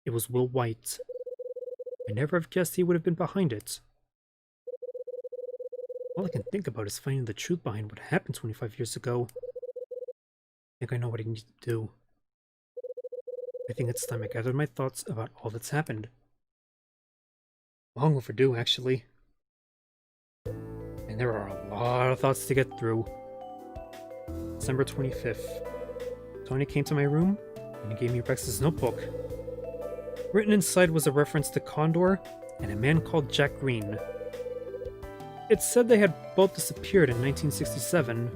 A: It was Will White. I never have guessed he would have been behind it. All I can think about is finding the truth behind what happened 25 years ago. I think I know what I need to do. I think it's time I gathered my thoughts about all that's happened. Long overdue, actually. And there are a lot of thoughts to get through. December 25th. Tony came to my room, and he gave me Rex's notebook. Written inside was a reference to Condor and a man called Jack Green. It said they had both disappeared in 1967.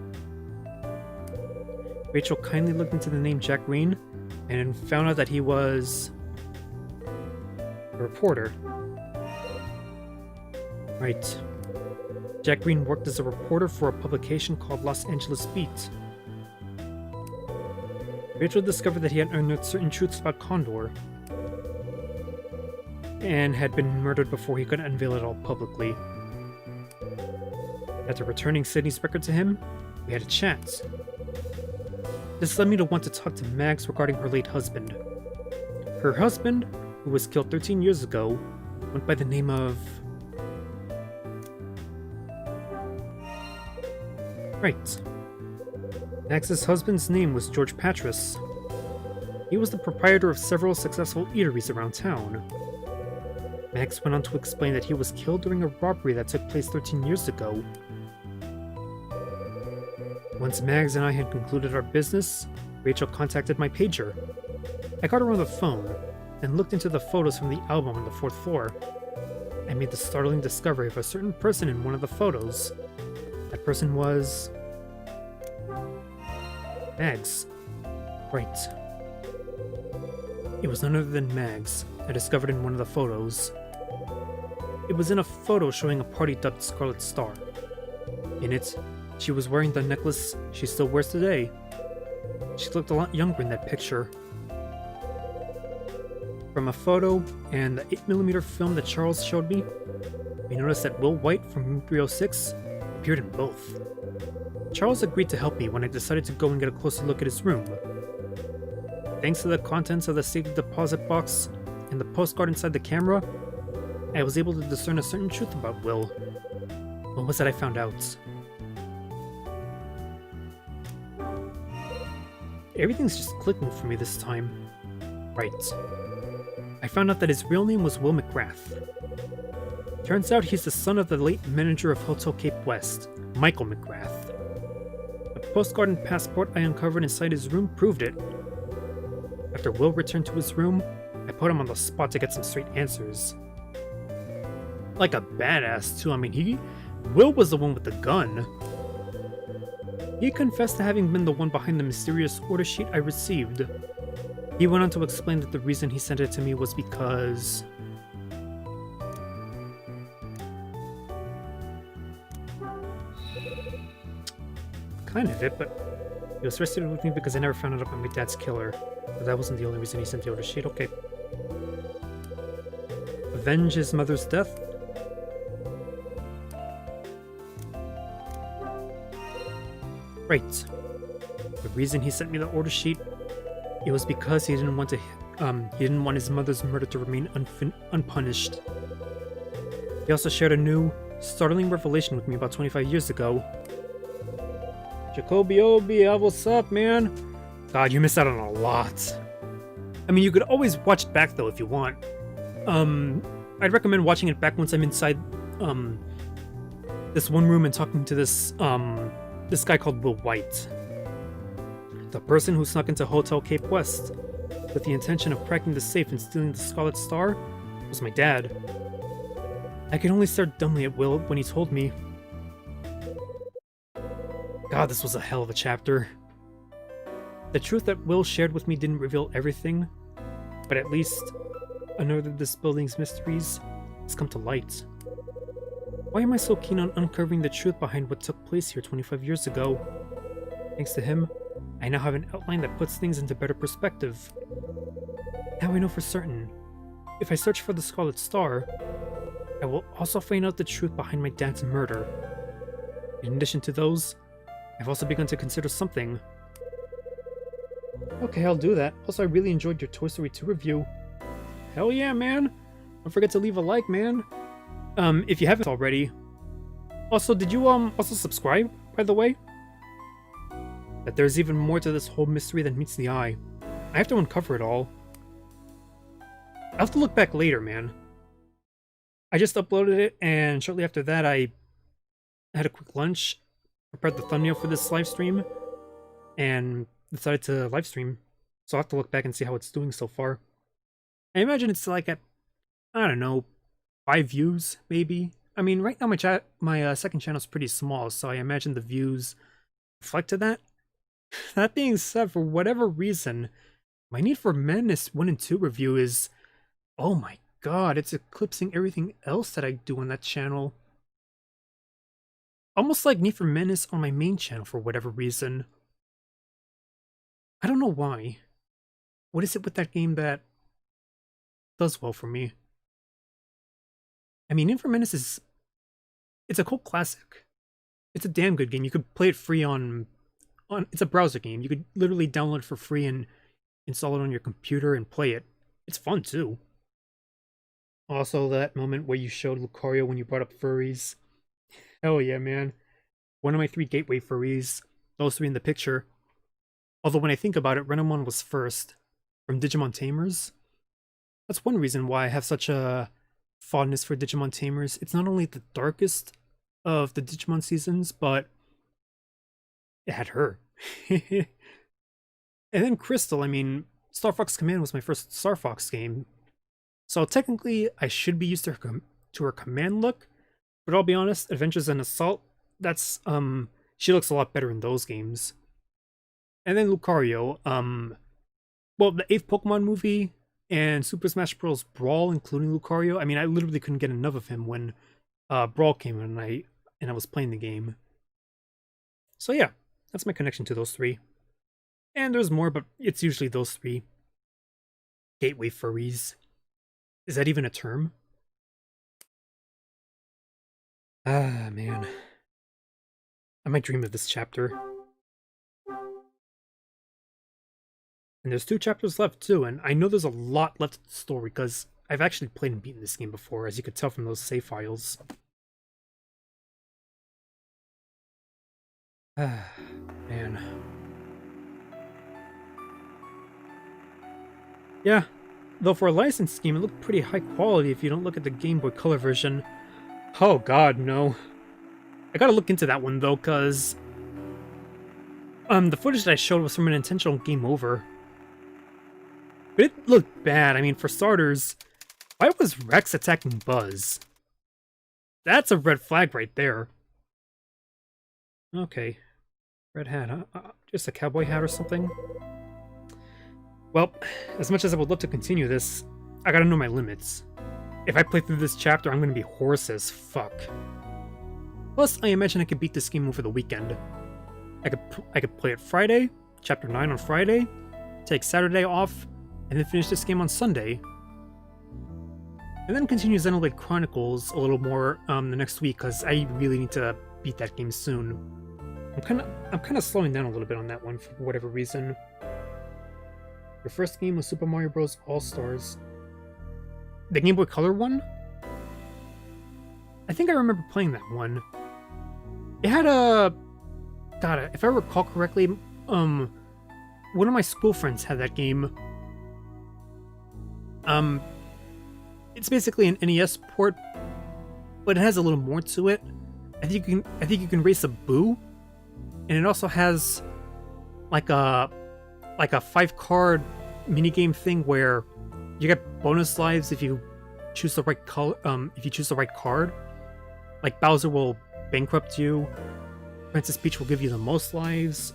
A: Rachel kindly looked into the name Jack Green and found out that he was a reporter. Right. Jack Green worked as a reporter for a publication called Los Angeles Beat. Rachel discovered that he had unearthed certain truths about Condor and had been murdered before he could unveil it all publicly. After returning Sydney's record to him, we had a chat. This led me to want to talk to Mags regarding her late husband. Her husband, who was killed 13 years ago, went by the name of... Right. Mags's husband's name was George Patras. He was the proprietor of several successful eateries around town. Mags went on to explain that he was killed during a robbery that took place 13 years ago. Once Mags and I had concluded our business, Rachel contacted my pager. I got her on the phone, and looked into the photos from the album on the 4th floor. I made the startling discovery of a certain person in one of the photos. That person was... Mags. Right. It was none other than Mags, I discovered in one of the photos. It was in a photo showing a party dubbed Scarlet Star. In it, she was wearing the necklace she still wears today. She looked a lot younger in that picture. From a photo and the 8mm film that Charles showed me, we noticed that Will White from Room 306 appeared in both. Charles agreed to help me when I decided to go and get a closer look at his room. Thanks to the contents of the safety deposit box and the postcard inside the camera, I was able to discern a certain truth about Will. What was it I found out? Everything's just clicking for me this time. Right. I found out that his real name was Will McGrath. Turns out he's the son of the late manager of Hotel Cape West, Michael McGrath. The postcard and passport I uncovered inside his room proved it. After Will returned to his room, I put him on the spot to get some straight answers. Like a badass too, Will was the one with the gun. He confessed to having been the one behind the mysterious order sheet I received. He went on to explain that the reason he sent it to me was because... Kind of it, but he was frustrated with me because I never found out about my dad's killer. But that wasn't the only reason he sent the order sheet. Okay. Avenge his mother's death? Right. The reason he sent me the order sheet, it was because he didn't want his mother's murder to remain unpunished. He also shared a new, startling revelation with me about 25 years ago. Jacoby Obi, what's up, man? God, you missed out on a lot. You could always watch it back though if you want. I'd recommend watching it back once I'm inside this one room and talking to this this guy called Will White. The person who snuck into Hotel Cape West with the intention of cracking the safe and stealing the Scarlet Star was my dad. I could only stare dumbly at Will when he told me. God, this was a hell of a chapter. The truth that Will shared with me didn't reveal everything, but at least another of this building's mysteries has come to light. Why am I so keen on uncovering the truth behind what took place here 25 years ago? Thanks to him, I now have an outline that puts things into better perspective. Now I know for certain, if I search for the Scarlet Star, I will also find out the truth behind my dad's murder. In addition to those, I've also begun to consider something. Okay, I'll do that. Also, I really enjoyed your Toy Story 2 review. Hell yeah, man! Don't forget to leave a like, man. If you haven't already. Also, did you, also subscribe, by the way? That there's even more to this whole mystery than meets the eye. I have to uncover it all. I'll have to look back later, man. I just uploaded it, and shortly after that, I had a quick lunch, prepared the thumbnail for this live stream, and decided to live stream. So I'll have to look back and see how it's doing so far. I imagine it's like at, I don't know, 5 views, maybe. Right now my second channel is pretty small, so I imagine the views reflect to that. That being said, for whatever reason, my Need for Madness 1 and 2 review is, oh my god, it's eclipsing everything else that I do on that channel. Almost like Need for Madness on my main channel for whatever reason. I don't know why. What is it with that game that does well for me? Need for Madness it's a cult classic. It's a damn good game. You could play it free on it's a browser game. You could literally download it for free and install it on your computer and play it. It's fun too. Also, that moment where you showed Lucario when you brought up furries. Hell yeah, man. One of my 3 gateway furries. Those 3 in the picture. Although when I think about it, Renamon was first from Digimon Tamers. That's one reason why I have such a fondness for Digimon Tamers. It's not only the darkest of the Digimon seasons, but it had her. And then Crystal, I mean, Star Fox Command was my first Star Fox game. So technically, I should be used to her command look, but I'll be honest, Adventures in Assault, that's, she looks a lot better in those games. And then Lucario, well, the 8th Pokemon movie and Super Smash Bros. Brawl, including Lucario, I mean, I literally couldn't get enough of him when Brawl came and I was playing the game. So yeah, that's my connection to those 3. And there's more, but it's usually those 3. Gateway furries. Is that even a term? Ah, man. I might dream of this chapter. And there's 2 chapters left too, and I know there's a lot left of the story because I've actually played and beaten this game before, as you could tell from those save files. Ah, man. Yeah, though for a licensed game, it looked pretty high quality if you don't look at the Game Boy Color version. Oh god, no. I gotta look into that one though, cause the footage that I showed was from an intentional Game Over. But it looked bad. I mean, for starters, why was Rex attacking Buzz? That's a red flag right there. Okay. Red hat, huh? Just a cowboy hat or something? Well, as much as I would love to continue this, I gotta know my limits. If I play through this chapter, I'm gonna be hoarse as fuck. Plus, I imagine I could beat this game over the weekend. I could play it Friday, chapter 9 on Friday, take Saturday off, and then finish this game on Sunday. And then continue Xenoblade Chronicles a little more the next week, because I really need to beat that game soon. I'm kinda slowing down a little bit on that one for whatever reason. Your first game was Super Mario Bros. All-Stars. The Game Boy Color one? I think I remember playing that one. It had a... God, if I recall correctly, one of my school friends had that game. It's basically an NES port, but it has a little more to it. I think you can race a Boo, and it also has like a 5-card minigame thing where you get bonus lives if you choose the right color. If you choose the right card, like Bowser will bankrupt you, Princess Peach will give you the most lives,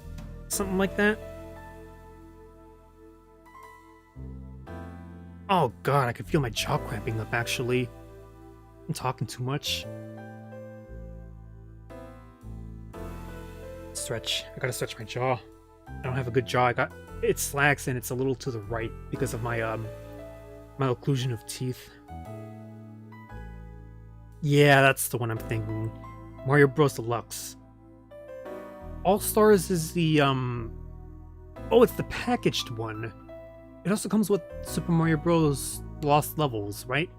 A: something like that. Oh god, I can feel my jaw cramping up actually. I'm talking too much. Stretch. I gotta stretch my jaw. I don't have a good jaw. It slacks and it's a little to the right because of my my occlusion of teeth. Yeah, that's the one I'm thinking. Mario Bros. Deluxe. All-Stars is the oh, it's the packaged one. It also comes with Super Mario Bros. Lost Levels, right?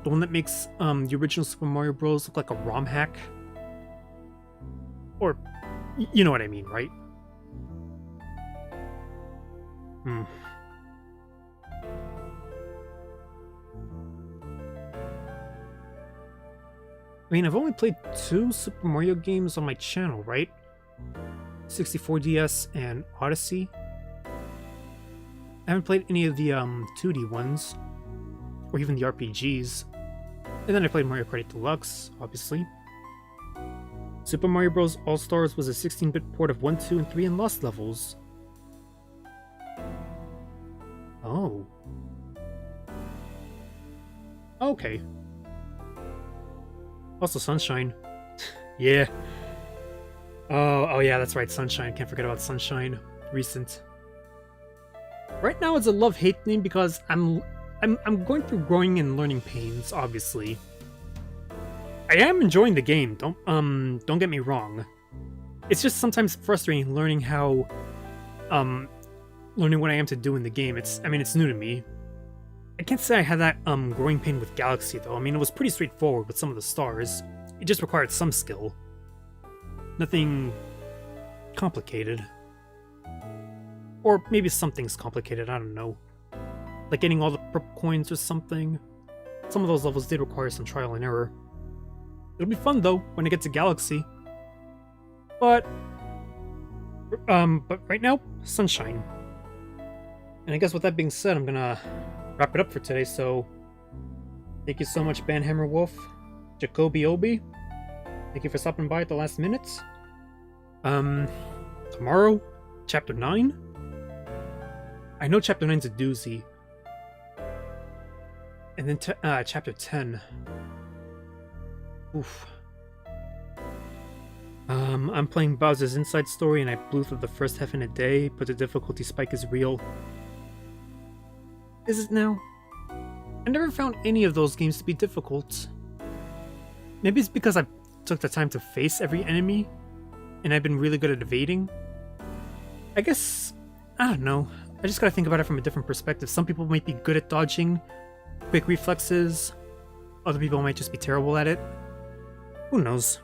A: The one that makes the original Super Mario Bros. Look like a ROM hack. Or, you know what I mean, right? I mean, I've only played 2 Super Mario games on my channel, right? 64DS and Odyssey. I haven't played any of the 2D ones, or even the RPGs. And then I played Mario Kart 8 Deluxe, obviously. Super Mario Bros. All-Stars was a 16-bit port of 1, 2, and 3 and Lost Levels. Oh. Okay. Also Sunshine. Yeah. Oh yeah, that's right, Sunshine. Can't forget about Sunshine. Recent. Right now it's a love-hate thing because I'm going through growing and learning pains, obviously. I am enjoying the game. Don't get me wrong. It's just sometimes frustrating learning how, learning what I am to do in the game. I mean, it's new to me. I can't say I had that, growing pain with Galaxy, though. I mean, it was pretty straightforward with some of the stars. It just required some skill. Nothing complicated. Or maybe something's complicated, I don't know. Like getting all the purple coins or something. Some of those levels did require some trial and error. It'll be fun, though, when I get to Galaxy. But right now, sunshine. And I guess with that being said, I'm gonna wrap it up for today, so thank you so much, Banhammer Wolf, Jacoby Obi. Thank you for stopping by at the last minute. Tomorrow, Chapter 9? I know Chapter 9's a doozy. And then Chapter 10. Oof. I'm playing Bowser's Inside Story and I blew through the first half in a day, but the difficulty spike is real. Is it now? I never found any of those games to be difficult. Maybe it's because I took the time to face every enemy, and I've been really good at evading. I guess, I don't know. I just gotta think about it from a different perspective. Some people might be good at dodging, quick reflexes. Other people might just be terrible at it. Who knows?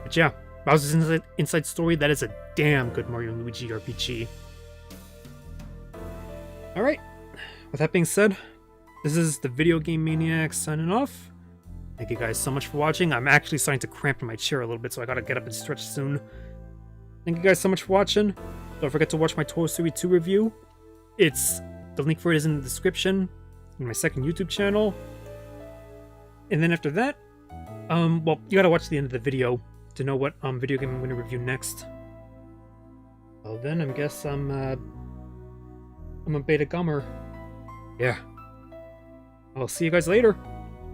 A: But yeah, Bowser's Inside Story, that is a damn good Mario & Luigi RPG. Alright, with that being said, this is TheVideoGameManiac signing off. Thank you guys so much for watching. I'm actually starting to cramp in my chair a little bit, so I gotta get up and stretch soon. Thank you guys so much for watching. Don't forget to watch my Toy Story 2 review. The link for it is in the description, in my second YouTube channel. And then after that, well, you gotta watch the end of the video to know what video game I'm gonna review next. Well then, I guess I'm a beta gummer. Yeah. I'll see you guys later.